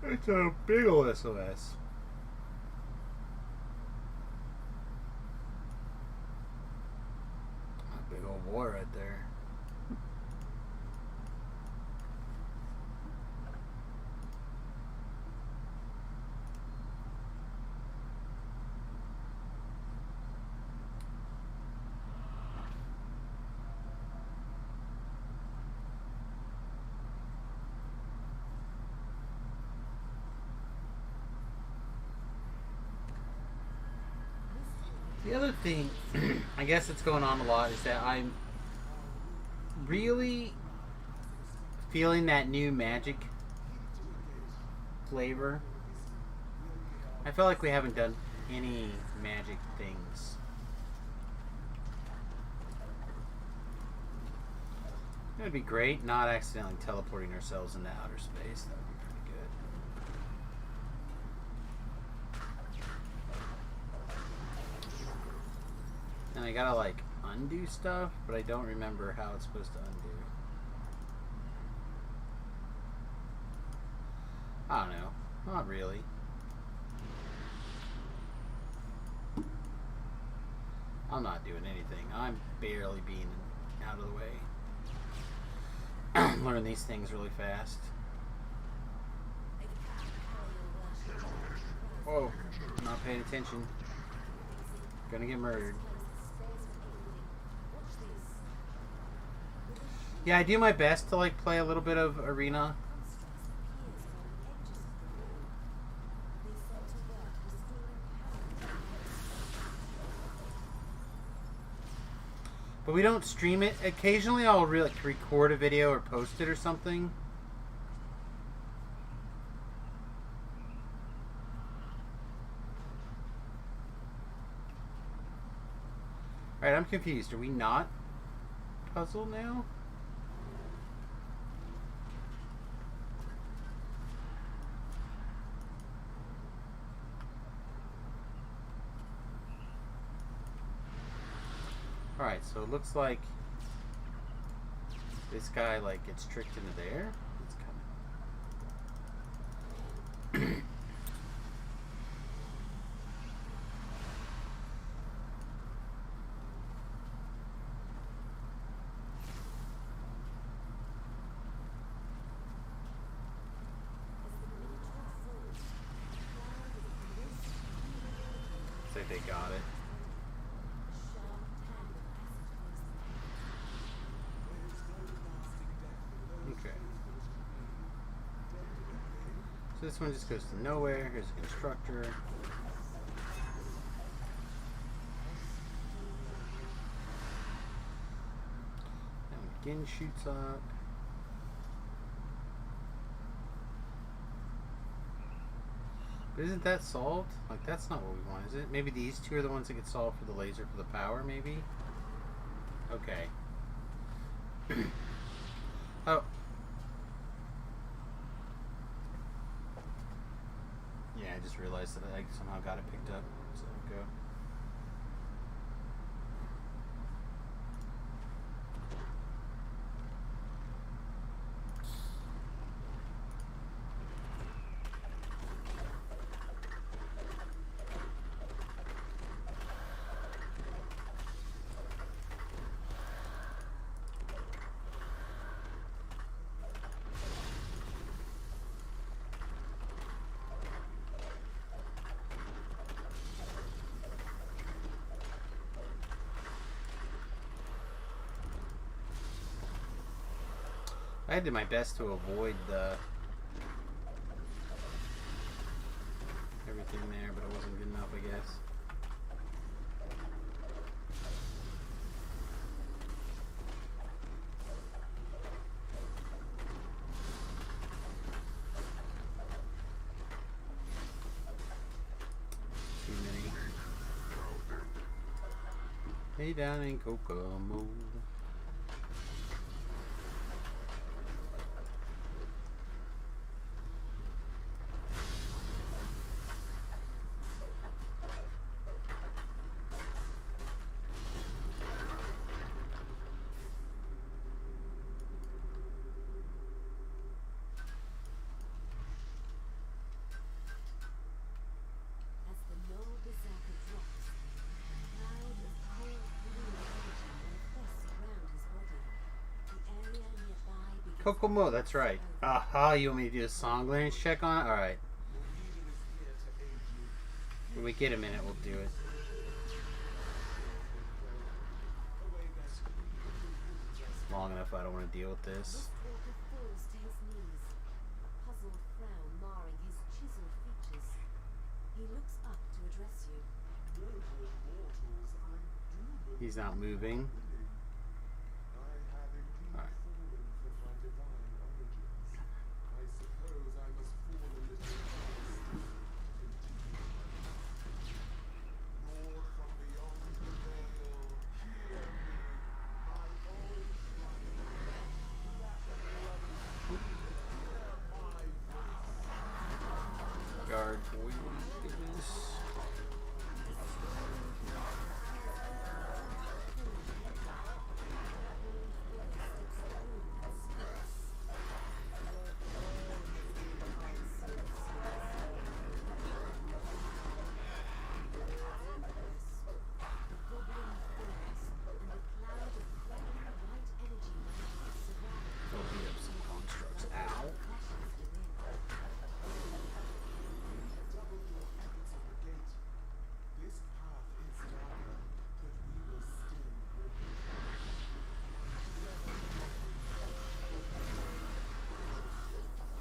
It's a big ol' SOS. A big old boy right there. The other thing, I guess that's going on a lot, is that I'm really feeling that new magic flavor. I feel like we haven't done any magic things. It would be great not accidentally teleporting ourselves into outer space. That would be pretty good. And I gotta like undo stuff, but I don't remember how it's supposed to undo. I don't know. Not really. I'm not doing anything. I'm barely being out of the way. Learn these things really fast. Whoa. I'm not paying attention. Gonna get murdered. Yeah, I do my best to like play a little bit of arena. But we don't stream it. Occasionally I'll record a video or post it or something. Alright, I'm confused. Are we not puzzle now? Alright, so it looks like this guy like gets tricked into there. It's kind of looks like they got it. Okay. So this one just goes to nowhere. Here's a constructor. That one again shoots up. But isn't that solved? Like, that's not what we want, is it? Maybe these two are the ones that get solved for the laser for the power, maybe? Okay. Oh. Yeah, I just realized that I somehow got it picked up. So go. I did my best to avoid the everything there, but it wasn't good enough, I guess. Hey, down in Kokomo. As the low berserker drops, a cloud of cold blue energy manifests around his body. The area nearby begins Kokomo, that's right. Aha, you want me to do a song clearance check on it? Alright. When we get a minute, we'll do it. It's long enough, I don't want to deal with this. Walker falls to his knees, a puzzled frown marring his chiseled features. He looks up to address you. He's not moving. Alright. Guard boy, goodness. I'll beat up some constructs. Ow.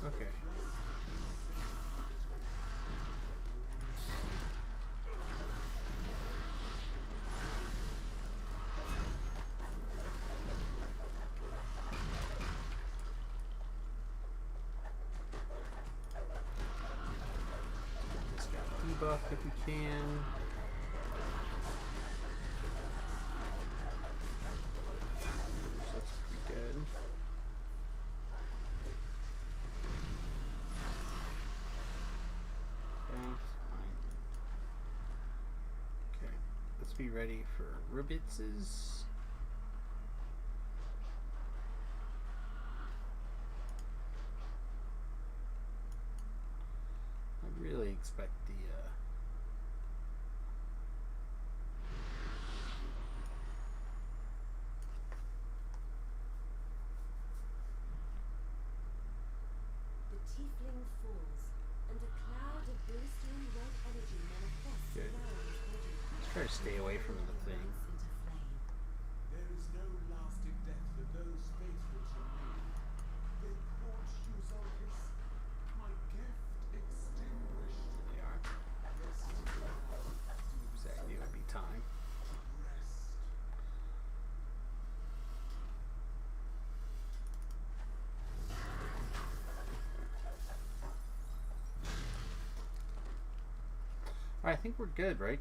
Okay. This guy debuffed if we can. So that's pretty good. Okay, let's be ready for ribbitses. I really expect the The tiefling falls, and a cloud of blistering red energy manifests Good. around his body. let's try to stay away from the thing. Into flame. There is no lasting death for those faithful to me. They caught you, Sorcus. My gift extinguished. They are. Exactly, it would be time. Rest. Alright, I think we're good, right?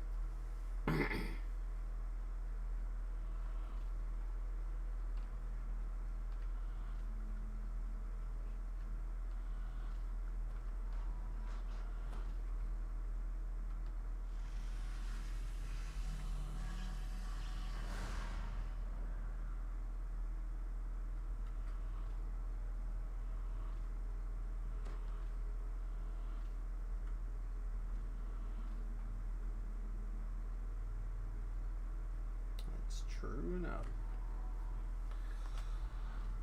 That's true enough.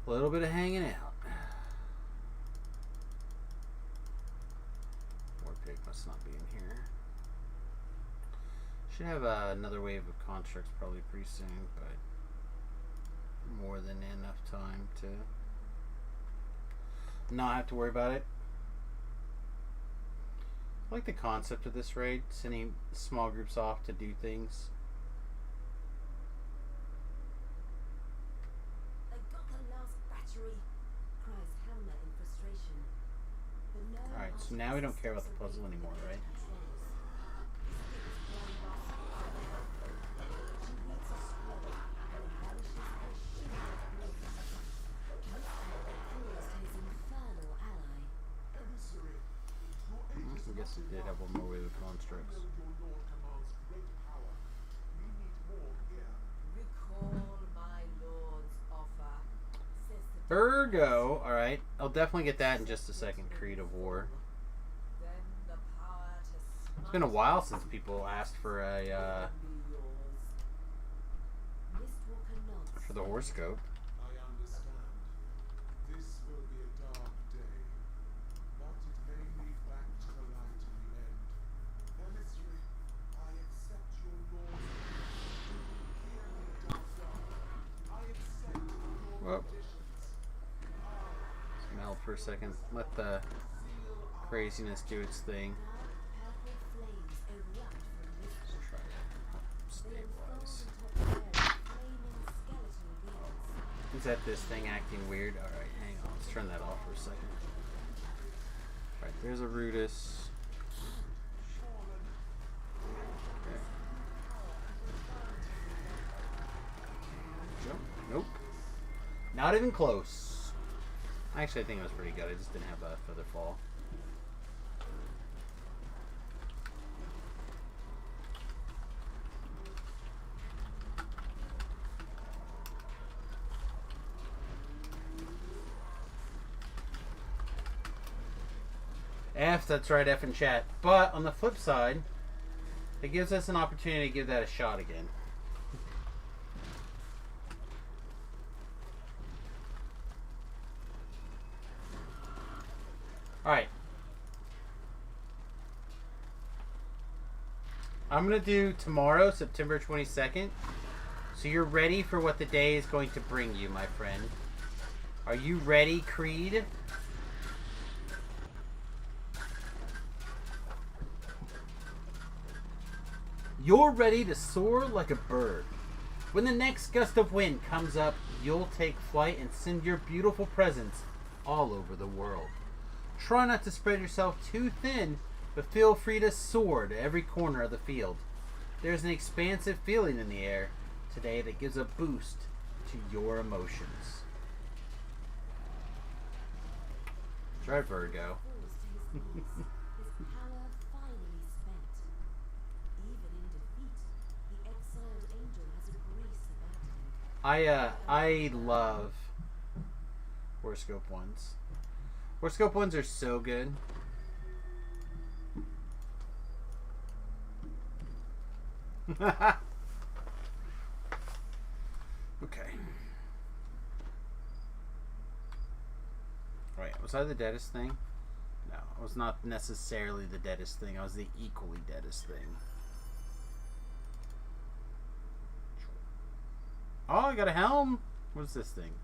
A little bit of hanging out. Warpig must not be in here. Should have another wave of constructs probably pretty soon, but more than enough time to not have to worry about it. I like the concept of this raid, sending small groups off to do things. They got the last battery, cries Hammer in frustration. But no Alright, so now we don't care about the puzzle anymore, right? She reads a scroll guess it did have one more wave of constructs. Recall my lord's offer, says the Virgo. Alright. I'll definitely get that in just a second. Creed of War. then the power to It's been a while since people asked for a be yours. Mistwalker nods. for the horoscope. I understand. This will be a dark day, but it may lead back to the light in the end. Emissary, I accept your lord's hear me, doctor. I accept your Whoop. conditions. Smell for a second. Let the craziness do its thing. Purple flames erupt from Mistwalker. Try to stabilize. Is that this thing acting weird? Alright, hang on. Let's turn that off for a second. Alright, there's a Rudis. Okay. Jump. Nope. Not even close. Actually, I think it was pretty good. I just didn't have a feather fall. F, that's right, F in chat. But on the flip side, it gives us an opportunity to give that a shot again. Alright. I'm going to do tomorrow, September 22nd. So you're ready for what the day is going to bring you, my friend. Are you ready, Creed? You're ready to soar like a bird. When the next gust of wind comes up, you'll take flight and send your beautiful presence all over the world. Try not to spread yourself too thin, but feel free to soar to every corner of the field. There's an expansive feeling in the air today that gives a boost to your emotions. Try Virgo. Falls to his knees, his power finally spent. Even in defeat, the exiled angel has a grace about him. I love horoscope ones. Horoscope ones are so good. Okay. Alright, was I the deadest thing? No, I was not necessarily the deadest thing. I was the equally deadest thing. Oh, I got a helm. What's this thing?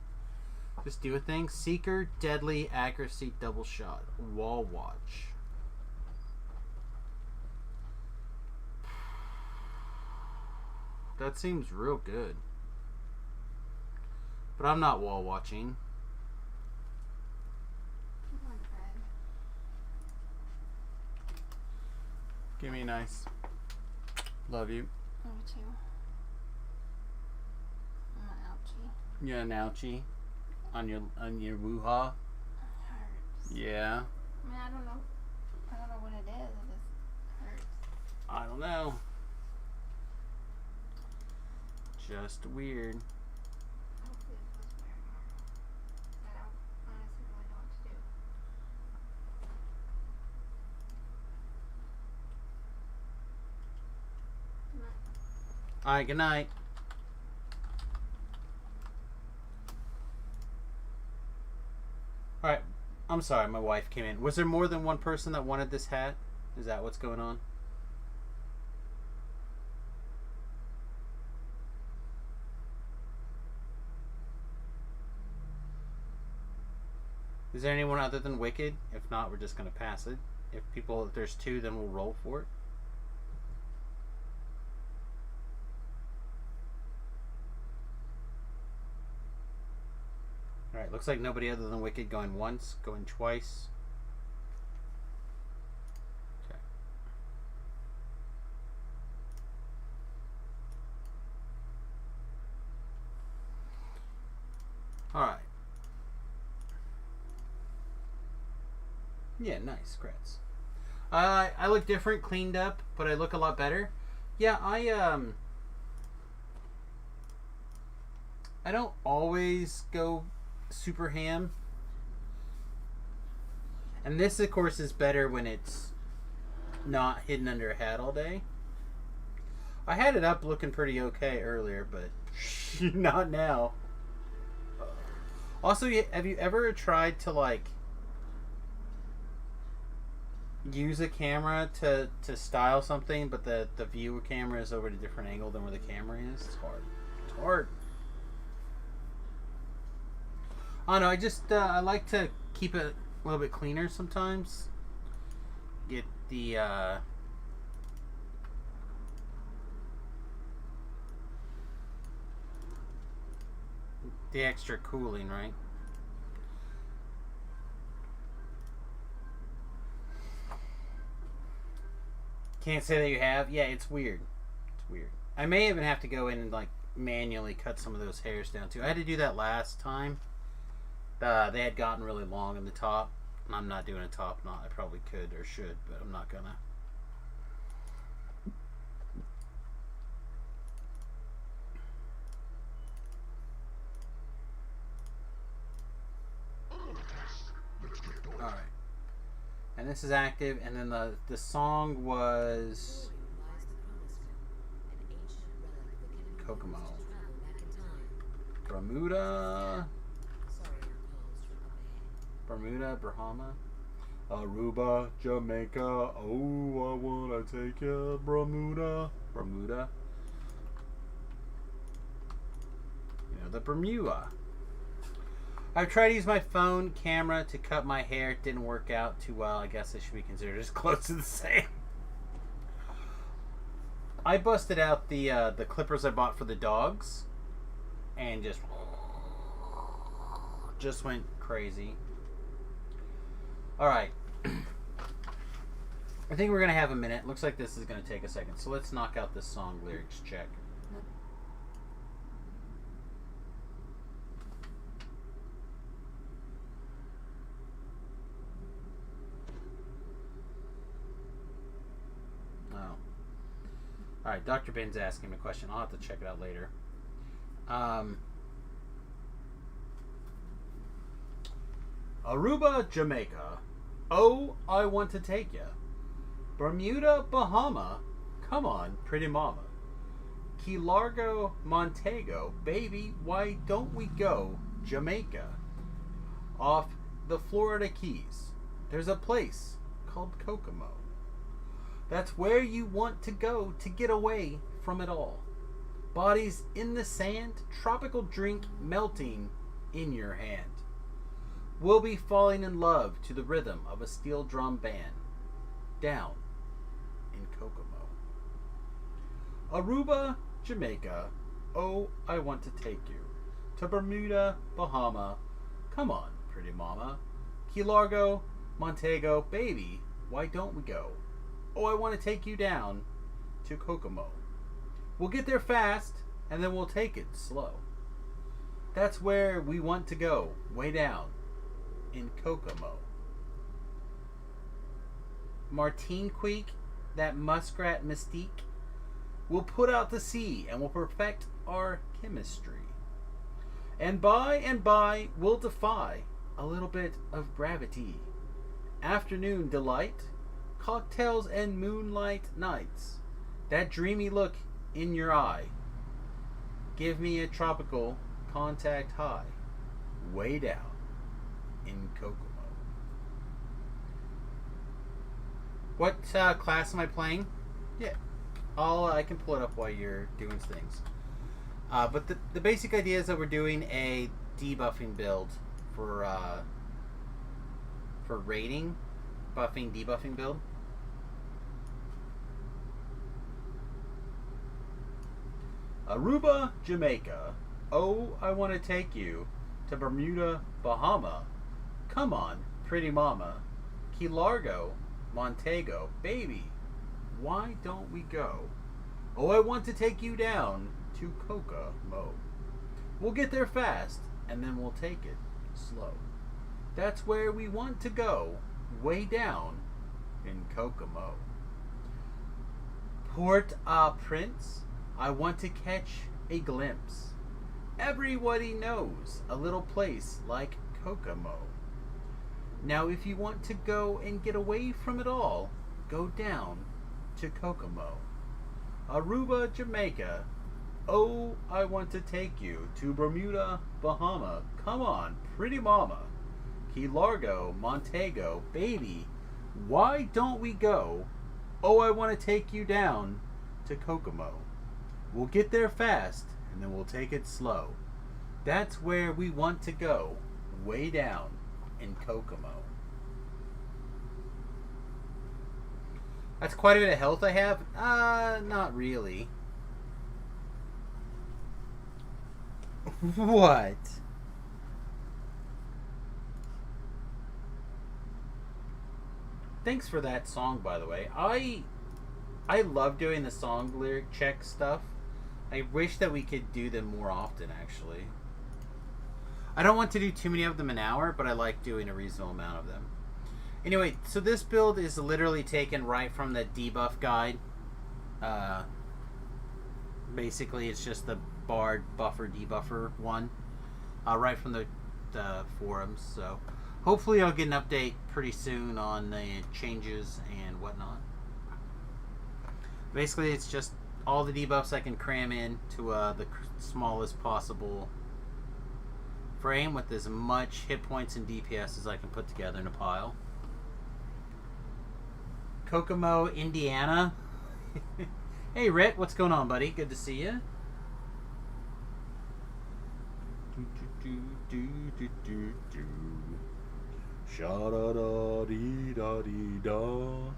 Just do a thing. Seeker, deadly, accuracy, double shot. Wall watch. That seems real good. But I'm not wall watching. Come on, Fred. Give me a nice. Love you. Me too. I'm an ouchie. Yeah, an ouchie. On your woo-ha. Hurts. Yeah. I mean, I don't know what it is. It just hurts. I don't know. Just weird. Hopefully it feels very normal. I don't honestly really know what to do. Good night. Alright, good night. Alright, I'm sorry, my wife came in. Was there more than one person that wanted this hat? Is that what's going on? Is there anyone other than Wicked? If not, we're just going to pass it. If there's two, then we'll roll for it. Alright, looks like nobody other than Wicked going once, going twice. Okay. Alright. Yeah, nice, crats. I look different, cleaned up, but I look a lot better. Yeah, I don't always go super ham. And this, of course, is better when it's not hidden under a hat all day. I had it up looking pretty okay earlier, but not now. Also, have you ever tried to, like, use a camera to style something, but the viewer camera is over at a different angle than where the camera is? It's hard. It's hard. I don't know, I just, I like to keep it a little bit cleaner sometimes. Get the extra cooling, right? Can't say that you have. Yeah, it's weird. It's weird. I may even have to go in and like manually cut some of those hairs down too. I had to do that last time. They had gotten really long in the top. And I'm not doing a top knot. I probably could or should, but I'm not gonna. Alright. And this is active, and then the song was Kokomo. Bermuda, Bahama, Aruba, Jamaica. Oh, I wanna take you, Bermuda. You know, the Bermuda. I've tried to use my phone camera to cut my hair. It didn't work out too well. I guess it should be considered as close to the same. I busted out the clippers I bought for the dogs, and just went crazy. All right. I think we're gonna have a minute. Looks like this is gonna take a second. So let's knock out this song lyrics check. Alright, Dr. Ben's asking me a question. I'll have to check it out later. Aruba, Jamaica. Oh, I want to take ya. Bermuda, Bahama. Come on, pretty mama. Key Largo, Montego. Baby, why don't we go Jamaica? Off the Florida Keys. There's a place called Kokomo. That's where you want to go to get away from it all. Bodies in the sand, tropical drink melting in your hand. We'll be falling in love to the rhythm of a steel drum band down in Kokomo. Aruba, Jamaica. Oh, I want to take you to Bermuda, Bahama. Come on, pretty mama. Key Largo, Montego. Baby, why don't we go? Oh, I want to take you down to Kokomo. We'll get there fast, and then we'll take it slow. That's where we want to go, way down in Kokomo. Martine Creek, that muskrat mystique, we'll put out to sea, and we'll perfect our chemistry. And by, we'll defy a little bit of gravity. Afternoon delight, cocktails and moonlight nights. That dreamy look in your eye. Give me a tropical contact high. Way down in Kokomo. What class am I playing? Yeah. I can pull it up while you're doing things. But the basic idea is that we're doing a debuffing build for raiding. Buffing, debuffing build. Aruba, Jamaica. Oh, I want to take you to Bermuda, Bahama. Come on, pretty mama. Key Largo, Montego. Baby, why don't we go? Oh, I want to take you down to Kokomo. We'll get there fast, and then we'll take it slow. That's where we want to go, way down in Kokomo. Port-au-Prince, I want to catch a glimpse. Everybody knows a little place like Kokomo. Now if you want to go and get away from it all, go down to Kokomo. Aruba, Jamaica. Oh, I want to take you to Bermuda, Bahama. Come on, pretty mama. Key Largo, Montego, baby. Why don't we go? Oh, I want to take you down to Kokomo. We'll get there fast, and then we'll take it slow. That's where we want to go, way down in Kokomo. That's quite a bit of health I have? Not really. What? Thanks for that song, by the way. I love doing the song lyric check stuff. I wish that we could do them more often, actually. I don't want to do too many of them an hour, but I like doing a reasonable amount of them. Anyway, so this build is literally taken right from the debuff guide. Basically, it's just the Bard buffer debuffer one. Right from the forums. So hopefully I'll get an update pretty soon on the changes and whatnot. Basically, it's just all the debuffs I can cram in to the smallest possible frame with as much hit points and DPS as I can put together in a pile. Kokomo, Indiana. Hey, Rhett, what's going on, buddy? Good to see you. Sha-da-da-dee-da-dee-da.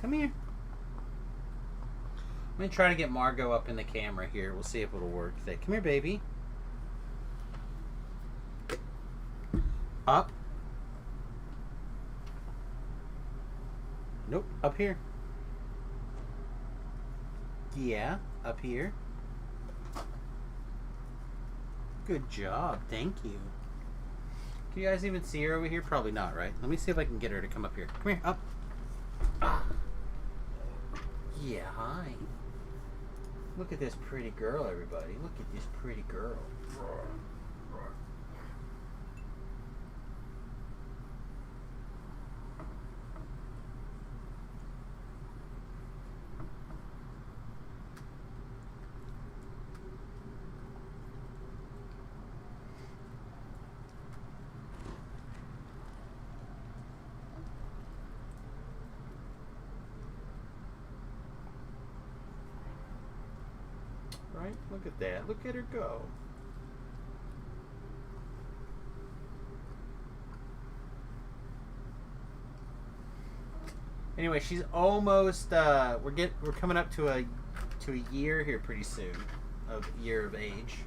Come here. I'm going to try to get Margot up in the camera here. We'll see if it'll work today. Come here, baby. Up. Nope, up here. Yeah, up here. Good job, thank you. Can you guys even see her over here? Probably not, right? Let me see if I can get her to come up here. Come here, up. Ah. Yeah, hi. Look at this pretty girl, everybody. Look at this pretty girl. Right? Look at that. Look at her go. Anyway, she's almost we're coming up to a year here pretty soon of year of age.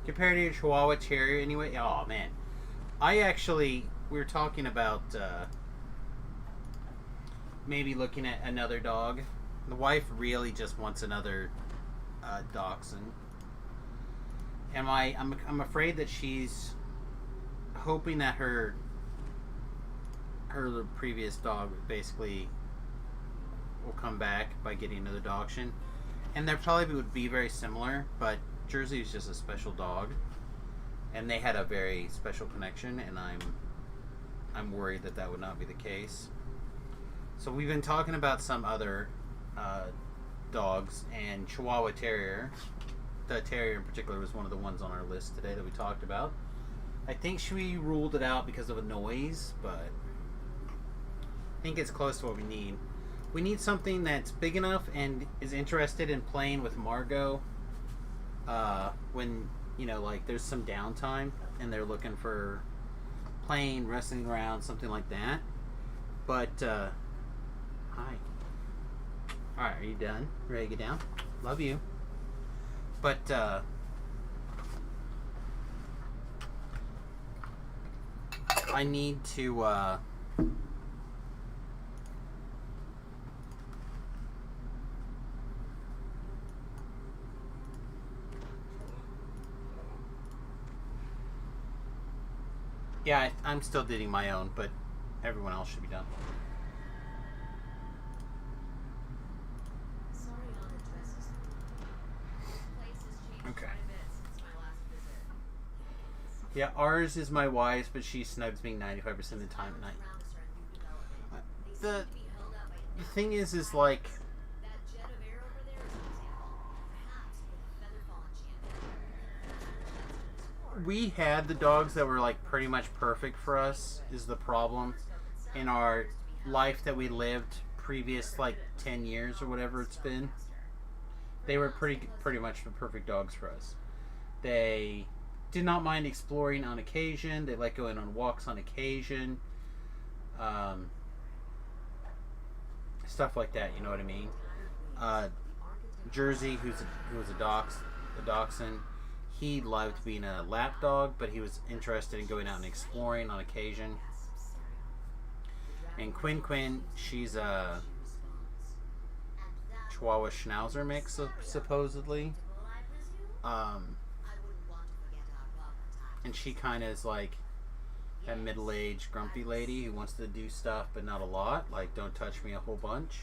Compared to your Chihuahua Terrier, anyway. Oh man, we were talking about maybe looking at another dog. The wife really just wants another dachshund, and I'm afraid that she's hoping that her previous dog basically will come back by getting another dachshund, and they probably would be very similar, but Jersey is just a special dog, and they had a very special connection, and I'm worried that would not be the case. So we've been talking about some other dogs, and Chihuahua Terrier Terrier in particular was one of the ones on our list today that we talked about. I think we ruled it out because of a noise, but I think it's close to what we need. We need something that's big enough and is interested in playing with Margot when, you know, like there's some downtime and they're looking for playing, wrestling around, something like that. But, hi. Alright, are you done? Ready to get down? Love you. But, I need to, yeah, I'm still doing my own, but everyone else should be done. Sorry on addresses. Place has changed Okay. quite a bit since my last visit. Yeah, ours is my wife's, but she snugs me 95% of the time at night. Around us are in new development. They The seem to be held up by thing is like, that jet of air over there is an example. Perhaps with a feather fall enchantment. we had the dogs that were like pretty much perfect for us is the problem in our life that we lived previous like 10 years or whatever it's been. They were pretty much the perfect dogs for us. They did not mind exploring on occasion. They like going on walks on occasion. Stuff like that, you know what I mean? Jersey, who was a dachshund, he loved being a lap dog, but he was interested in going out and exploring on occasion. And Quinn, she's a Chihuahua Schnauzer mix, supposedly. And she kind of is like a middle-aged grumpy lady who wants to do stuff but not a lot, like don't touch me a whole bunch.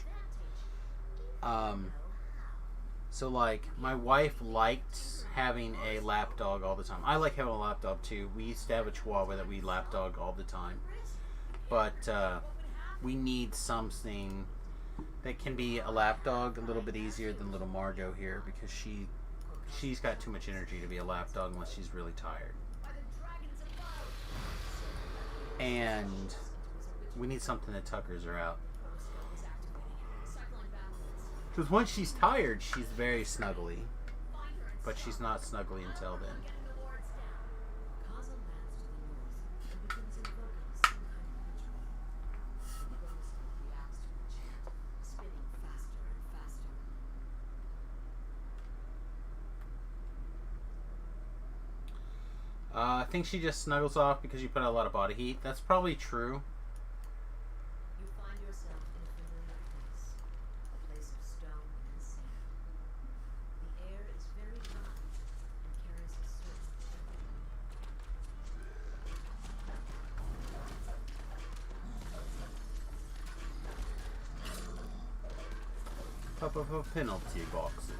So like my wife liked having a lap dog all the time. I like having a lap dog too. We used to have a Chihuahua that we lap dog all the time, but we need something that can be a lap dog a little bit easier than little Margot here, because she's got too much energy to be a lap dog unless she's really tired. And we need something that tuckers her out. Because once she's tired, she's very snuggly. But she's not snuggly until then. I think she just snuggles off because you put out a lot of body heat. That's probably true. You find yourself in a familiar place of stone and sand. The air is very dry and carries a certain Pop penalty boxes.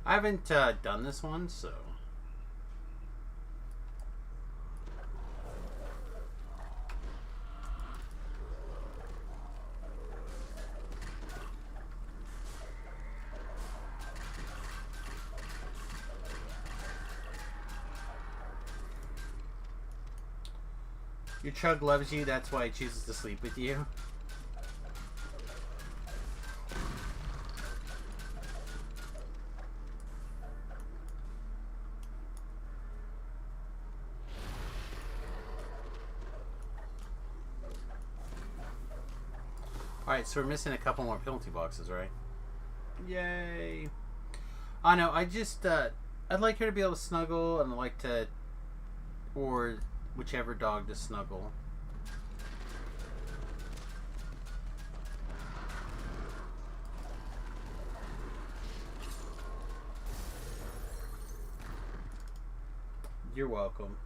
I haven't done this one, so... Your Chug loves you, that's why he chooses to sleep with you. Alright, so we're missing a couple more penalty boxes, right? Yay! I know, I'd like her to be able to snuggle, and I'd like to... or whichever dog to snuggle. You're welcome.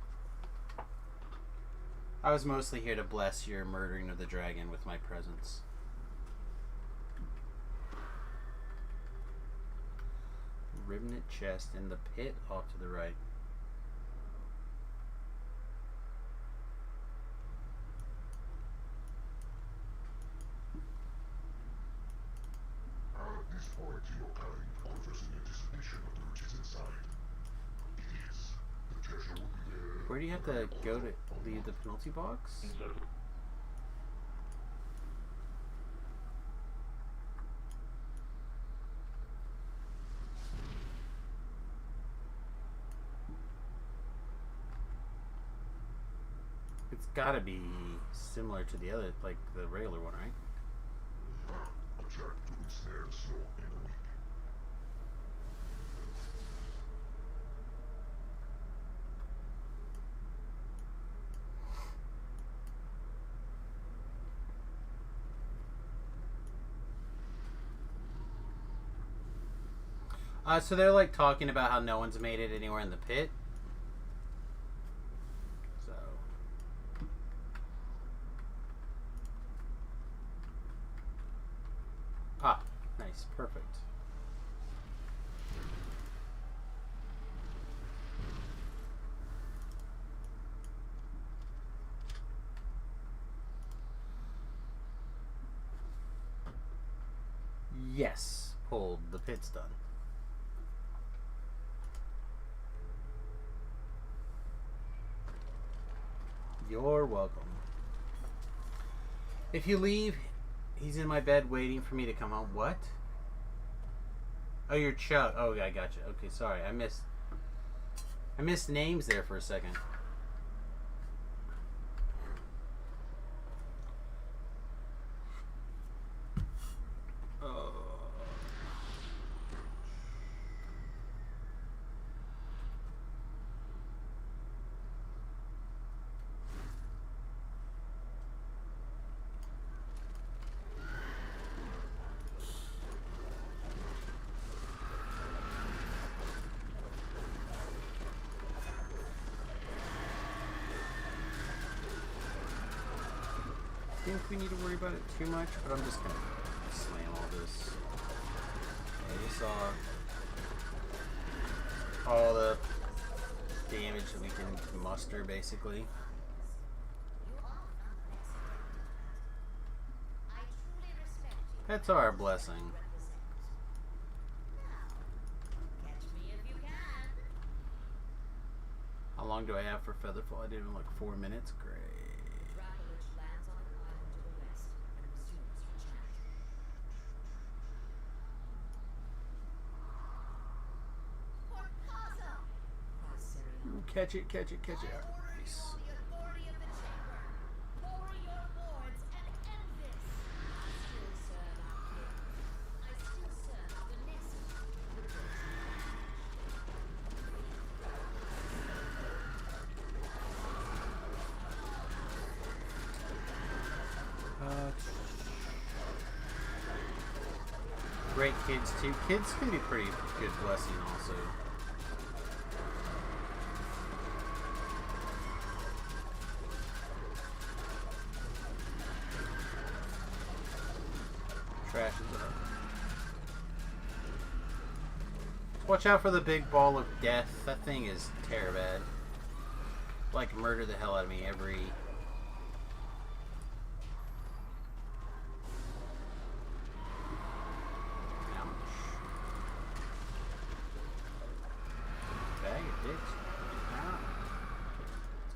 I was mostly here to bless your murdering of the dragon with my presence. Riveted chest in the pit off to the right. At this point, your kind quivers in anticipation of the riches inside. It is. The treasure will be there. Where do you have to go to leave the penalty box? It's gotta be similar to the other, like the regular one, right? A trap to ensnare the slow and the weak. So they're like talking about how no one's made it anywhere in the pit. So. Ah, nice, perfect. Yes, pulled. The pit's done. You're welcome. If you leave, he's in my bed waiting for me to come home. What? Oh, you're Chuck. Oh, I got you. Okay, sorry. I missed names there for a second. I think we need to worry about it too much, but I'm just gonna slam all this. I just saw all the damage that we can muster, basically. Pets are a blessing. How long do I have for Featherfall? I did it in like 4 minutes. Great. Ooh, catch it, catch it, catch it. Nice. Great kids too. Kids can be pretty good blessing also. Trash is up. Watch out for the big ball of death. That thing is terrible. Like murder the hell out of me every.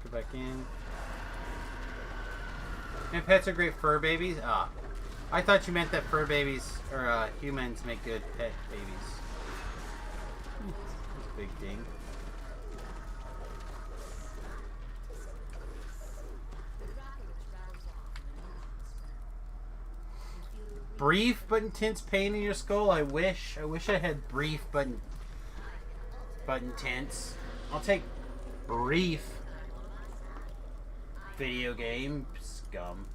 Back in. And pets are great fur babies. Ah, I thought you meant that fur babies or humans make good pet babies. That's a big ding. Brief but intense pain in your skull. I wish I had brief but intense. I'll take brief. Video game scum.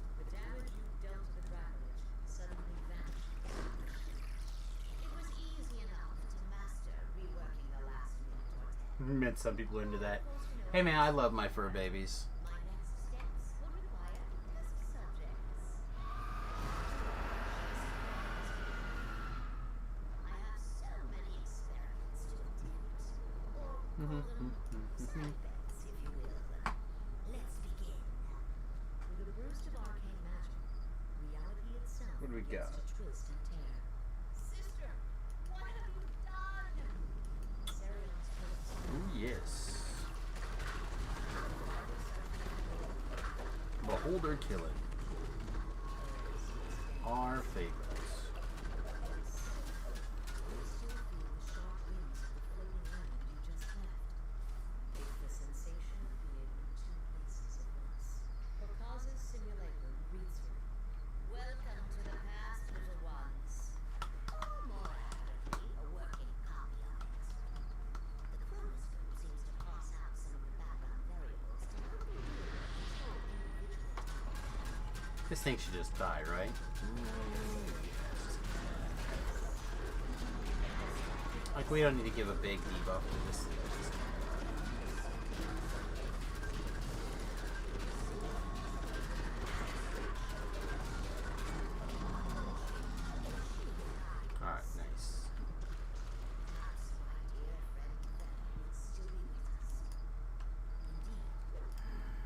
Meant some people into that. Hey man, I love my fur babies. Side bets, if you will. Let's begin. With a burst of arcane magic, reality itself What do we begins got? to twist and tear. Sister, what have you done? Sarion's purpose. Ooh, yes. Beholder killing. Our favorites. You still feel the sharp winds of the floating land you just left. It's the sensation of being in two places at once. Pokaza's simulacrum greets you. Welcome to the past, little ones. Or more accurately, a working copy of it. The chronoscope seems to parse out some of the background variables to help you control individual. This thing should just die, right? Like, we don't need to give a big debuff to this thing. Alright, nice. Perhaps my dear friend Fenn would still be with us. Indeed,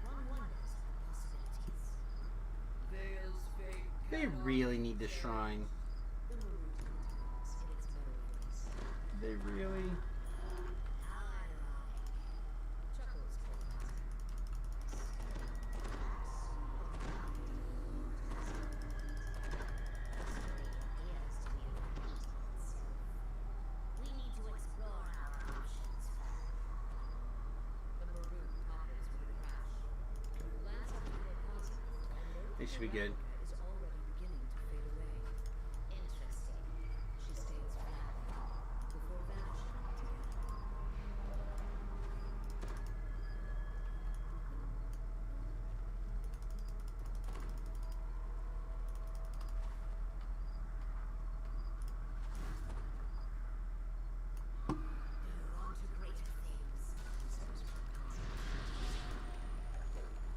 one wonders at the possibilities. Veil's fate They cannot really need the be shrine. The Maroon talks in its mellow voice. They really... How ironic. Chuckles Pokaza. We need to explore our options further. The Maroon topples with a crash. You glance up at Pokaza and note They should be the good. Valkyrie is already beginning to fade away. Interesting. She stays flat before vanishing altogether. You're on to greater things,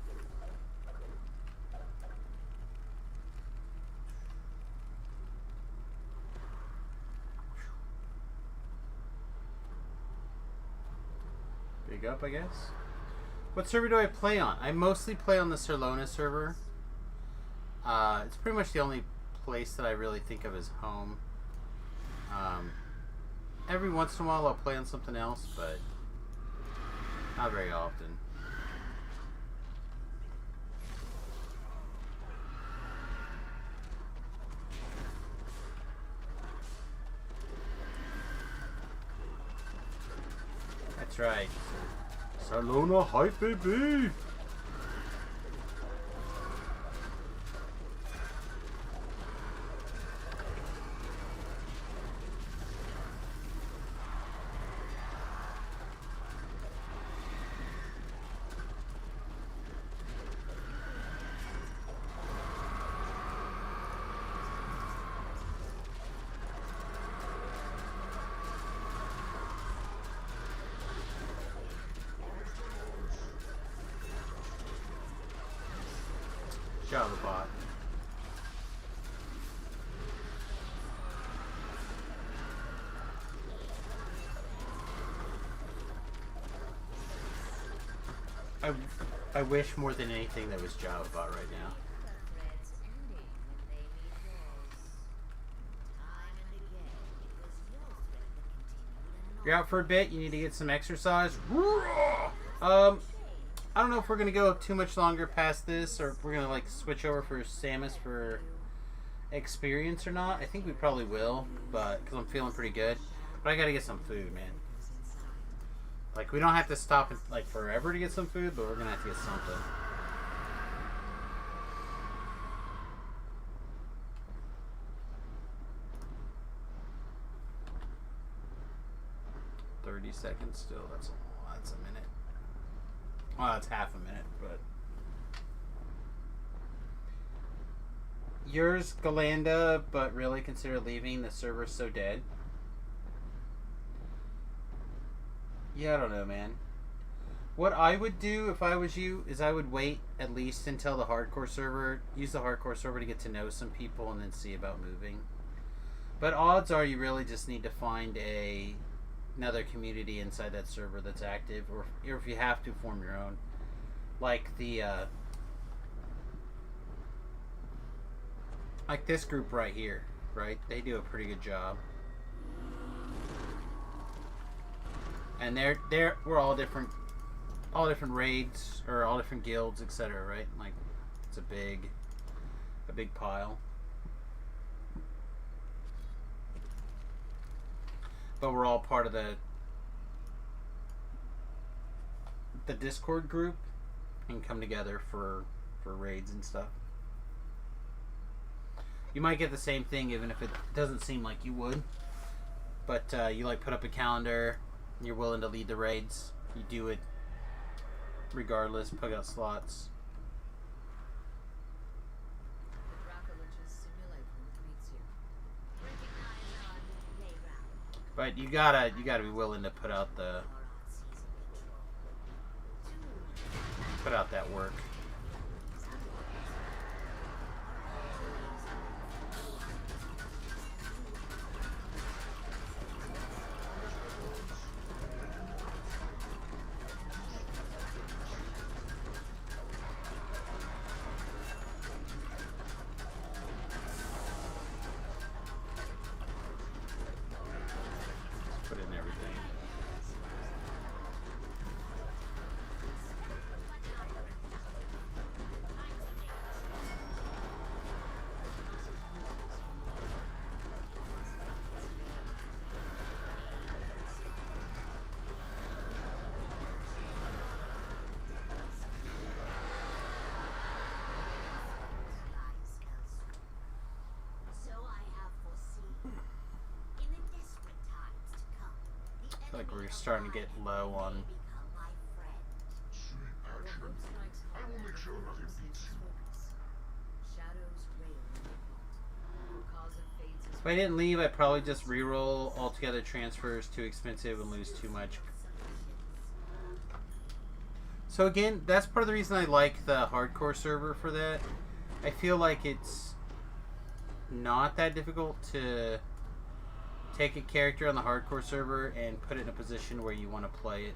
whispers Pokaza. Big up, I guess. What server do I play on? I mostly play on the Serlona server. It's pretty much the only place that I really think of as home. Every once in a while I'll play on something else, but not very often. That's right. Salona hype, baby! Java bot. I wish more than anything there was Java bot right now. The threads ending when they meet yours. Time and again, it was your thread that continued and not You're out for a bit, you need to get some exercise. I don't know if we're gonna go too much longer past this, or if we're gonna like switch over for Samius for experience or not. I think we probably will, but because I'm feeling pretty good. But I gotta get some food, man. Like, we don't have to stop like forever to get some food, but we're gonna have to get something. Seconds still. That's a minute. Well, that's half a minute, but yours, Galanda, but really consider leaving. The server's so dead. Yeah, I don't know, man. What I would do if I was you is I would wait at least until the hardcore server, use the hardcore server to get to know some people and then see about moving. But odds are you really just need to find a another community inside that server that's active, or if you have to form your own, like the like this group right here, right? They do a pretty good job, and we're all different raids or all different guilds, etc. Right? Like it's a big pile. But we're all part of the Discord group and come together for raids and stuff. You might get the same thing even if it doesn't seem like you would. But you like put up a calendar, you're willing to lead the raids. You do it regardless, plug out slots. But you gotta be willing to put out that work. Put in everything. I feel like we're starting to get low on. Sweet Patrick, I will make sure nothing beats you. If I didn't leave, I'd probably just reroll altogether. Transfers too expensive and lose too much. So again, that's part of the reason I like the hardcore server for that. I feel like it's not that difficult to take a character on the hardcore server and put it in a position where you want to play it.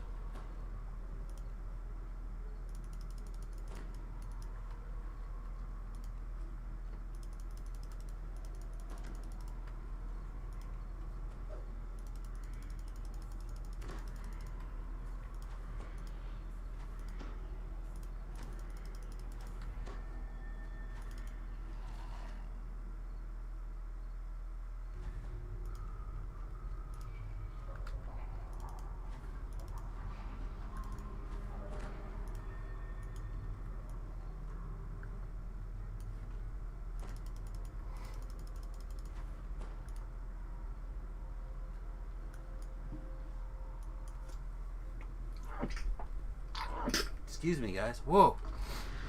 Excuse me, guys. Whoa.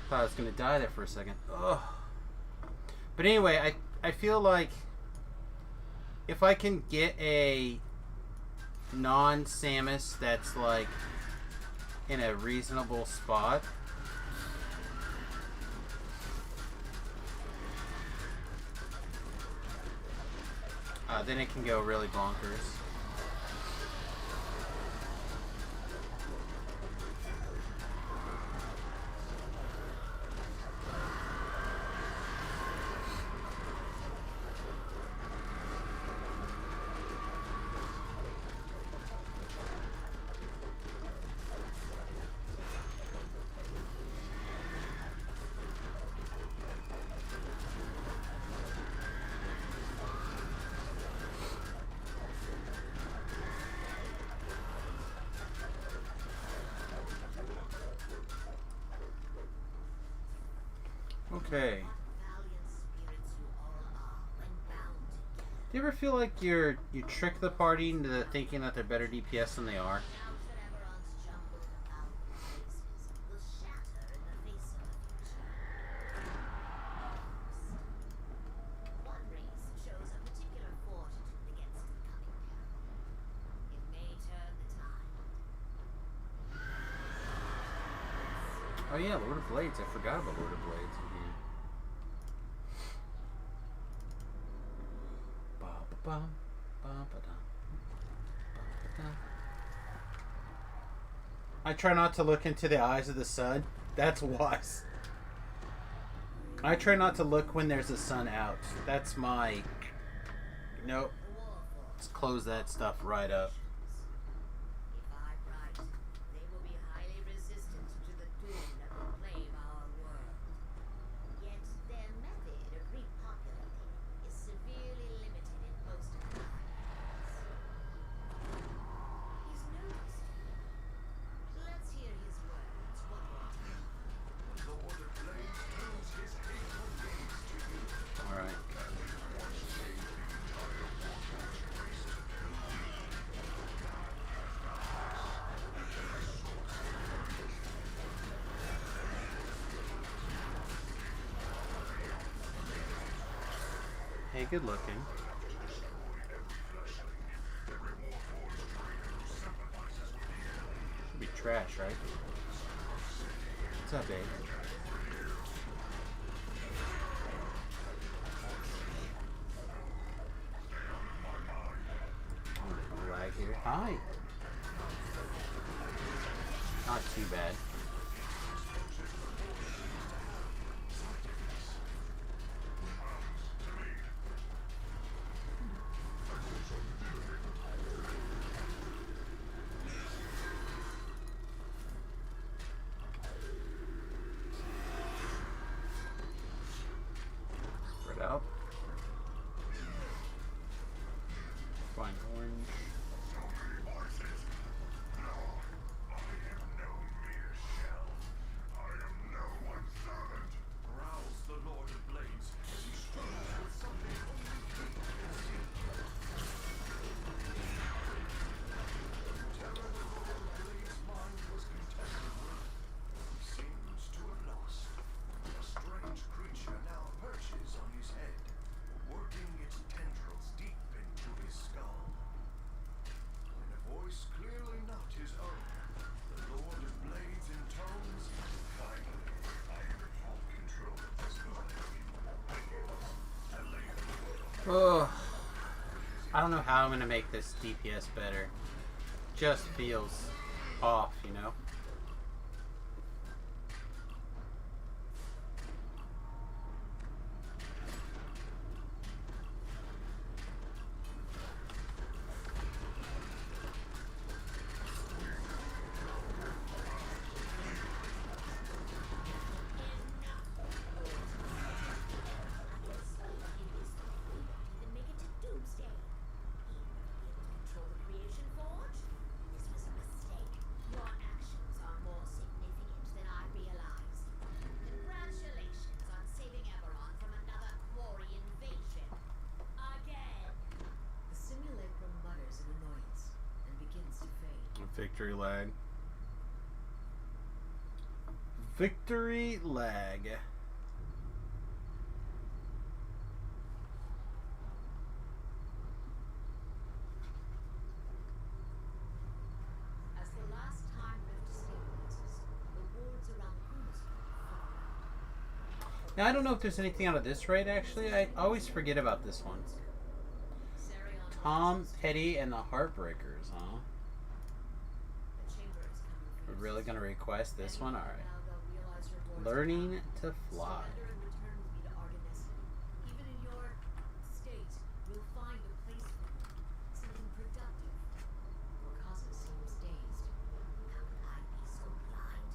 Thought I was going to die there for a second. Ugh. But anyway, I feel like if I can get a non-Samius that's like in a reasonable spot, then it can go really bonkers. Okay. Do you ever feel like you trick the party into thinking that they're better DPS than they are? Oh yeah, Lord of Blades. I forgot about Lord of Blades in here. Ba ba ba ba ba da. Ba ba da. I try not to look into the eyes of the sun. That's wise. I try not to look when there's a sun out. That's my... Nope. Let's close that stuff right up. If I'm right, they will be highly resistant to the doom that will claim our world. Yet their method of repopulating is severely limited in most of the He's noticed you. Let's hear his words one more time. Lord of Blades turns his hateful gaze to you. Alright. Hey, good looking. Should be trash, right? What's up, babe? Lag here. Hi. Not too bad. Spread out. Fine orange. Growls the Lord of Blades as he struggles with something only he can see. Terror the Lord of Blades' mind was contested with. He seems to have lost. A strange creature now perches on his head, working its tendrils deep into his skull. In a voice clearly not his own, the Lord of Blades intones, "Finally, I have full control of this body. Oh, I don't know how I'm gonna make this DPS better. Just feels off, you know? Even make it to Doomsday. Control the creation forge? This was a mistake. Your actions are more significant than I realized. Congratulations on saving Eberron from another quarry invasion. Again. The simulacrum mutters in annoyance and begins to fade. Victory lag. Victory lag. As the last time rift stabilizes, the wards around the cornerstone flicker out. Now, I don't know if there's anything out of this raid, actually. I always forget about this one. Sarion Tom Petty and the Heartbreakers, huh? the chamber is coming for We're you. really gonna request this one? Alright. Now they'll realize your lords Learning to are fly. surrender and return with me to Artemis. Even in your state, we'll find a place for you. Something productive. Orkaza seems dazed. How could I be so blind?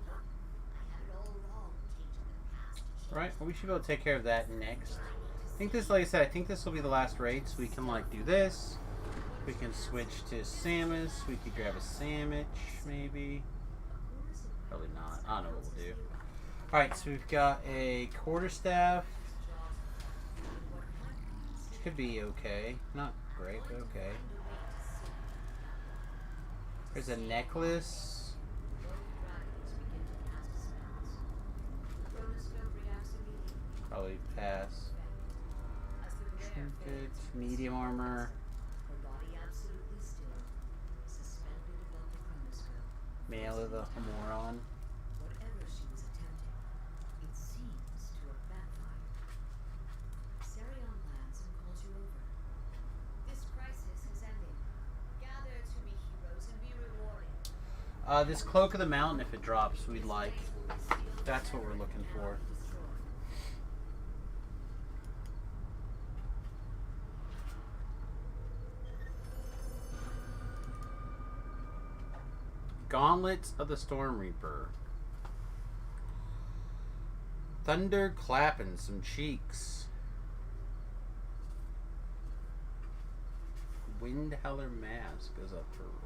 Look, I had it all wrong changing the past to change Alright, well, we should be able to take care of that next. I think this, like I said, I think this will be the last raid, so we can, like, do this. We can switch to Samus. We could grab a sandwich, maybe. Probably not. I don't know what we'll do. Alright, so we've got a quarterstaff. Could be okay. Not great, but okay. There's a necklace. Probably pass. Trinket, medium armor. Her body absolutely still, suspended above the chronoscope. Mail of the Homoron. Whatever she was attempting, it seems to have backfired. Sarion lands and calls you over. This crisis is ending. Gather to me, heroes, and be rewarded. This Cloak of the Mountain, if it drops, we'd like. That's what we're looking for. Gauntlets of the Storm Reaper. Thunder clapping some cheeks. Windheller Mask goes up for a roll.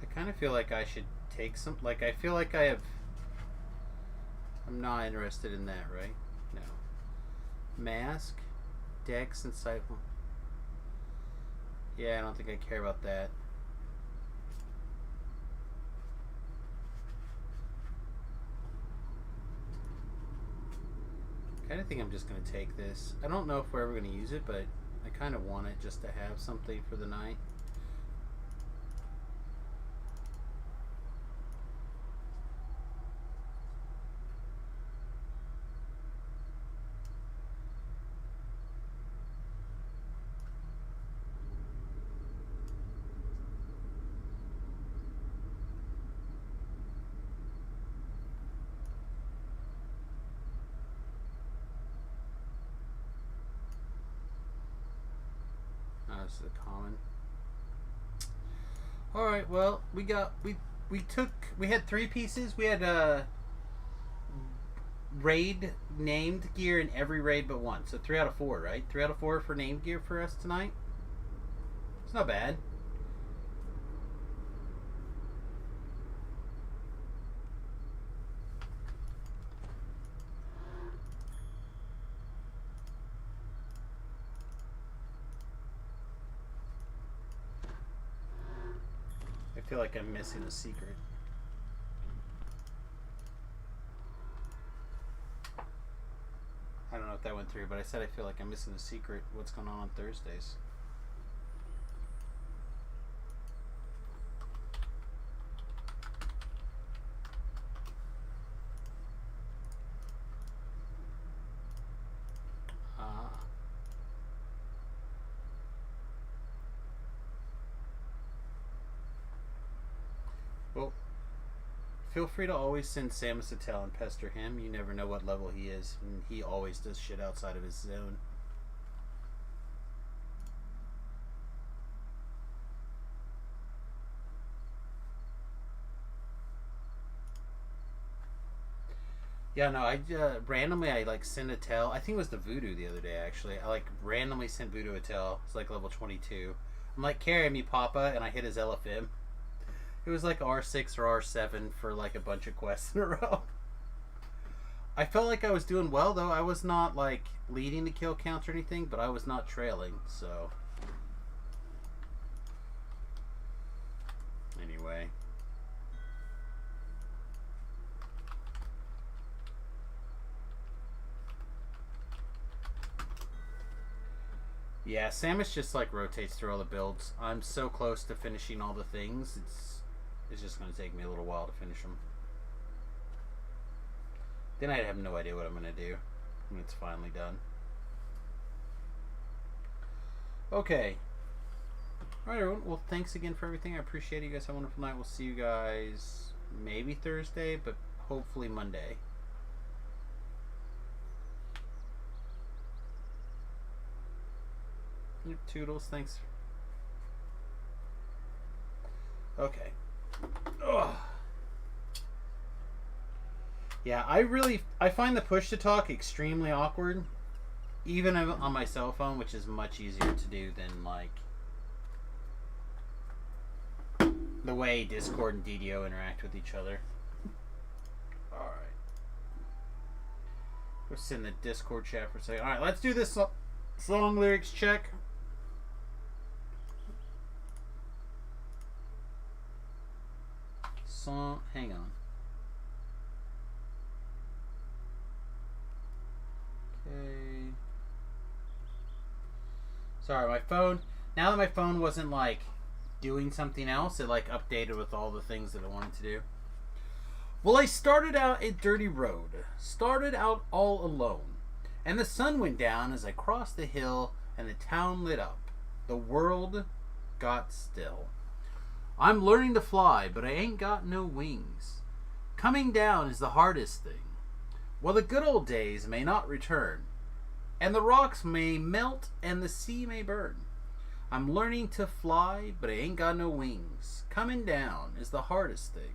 I kind of feel like I should take some. Like, I feel like I have. I'm not interested in that, right? No. Mask, Dex, and Siphon. Yeah, I don't think I care about that. I kind of think I'm just going to take this. I don't know if we're ever going to use it, but I kind of want it just to have something for the night. This is a common. Alright, well, we had 3 pieces. We had raid named gear in every raid but one. So 3 out of 4, right? 3 out of 4 for named gear for us tonight. It's not bad. I feel like I'm missing a secret. I don't know if that went through, but I said I feel like I'm missing a secret. What's going on Thursdays? Well, feel free to always send Samius a tell and pester him. You never know what level he is, and he always does shit outside of his zone. Yeah, no, I randomly I like send a tell. I think it was the Voodoo the other day actually. I like randomly sent Voodoo a tell. It's like level 22. I'm like, carry me, Papa, and I hit his LFM. It was like R6 or R7 for like a bunch of quests in a row. I felt like I was doing well though. I was not like leading the kill count or anything, but I was not trailing, so. Anyway. Yeah, Samius just like rotates through all the builds. I'm so close to finishing all the things. It's just going to take me a little while to finish them. Then I'd have no idea what I'm going to do when it's finally done. Okay. Alright, everyone. Well, thanks again for everything. I appreciate it. You guys have a wonderful night. We'll see you guys maybe Thursday, but hopefully Monday. Toodles, thanks. Okay. Ugh. Yeah, I find the push to talk extremely awkward, even on my cell phone, which is much easier to do than like the way Discord and DDO interact with each other. All right, go sit in the Discord chat for a second. All right, let's do this song lyrics check. Hang on. Okay. Sorry, my phone. Now that my phone wasn't like doing something else, it like updated with all the things that I wanted to do. Well, I started out a dirty road, started out all alone, and the sun went down as I crossed the hill, and the town lit up. The world got still. I'm learning to fly, but I ain't got no wings. Coming down is the hardest thing. Well, the good old days may not return, and the rocks may melt, and the sea may burn. I'm learning to fly, but I ain't got no wings. Coming down is the hardest thing.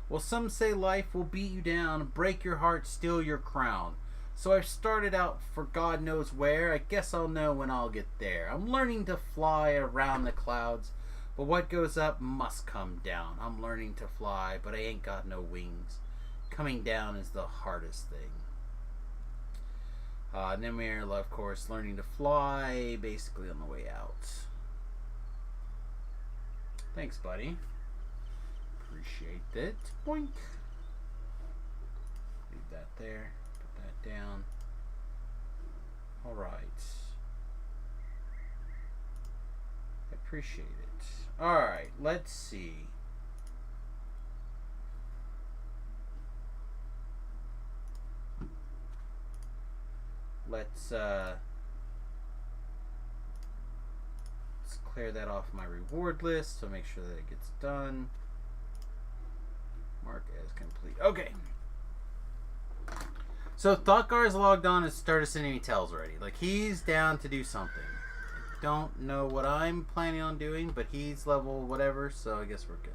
Well, some say life will beat you down, break your heart, steal your crown. So I've started out for God knows where. I guess I'll know when I'll get there. I'm learning to fly around the clouds, but what goes up must come down. I'm learning to fly, but I ain't got no wings. Coming down is the hardest thing. And then we're, of course, learning to fly, basically on the way out. Thanks, buddy. Appreciate it. Boink. Leave that there. Put that down. Alright. Appreciate it. Alright, let's see. Let's clear that off my reward list, so make sure that it gets done. Mark as complete. Okay. So Thothgar is logged on and started sending me tells already. Like, he's down to do something. I don't know what I'm planning on doing, but he's level whatever, so I guess we're good.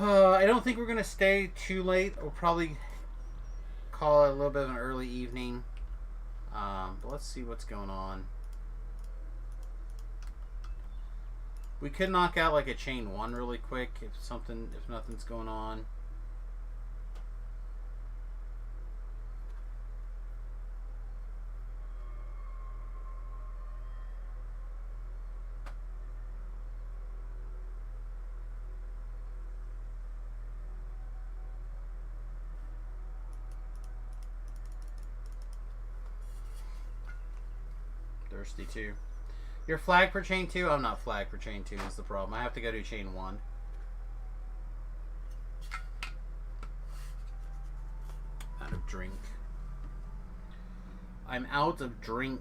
I don't think we're going to stay too late. We'll probably call it a little bit of an early evening. But let's see what's going on. We could knock out like a chain 1 really quick if nothing's going on. Thirsty too. You're flagged for chain 2? I'm not flagged for chain 2 is the problem. I have to go to chain 1. Out of drink. I'm out of drink.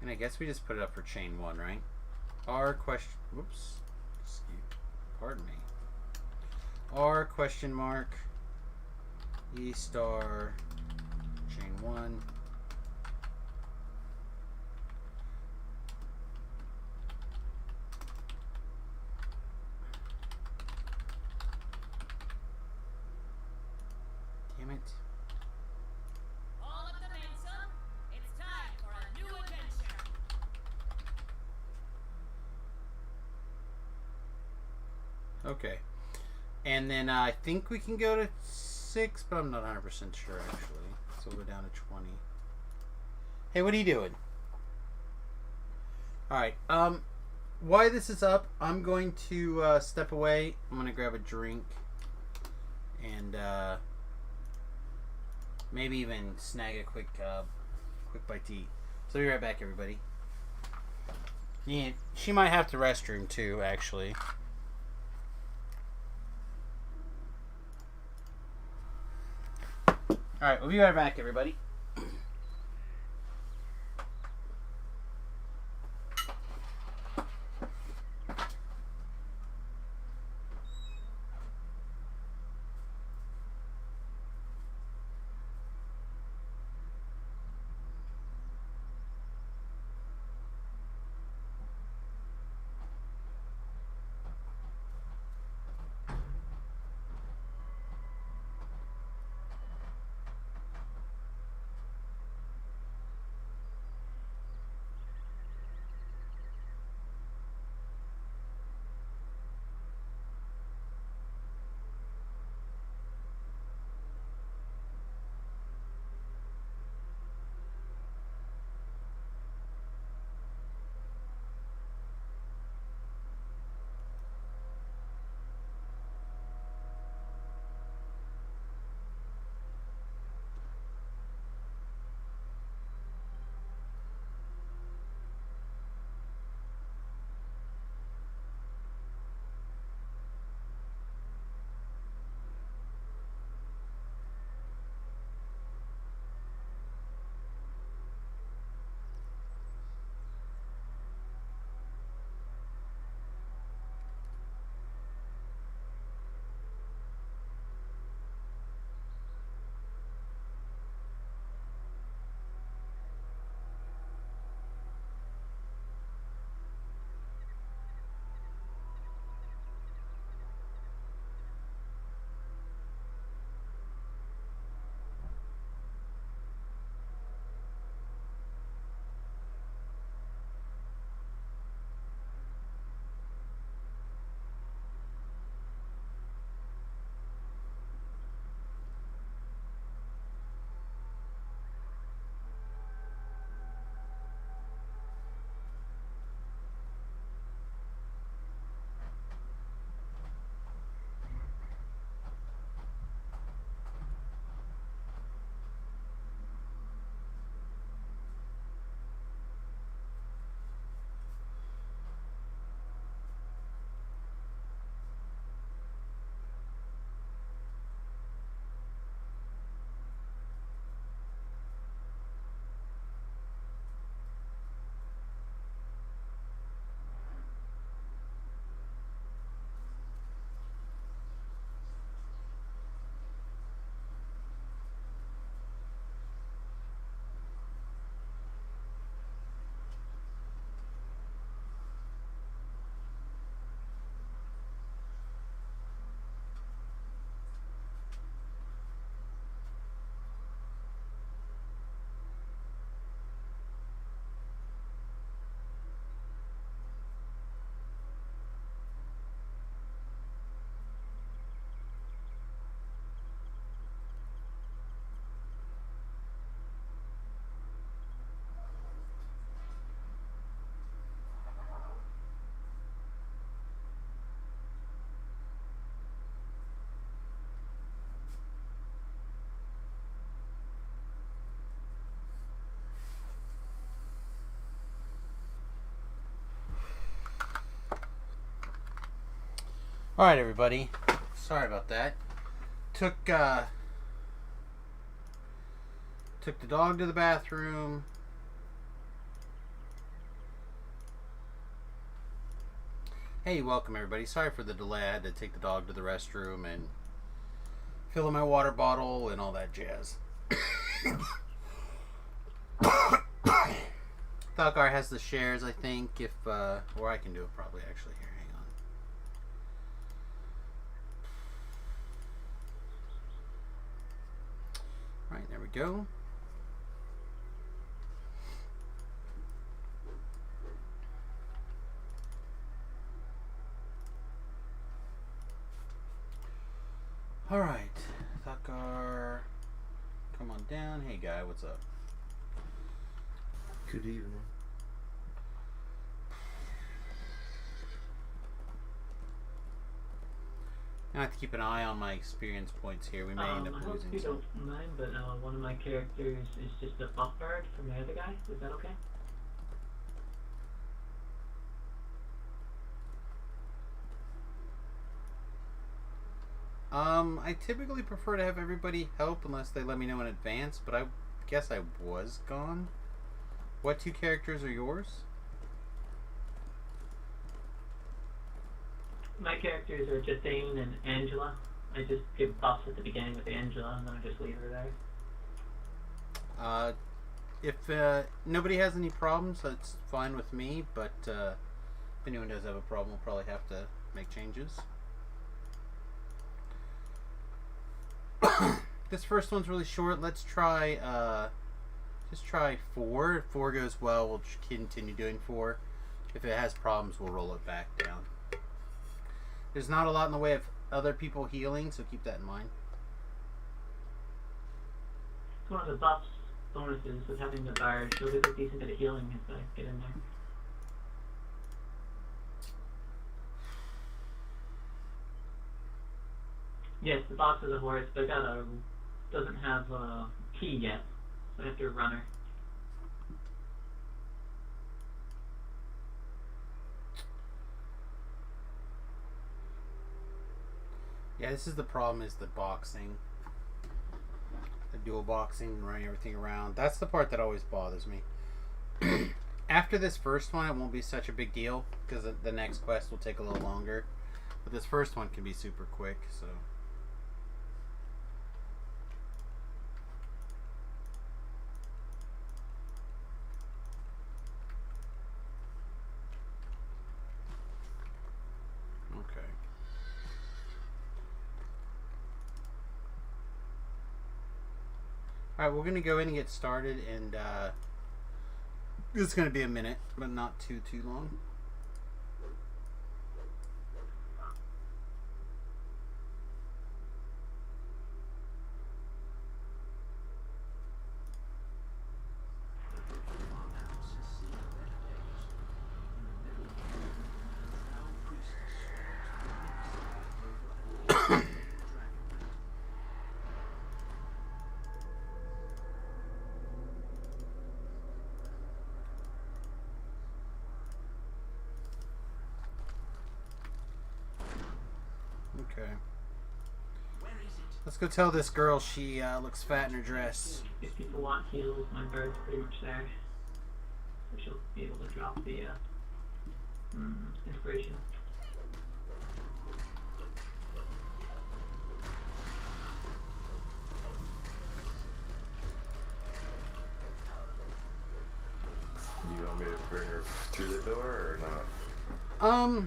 And I guess we just put it up for chain 1, right? R question... Whoops. Pardon me. R question mark... E star chain 1. Damn it. All of the Mesa, it's time for a new adventure. Okay. And then I think we can go to 6, but I'm not 100% sure actually. So we'll go down to 20. Hey, what are you doing? Alright, while this is up, I'm going to step away. I'm going to grab a drink. And maybe even snag a quick bite to eat. So be right back, everybody. Yeah, she might have to restroom too, actually. Alright, we'll be right back, everybody. Alright, everybody. Sorry about that. Took the dog to the bathroom. Hey, welcome everybody. Sorry for the delay. I had to take the dog to the restroom and fill in my water bottle and all that jazz. Thalgar has the shares, I think, if or I can do it probably actually here. Hang on. Right, there we go. Alright, Thalgar, come on down. Hey guy, what's up? Good evening. I have to keep an eye on my experience points here. We may end up I hope losing you some. don't mind, but one of my characters is just a buff bird from the other guy. Is that okay? I typically prefer to have everybody help unless they let me know in advance, but I guess I was gone. What two characters are yours? My characters are Justine and Angela. I just give buffs at the beginning with Angela, and then I just leave her there. If nobody has any problems, that's fine with me, but if anyone does have a problem, we'll probably have to make changes. This first one's really short. Let's try, just try 4. If 4 goes well, we'll continue doing 4. If it has problems, we'll roll it back down. There's not a lot in the way of other people healing, so keep that in mind. It's one of the buffs bonuses with having the bard. You'll get a decent bit of healing if I get in there. Yes, the box is a horse, but doesn't have a key yet, so I have to run her. Yeah, this is the problem, is the boxing. The dual boxing and running everything around. That's the part that always bothers me. After this first one, it won't be such a big deal, because the next quest will take a little longer. But this first one can be super quick, so... Alright, we're going to go in and get started, and it's going to be a minute, but not too long. Okay. Let's go tell this girl she looks fat in her dress. If people want heals, my bird's pretty much there. So she'll be able to drop the inspiration. You want me to bring her through the door or not?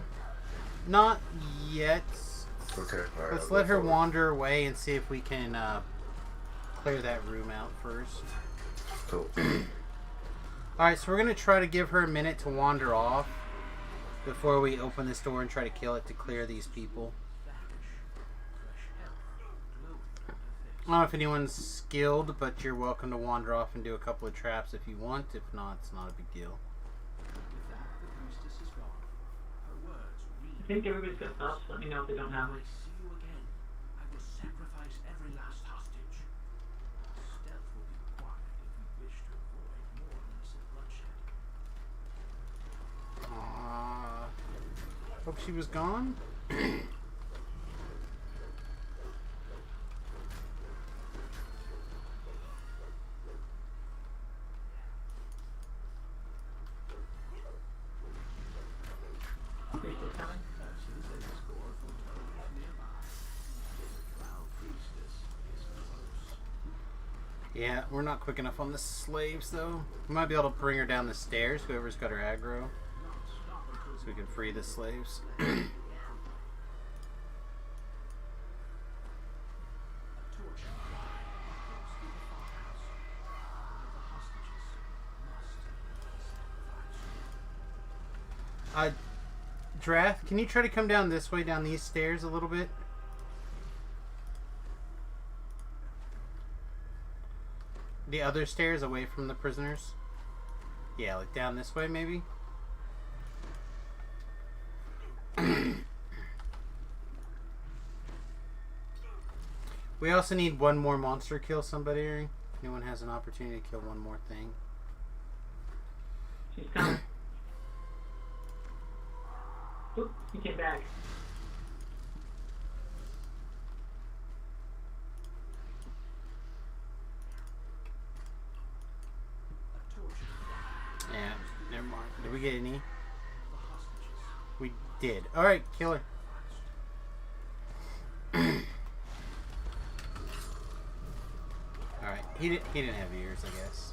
Not yet. Okay. Right, Let's let her wander away and see if we can clear that room out first. Cool. Alright, so we're going to try to give her a minute to wander off before we open this door and try to kill it to clear these people. I don't know if anyone's skilled, but you're welcome to wander off and do a couple of traps if you want. If not, it's not a big deal. I think everybody's got buffs. Let me know if they don't have it. See you again. I will sacrifice every last hostage. Stealth will be required if we wish to avoid more innocent bloodshed. Hope she was gone. Yeah, we're not quick enough on the slaves, though. We might be able to bring her down the stairs, whoever's got her aggro. So we can free the slaves. Draft, can you try to come down this way, down these stairs a little bit? The other stairs away from the prisoners? Yeah, like down this way, maybe? We also need one more monster kill somebody. If anyone has an opportunity to kill one more thing. She's coming. Oop, he came back. Yeah, never mind. Did we get any? We did. Alright, kill her. Alright, he didn't have ears, I guess.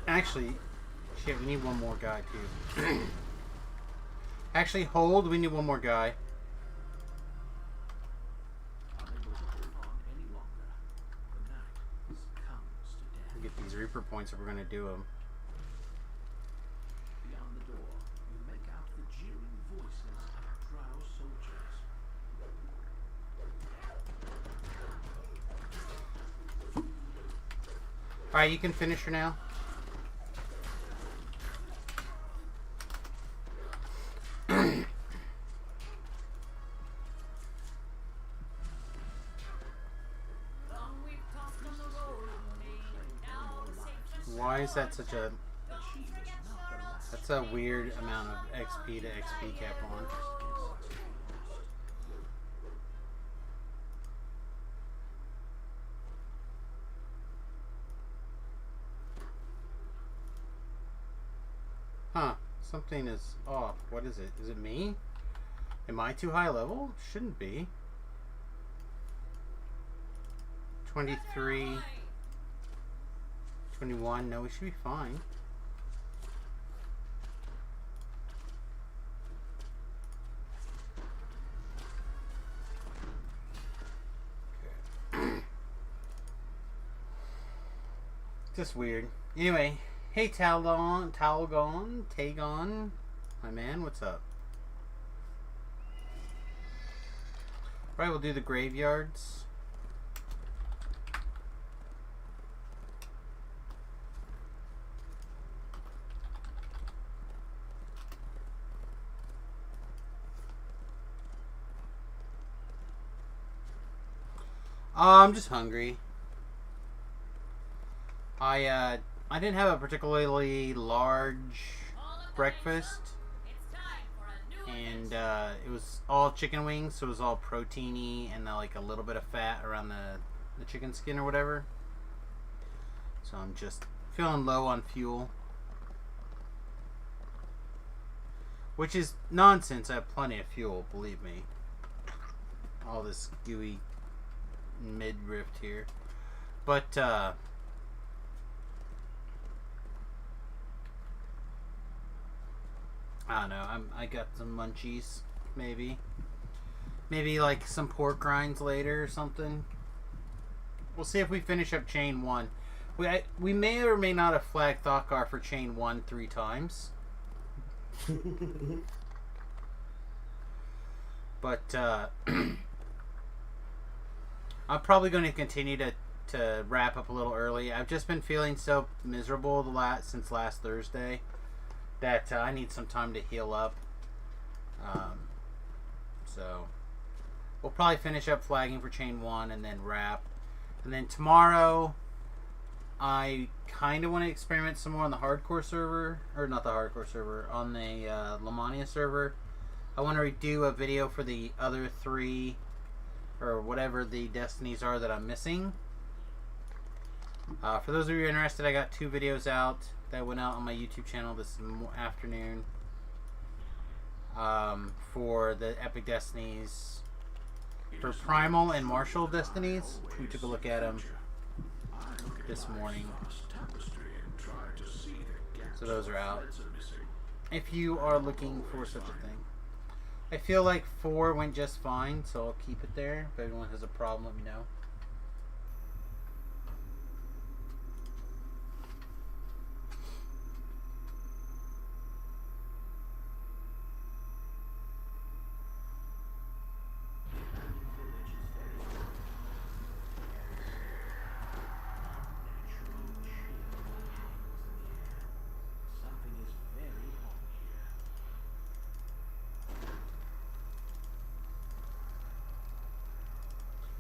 Actually, shit, we need one more guy, too. Actually, hold, we need one more guy. We'll get these Reaper points if we're going to do them. Beyond the door, you make out the jeering voices of drow soldiers. Alright, you can finish her now. Why is that such a... That's a weird amount of XP to XP cap on. Huh. Something is off. What is it? Is it me? Am I too high level? Shouldn't be. 23... 21, no, we should be fine. Okay. Just weird. Anyway, hey Tagon, my man, what's up? Right, we'll do the graveyards. I'm just hungry. I didn't have a particularly large breakfast, and it was all chicken wings, so it was all proteiny and like a little bit of fat around the chicken skin or whatever. So I'm just feeling low on fuel, which is nonsense. I have plenty of fuel, believe me. All this gooey mid-rift here, but I don't know. I got some munchies, maybe like some pork rinds later or something. We'll see if we finish up chain 1. We may or may not have flagged Thokar for chain 1 3 times. But I'm probably going to continue to wrap up a little early. I've just been feeling so miserable since last Thursday that I need some time to heal up. So we'll probably finish up flagging for chain 1 and then wrap. And then tomorrow, I kind of want to experiment some more on the hardcore server, or not the hardcore server, on the Lamania server. I want to redo a video for the other 3 or whatever the destinies are that I'm missing. For those of you interested, I got 2 videos out that went out on my YouTube channel this afternoon for the epic destinies for Primal and Martial destinies. We took a look at them this morning, so those are out if you are looking for such a thing. I feel like 4 went just fine, so I'll keep it there. If anyone has a problem, let me know.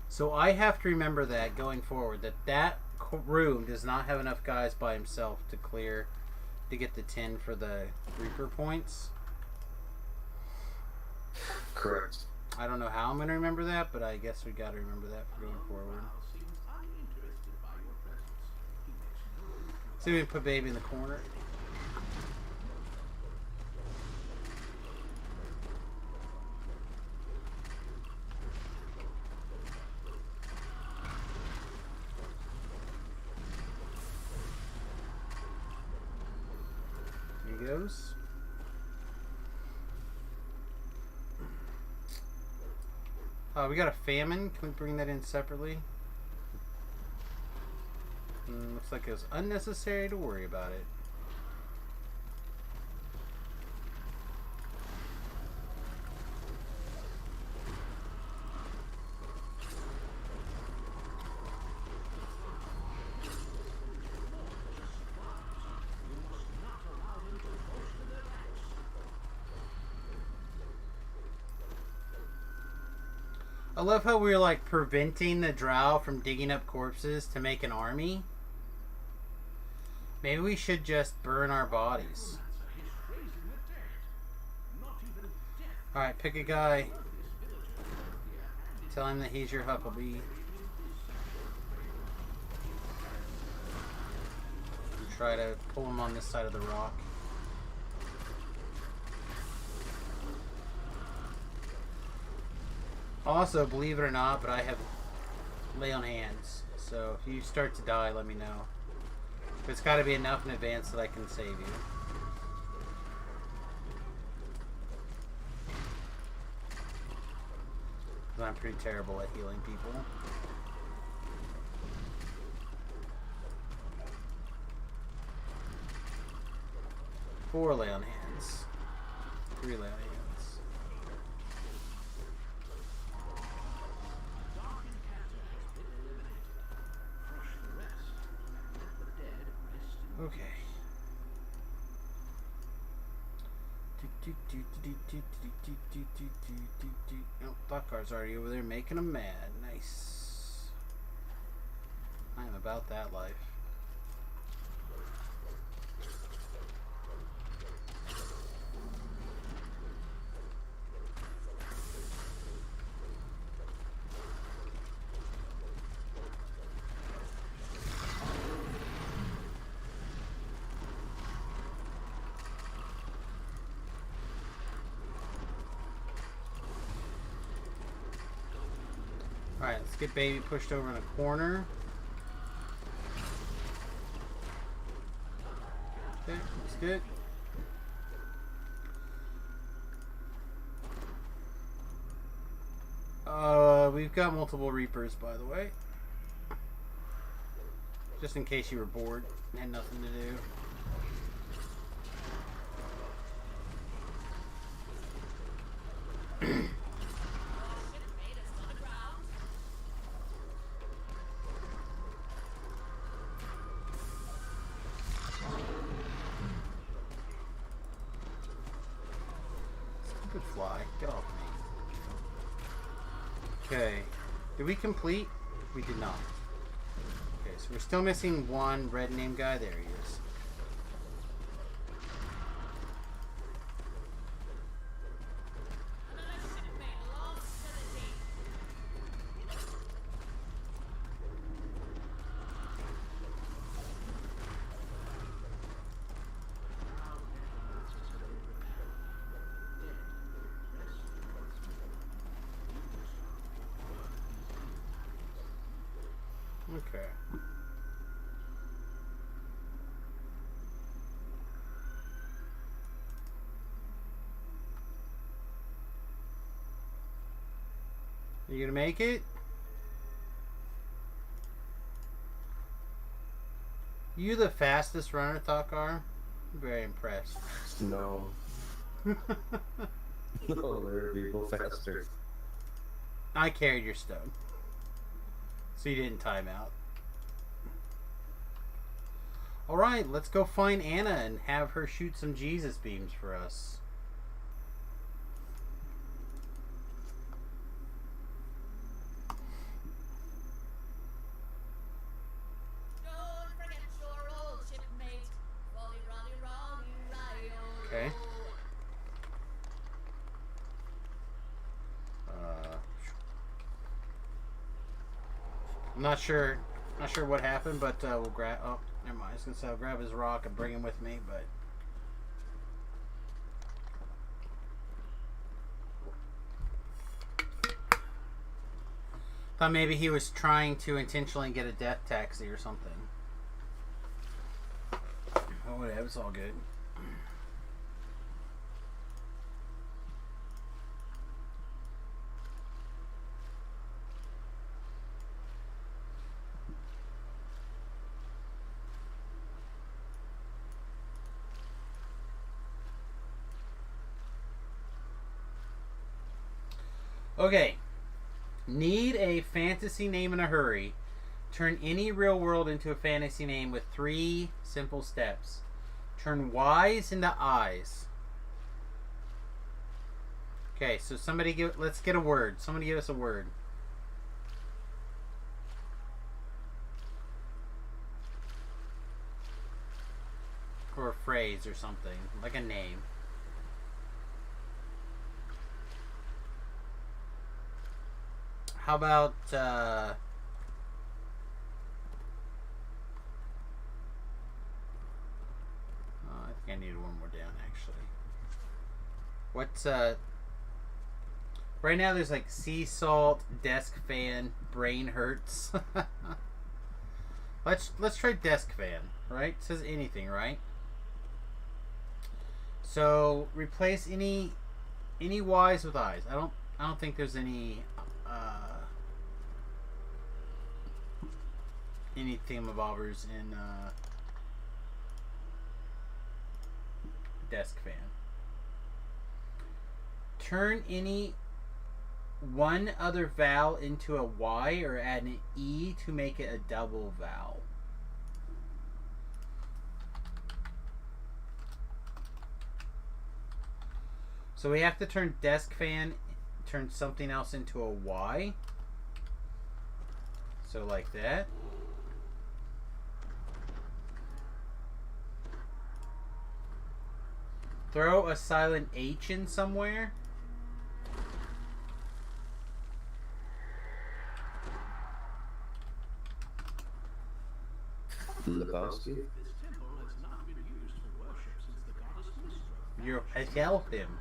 So I have to remember that going forward, that room does not have enough guys by himself to clear, to get the 10 for the Reaper points. Correct. I don't know how I'm going to remember that, but I guess we got to remember that for going forward. So we can put baby in the corner. Goes. We got a famine. Can we bring that in separately? Looks like it was unnecessary to worry about it. I love how we're like preventing the drow from digging up corpses to make an army. Maybe we should just burn our bodies. Alright, pick a guy. Tell him that he's your Huckabee. Try to pull him on this side of the rock. Also, believe it or not, but I have lay on hands. So if you start to die, let me know. But it's got to be enough in advance that I can save you. Because I'm pretty terrible at healing people. Four lay on hands. 3 lay on hands. Okay. Oh, Thought-Car's already over there making them mad. Nice. I am about that life. Alright, let's get baby pushed over in a corner. Okay, that's good. We've got multiple Reapers, by the way. Just in case you were bored and had nothing to do. Good fly. Get off me. Okay. Did we complete? We did not. Okay, so we're still missing one red name guy. There he is. Okay. You gonna make it? You the fastest runner, Thakar? I'm very impressed. No. No, there are people faster. I carried your stone. So you didn't time out. Alright, let's go find Anna and have her shoot some Jesus beams for us. Don't forget your old shipmate. Rolly, rolly, rolly, rio. Okay. I'm not sure what happened, but we'll grab. Oh, never mind. I was gonna say I'll grab his rock and bring him with me, but. Thought maybe he was trying to intentionally get a death taxi or something. Oh, whatever. It's all good. Okay. Need a fantasy name in a hurry. Turn any real world into a fantasy name with 3 simple steps. Turn Y's into I's. Okay, so let's get a word. Somebody give us a word. Or a phrase or something. Like a name. How about, I think I needed one more down, actually. What's, right now there's like sea salt, desk fan, brain hurts. Let's try desk fan, right? It says anything, right? So, replace any Y's with I's. I don't think there's any thingamabobbers in desk fan. Turn any one other vowel into a Y or add an E to make it a double vowel. So we have to turn desk fan, turn something else into a Y. So like that. Throw a silent H in somewhere. Lebowski? You help him.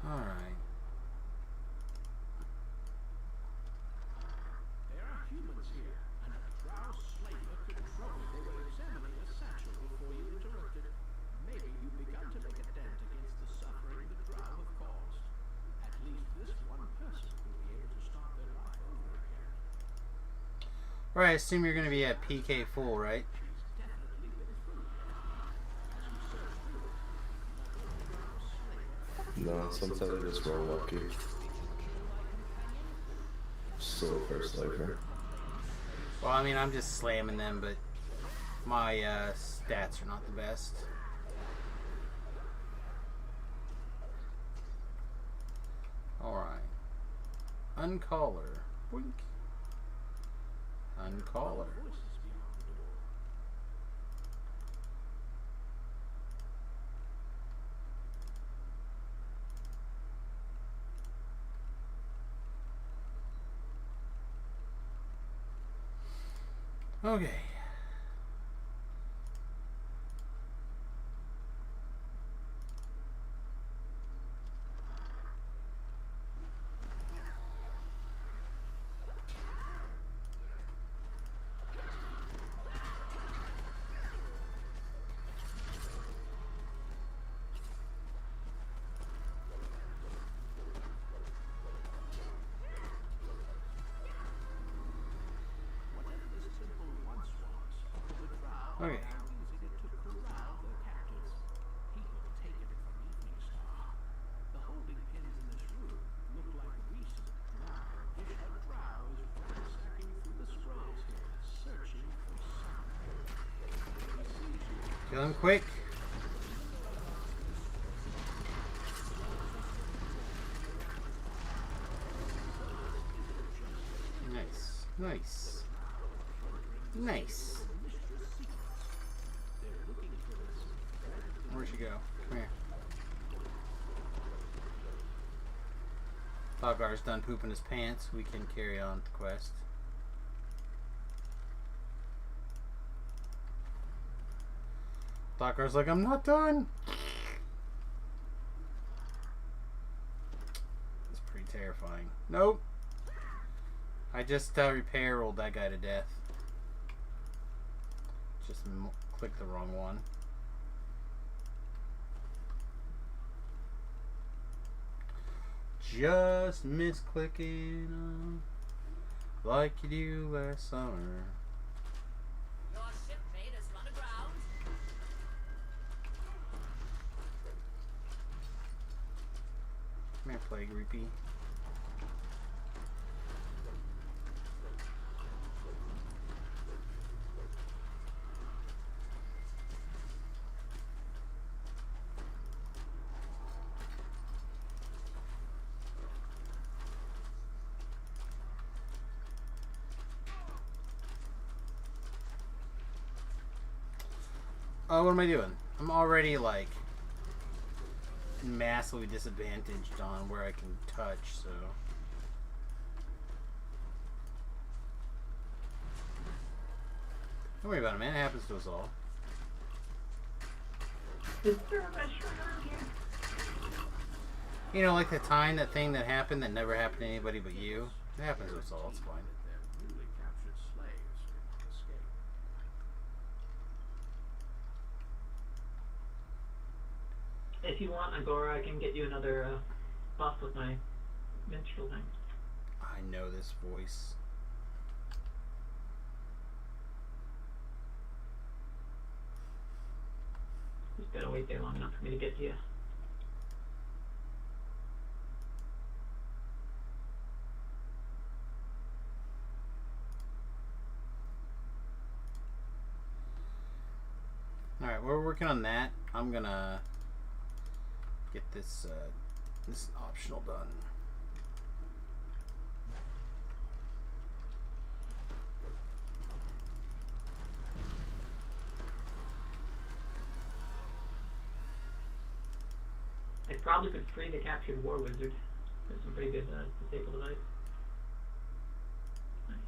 Alright. There are humans here, and a drow slaver could trouble. They were examining a satchel before you interrupted. Maybe you've begun to make a dent against the suffering the drow have caused. At least this one person will be able to start their life over again. Alright, I assume you're going to be at PK full, right? No, sometimes I just roll lucky. Still first lifer. Well, I mean, I'm just slamming them, but my stats are not the best. Alright. Uncaller. Boink. Uncaller. Okay. Okay. using it to corral their captives. People taken from Evening Star. The holding pens in this room look like recent drow. A drow is ransacking through the scrolls here, searching for something. Kill him quick. Nice. Nice. Nice. Where'd she go? Come here. Thalgar's done pooping his pants. We can carry on with the quest. Thalgar's like, I'm not done. It's pretty terrifying. Nope. I just repair rolled that guy to death. Just click the wrong one. Just misclicking like you do last summer. Your shipmate has run aground. Come here, Plague Reapy. Oh, what am I doing? I'm already like massively disadvantaged on where I can touch, so. Don't worry about it, man. It happens to us all. You know, like the time, that thing that happened that never happened to anybody but you. It happens to us all. It's fine. Their newly captured slaves cannot escape. If you want, Agora, I can get you another buff with my minstrel thing. I know this voice. Just gotta wait there long enough for me to get to you. Alright, we're working on that. I'm gonna get this this optional done. I probably could free the captured war wizard. There's some pretty good disable device. Nice.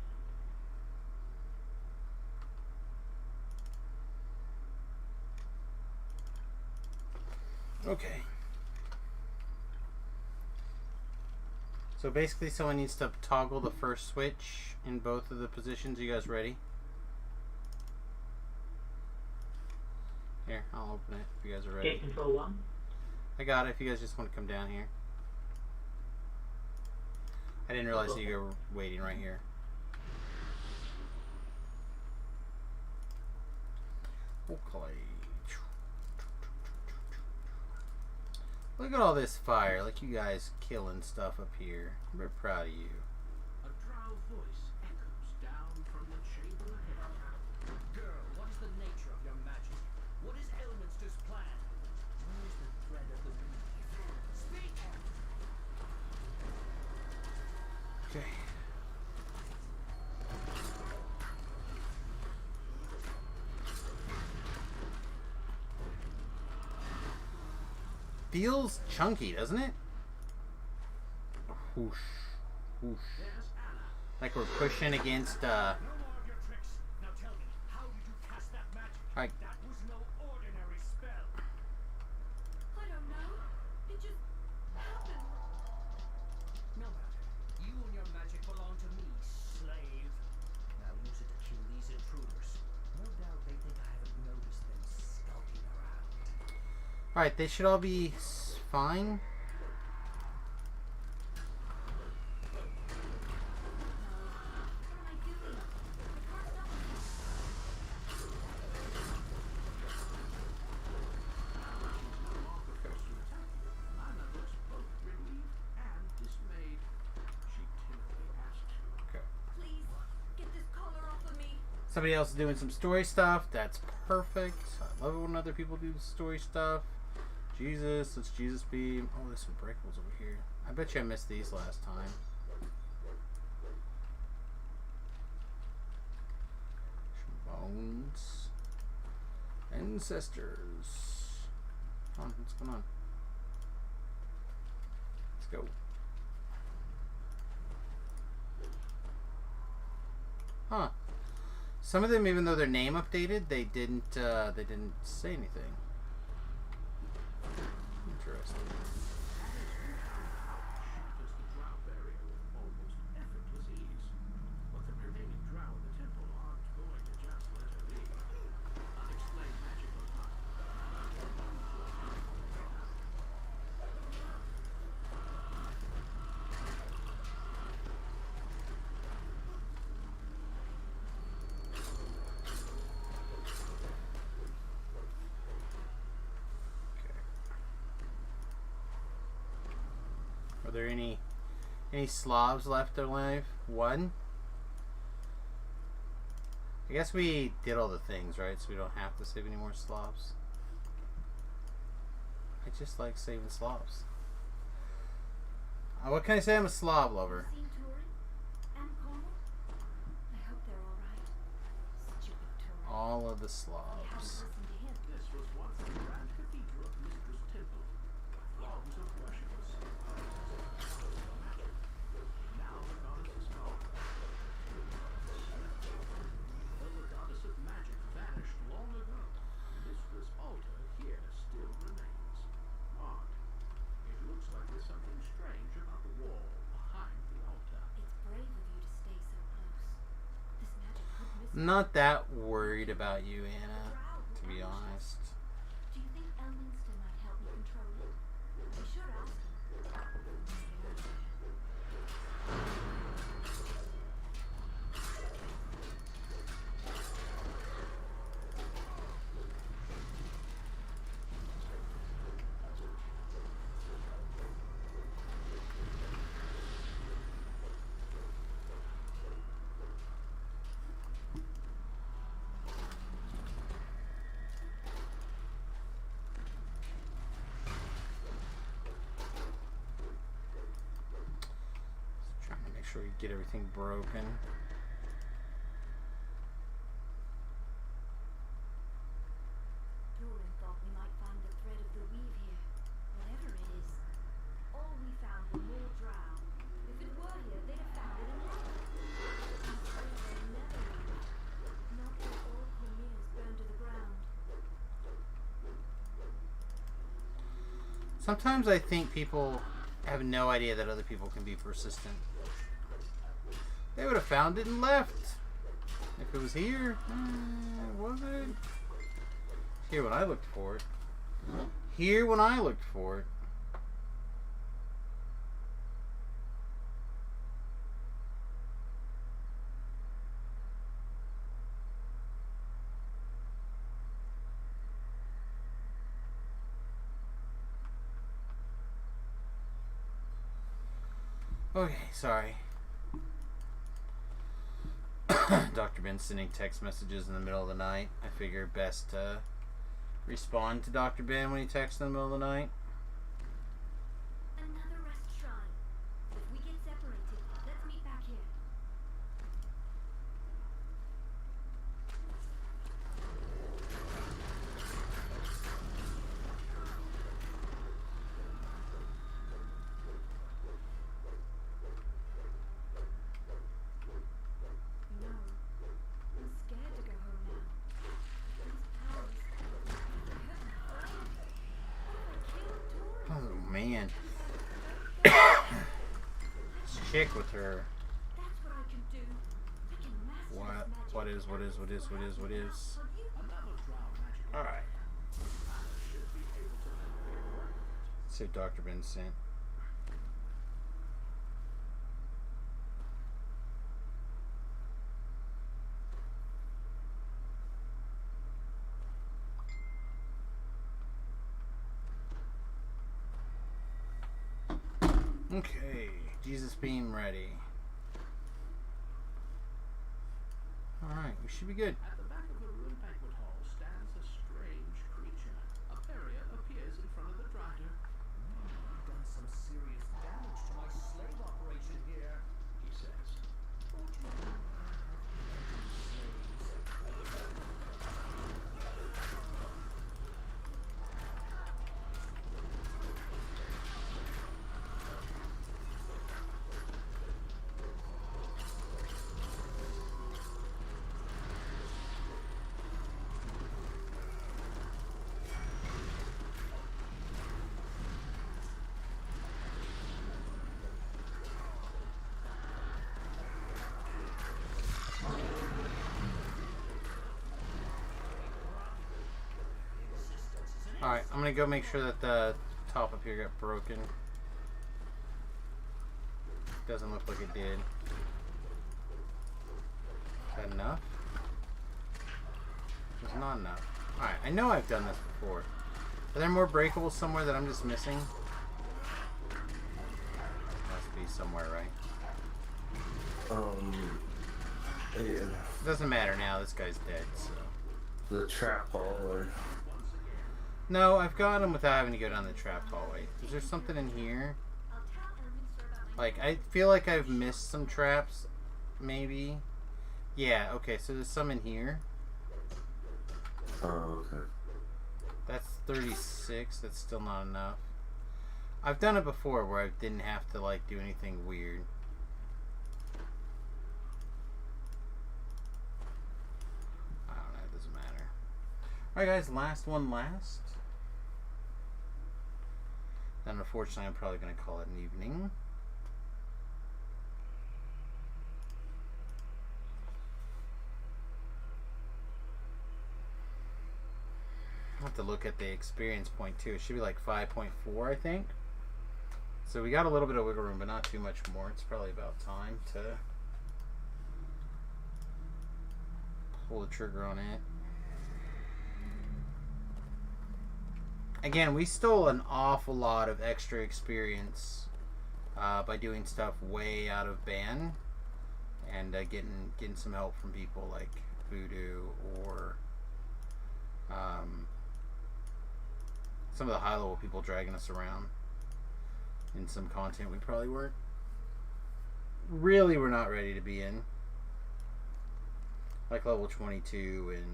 Okay. So basically someone needs to toggle the first switch in both of the positions. You guys ready? Here, I'll open it if you guys are ready. Gate control 1. I got it if you guys just want to come down here. I didn't realize you were waiting right here. Okay. Look at all this fire. Like you guys killing stuff up here. I'm very proud of you. A drow voice echoes down from the chamber ahead. Girl, what is the nature of your magic? What is Elminster's plan? Where is the thread of the weave? Speak! Okay. Feels chunky, doesn't it? Whoosh. Whoosh. Like we're pushing against No more of your tricks. Now tell me, how did you cast that magic? Alright. That was no ordinary spell. I don't know. It just happened. No matter. You and your magic belong to me, slave. Now use it to kill these intruders. No doubt they think I haven't noticed them skulking around. Alright, they should all be fine. What am I doing? The car's not Somebody else is doing some story stuff. That's perfect. I love it when other people do story stuff. Jesus, let's Jesus beam. Oh, there's some breakables over here. I bet you I missed these last time. Bones. Ancestors. Come on, what's going on? Let's go. Huh. Some of them, even though their name updated, they didn't say anything. Interesting. Shatters the drow barrier with almost effortless ease. But the remaining drow in the temple aren't going to just let her leave. Unexplained magical power. Are there any Slavs left alive? One? I guess we did all the things, right? So we don't have to save any more Slavs. I just like saving Slavs. What can I say? I'm a Slav lover. Seen Turin? And Cornwall? I hope they're all right. Stupid Turin. All of the We haven't Slavs. listened to him. This was once the grand cathedral of Mistress Temple. Throngs of worshippers. Now the goddess is gone. Though the goddess of magic vanished long ago, Mistress' altar here still remains. Odd. It looks like there's something strange about the wall behind the altar. It's brave of you to stay so close. This magic could miss. Not that worried about you, Anna, to be honest. Do you think Elminster might help me control it? We should ask him. Just trying to make sure you get everything broken. Turin thought we might find the thread of the weave here. Whatever it is. All we found were more drow. If it were here, they'd have found it in London. I'm afraid they'll never leave. Not till all Cormier's burned to the ground. Sometimes I think people have no idea that other people can be persistent. They would have found it and left. If it was here, was it? Here when I looked for it. Here when I looked for it. Okay, sorry. Dr. Ben's sending text messages in the middle of the night. I figure best to respond to Dr. Ben when he texts in the middle of the night. Another rest shrine. If we get separated, let's meet back here. No. I'm scared to go home now. These powers. Oh man. This chick with her. That's what I can do. I can master What? this magic. What is? Alright. Let's see if Dr. Ben sent. Okay, Jesus beam ready. Alright, we should be good. At the back of the ruined banquet hall stands a strange creature. A barrier appears in front of the drider. You've done some serious damage to my slave operation here, He says, Fortunately, I have slaves. Alright, I'm gonna go make sure that the top up here got broken. Doesn't look like it did. Is that enough? It's not enough. Alright, I know I've done this before. Are there more breakables somewhere that I'm just missing? Must be somewhere, right? Yeah. Doesn't matter now, this guy's dead, so. The trap hallway. No, I've got him without having to go down the trap hallway. Is there something in here? Like, I feel like I've missed some traps, maybe. Yeah, okay, so there's some in here. Oh, okay. That's 36, that's still not enough. I've done it before where I didn't have to, like, do anything weird. I don't know, it doesn't matter. Alright guys, last one last. Then unfortunately I'm probably going to call it an evening. I'll have to look at the experience point too. It should be like 5.4 I think. So we got a little bit of wiggle room but not too much more. It's probably about time to pull the trigger on it. Again, we stole an awful lot of extra experience by doing stuff way out of ban and getting some help from people like Voodoo or some of the high-level people dragging us around in some content we probably weren't we're not ready to be in, like level 22 and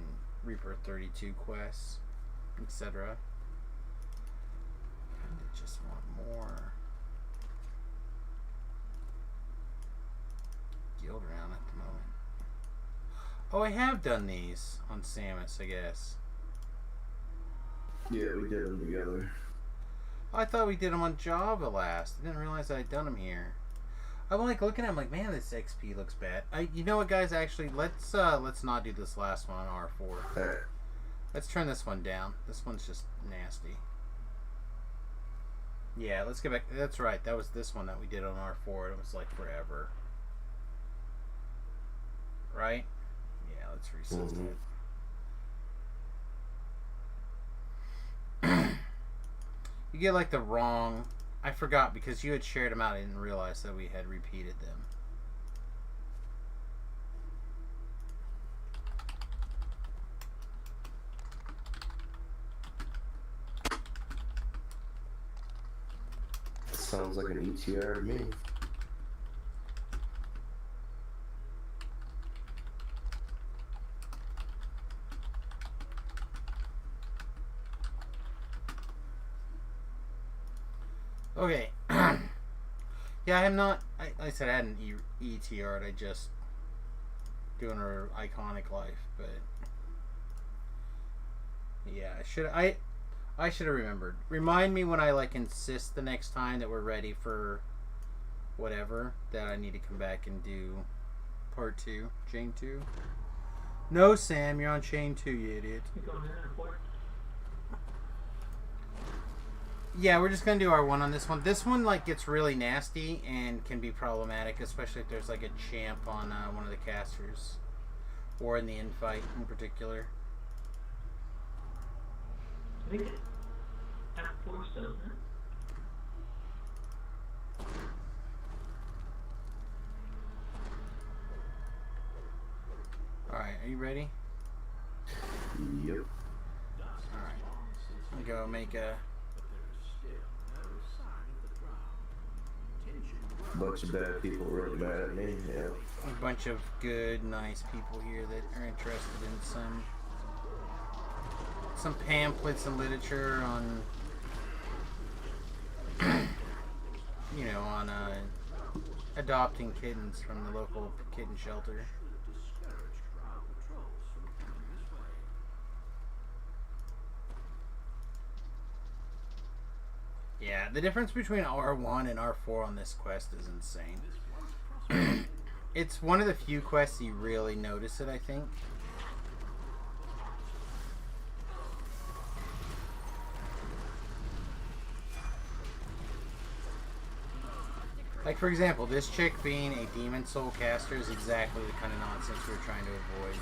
Reaper 32 quests, etc. I just want more guild round at the moment. Oh, I have done these on Samius, I guess. Yeah, we did them together. I thought we did them on Java last. I didn't realize I'd done them here. I'm like looking at them like, man, this XP looks bad. You know what, guys? Actually, let's not do this last one on R4. Alright. Let's turn this one down. This one's just nasty. Yeah, let's get back. That's right. That was this one that we did on R4. It was like forever. Right? Yeah, let's reset that. You get like the wrong... I forgot because you had shared them out. I didn't realize that we had repeated them. Sounds like an ETR to me. Okay. Yeah, I'm not... I said I hadn't ETR'd. I just... doing her iconic life, but... Yeah, I should have remembered. Remind me when I, like, insist the next time that we're ready for... whatever, that I need to come back and do... part 2. Chain 2. No, Sam, you're on chain 2, you idiot. You going in at 4? Yeah, we're just gonna do our one on this one. This one like gets really nasty and can be problematic, especially if there's like a champ on one of the casters, or in the infight in particular. I think at 4 still, isn't it? All right. Are you ready? Yep. Alright. I'll go make a Bunch of bad people really mad at me. Yeah. bunch of good, nice people here that are interested in some pamphlets and literature on, you know, on adopting kittens from the local kitten shelter. Yeah, the difference between R1 and R4 on this quest is insane. It's one of the few quests you really notice it, I think. Like, for example, this chick being a demon soul caster is exactly the kind of nonsense we were trying to avoid.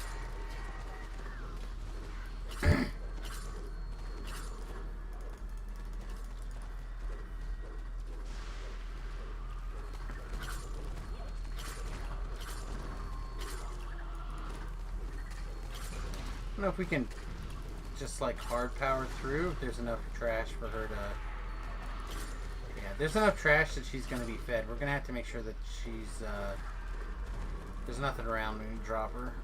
I don't know if we can just like hard power through if there's enough trash for her to... Yeah, there's enough trash that she's going to be fed. We're going to have to make sure that she's... there's nothing around when we drop her.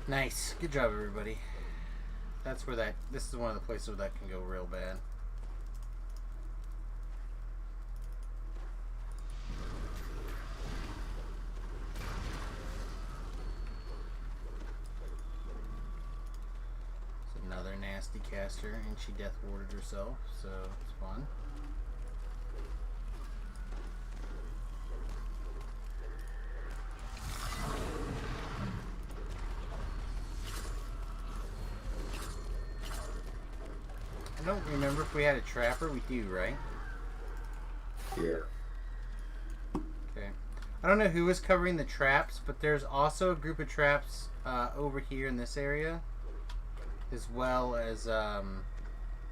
Nice. Good job, everybody. That's where that... This is one of the places where that can go real bad. It's another nasty caster, and she death warded herself, so it's fun. I don't remember if we had a trapper. We do, right? Yeah. Okay. I don't know who was covering the traps, but there's also a group of traps over here in this area, as well as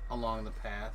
along the path.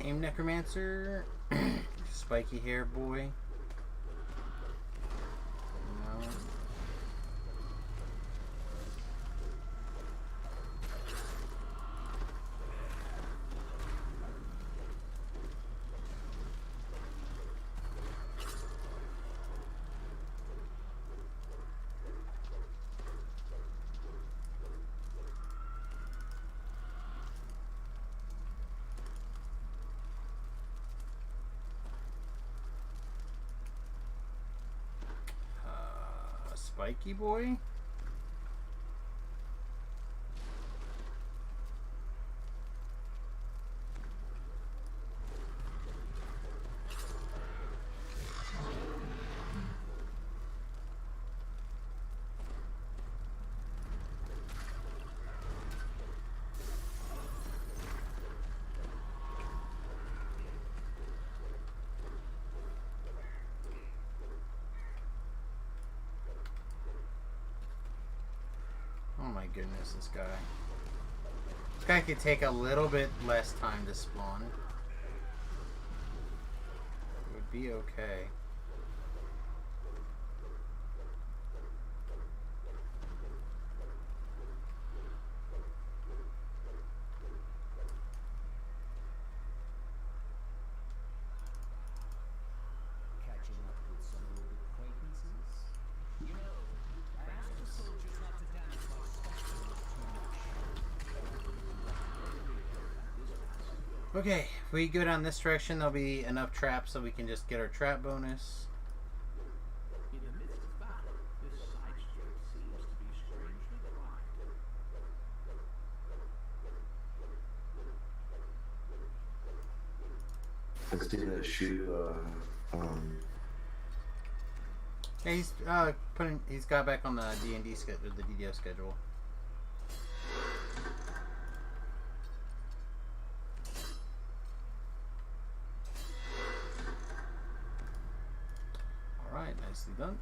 Name Necromancer. Spiky hair boy. No. Spiky boy? Oh my goodness, this guy. This guy could take a little bit less time to spawn. It would be okay. Catching up with some old acquaintances? You know, I asked the soldiers not to damage my stockings too much. Okay, if we go down this direction, there'll be enough traps so we can just get our trap bonus. In the midst of battle, this side street seems to be strangely quiet. I can see that shoe, Yeah, he's he's got back on the D&D schedule, the DDO schedule. All right, nicely done.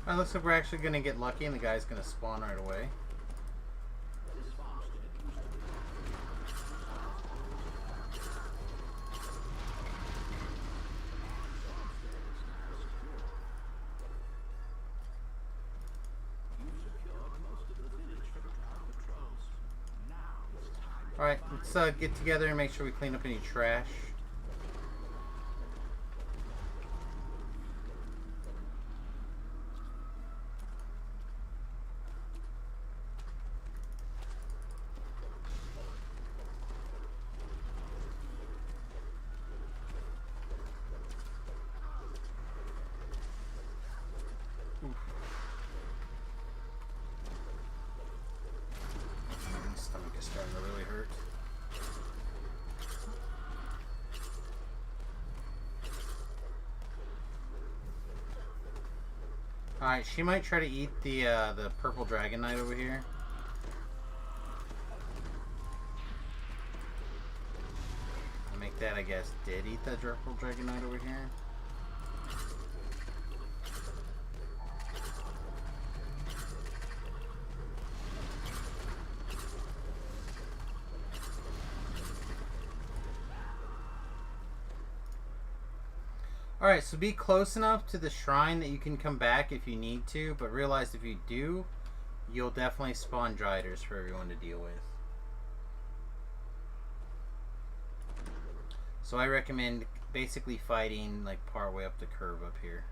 Alright, looks like we're actually going to get lucky and the guy's going to spawn right away. Alright, let's get together and make sure we clean up any trash. Stomach is starting to really hurt. Alright, she might try to eat the purple dragon knight over here. I make that, I guess, did eat the purple dragon knight over here. Alright, so be close enough to the shrine that you can come back if you need to, but realize if you do, you'll definitely spawn Driders for everyone to deal with. So I recommend basically fighting like part way up the curve up here.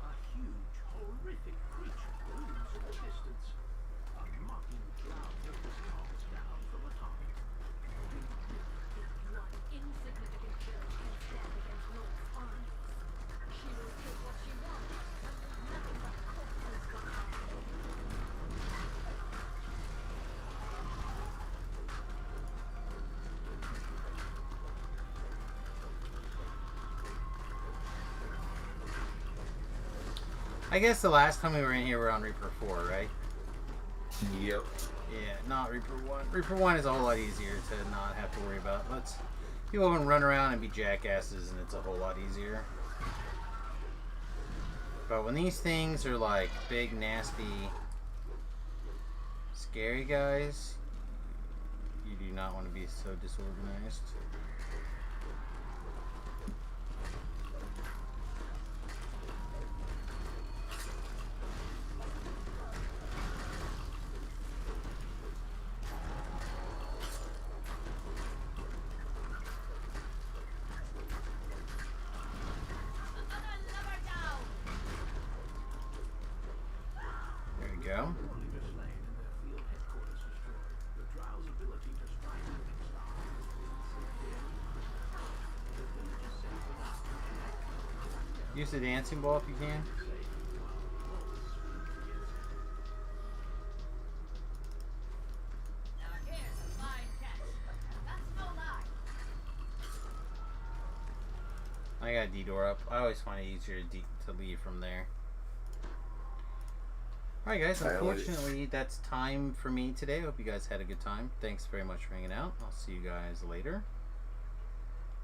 A huge, horrific creature looms in the distance. A mocking cloud ripples comes down from atop it. One insignificant girl can stand against Lord's armies. She will take what she wants, and leave nothing but corpses behind. I guess the last time we were in here we were on Reaper 4, right? Yep. Yeah, not Reaper 1. Reaper 1 is a whole lot easier to not have to worry about. People can run around and be jackasses and it's a whole lot easier. But when these things are like big, nasty, scary guys, you do not want to be so disorganized. There we go. Warriors slain and their field headquarters destroyed. The Drow's ability to strike moving stars has been The village is safe for now. Use the dancing ball if you can. Now here's a fine catch. That's no lie. I got D-door up. I always find it easier to leave from there. Alright guys, unfortunately that's time for me today. Hope you guys had a good time. Thanks very much for hanging out. I'll see you guys later.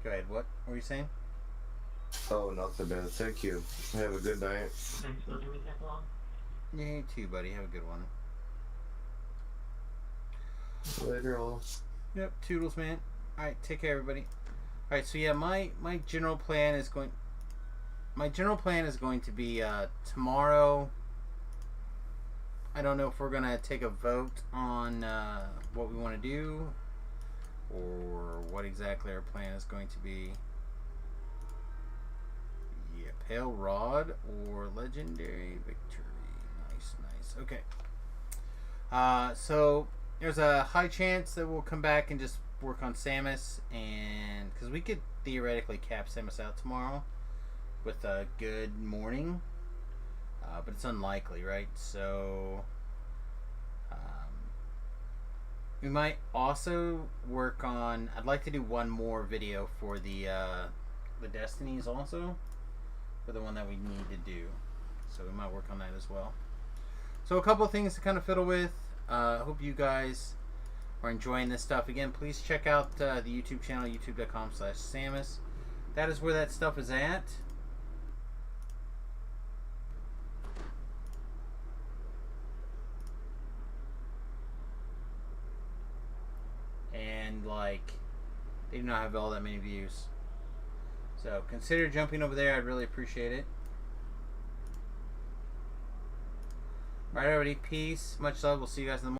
Go ahead. What were you saying? Oh, nothing, man. Thank you. Have a good night. Thanks for letting me tag along. Yeah, you too, buddy. Have a good one. Later, all. Yep, toodles, man. Alright, take care, everybody. Alright, so yeah, my general plan is going... My general plan is going to be tomorrow. I don't know if we're going to take a vote on what we want to do, or what exactly our plan is going to be. Yeah, Pale Rod or Legendary Victory. Nice, nice. Okay. So there's a high chance that we'll come back and just work on Samius, and because we could theoretically cap Samius out tomorrow with a good morning, but it's unlikely, right? So we might also work on... I'd like to do one more video for the Destinies also, for the one that we need to do. So we might work on that as well. So a couple of things to kind of fiddle with. Hope you guys are enjoying this stuff. Again, please check out the YouTube channel, youtube.com/Samius. That is where that stuff is at. And like, they do not have all that many views. So consider jumping over there. I'd really appreciate it. Alright, everybody. Peace. Much love. We'll see you guys in the morning.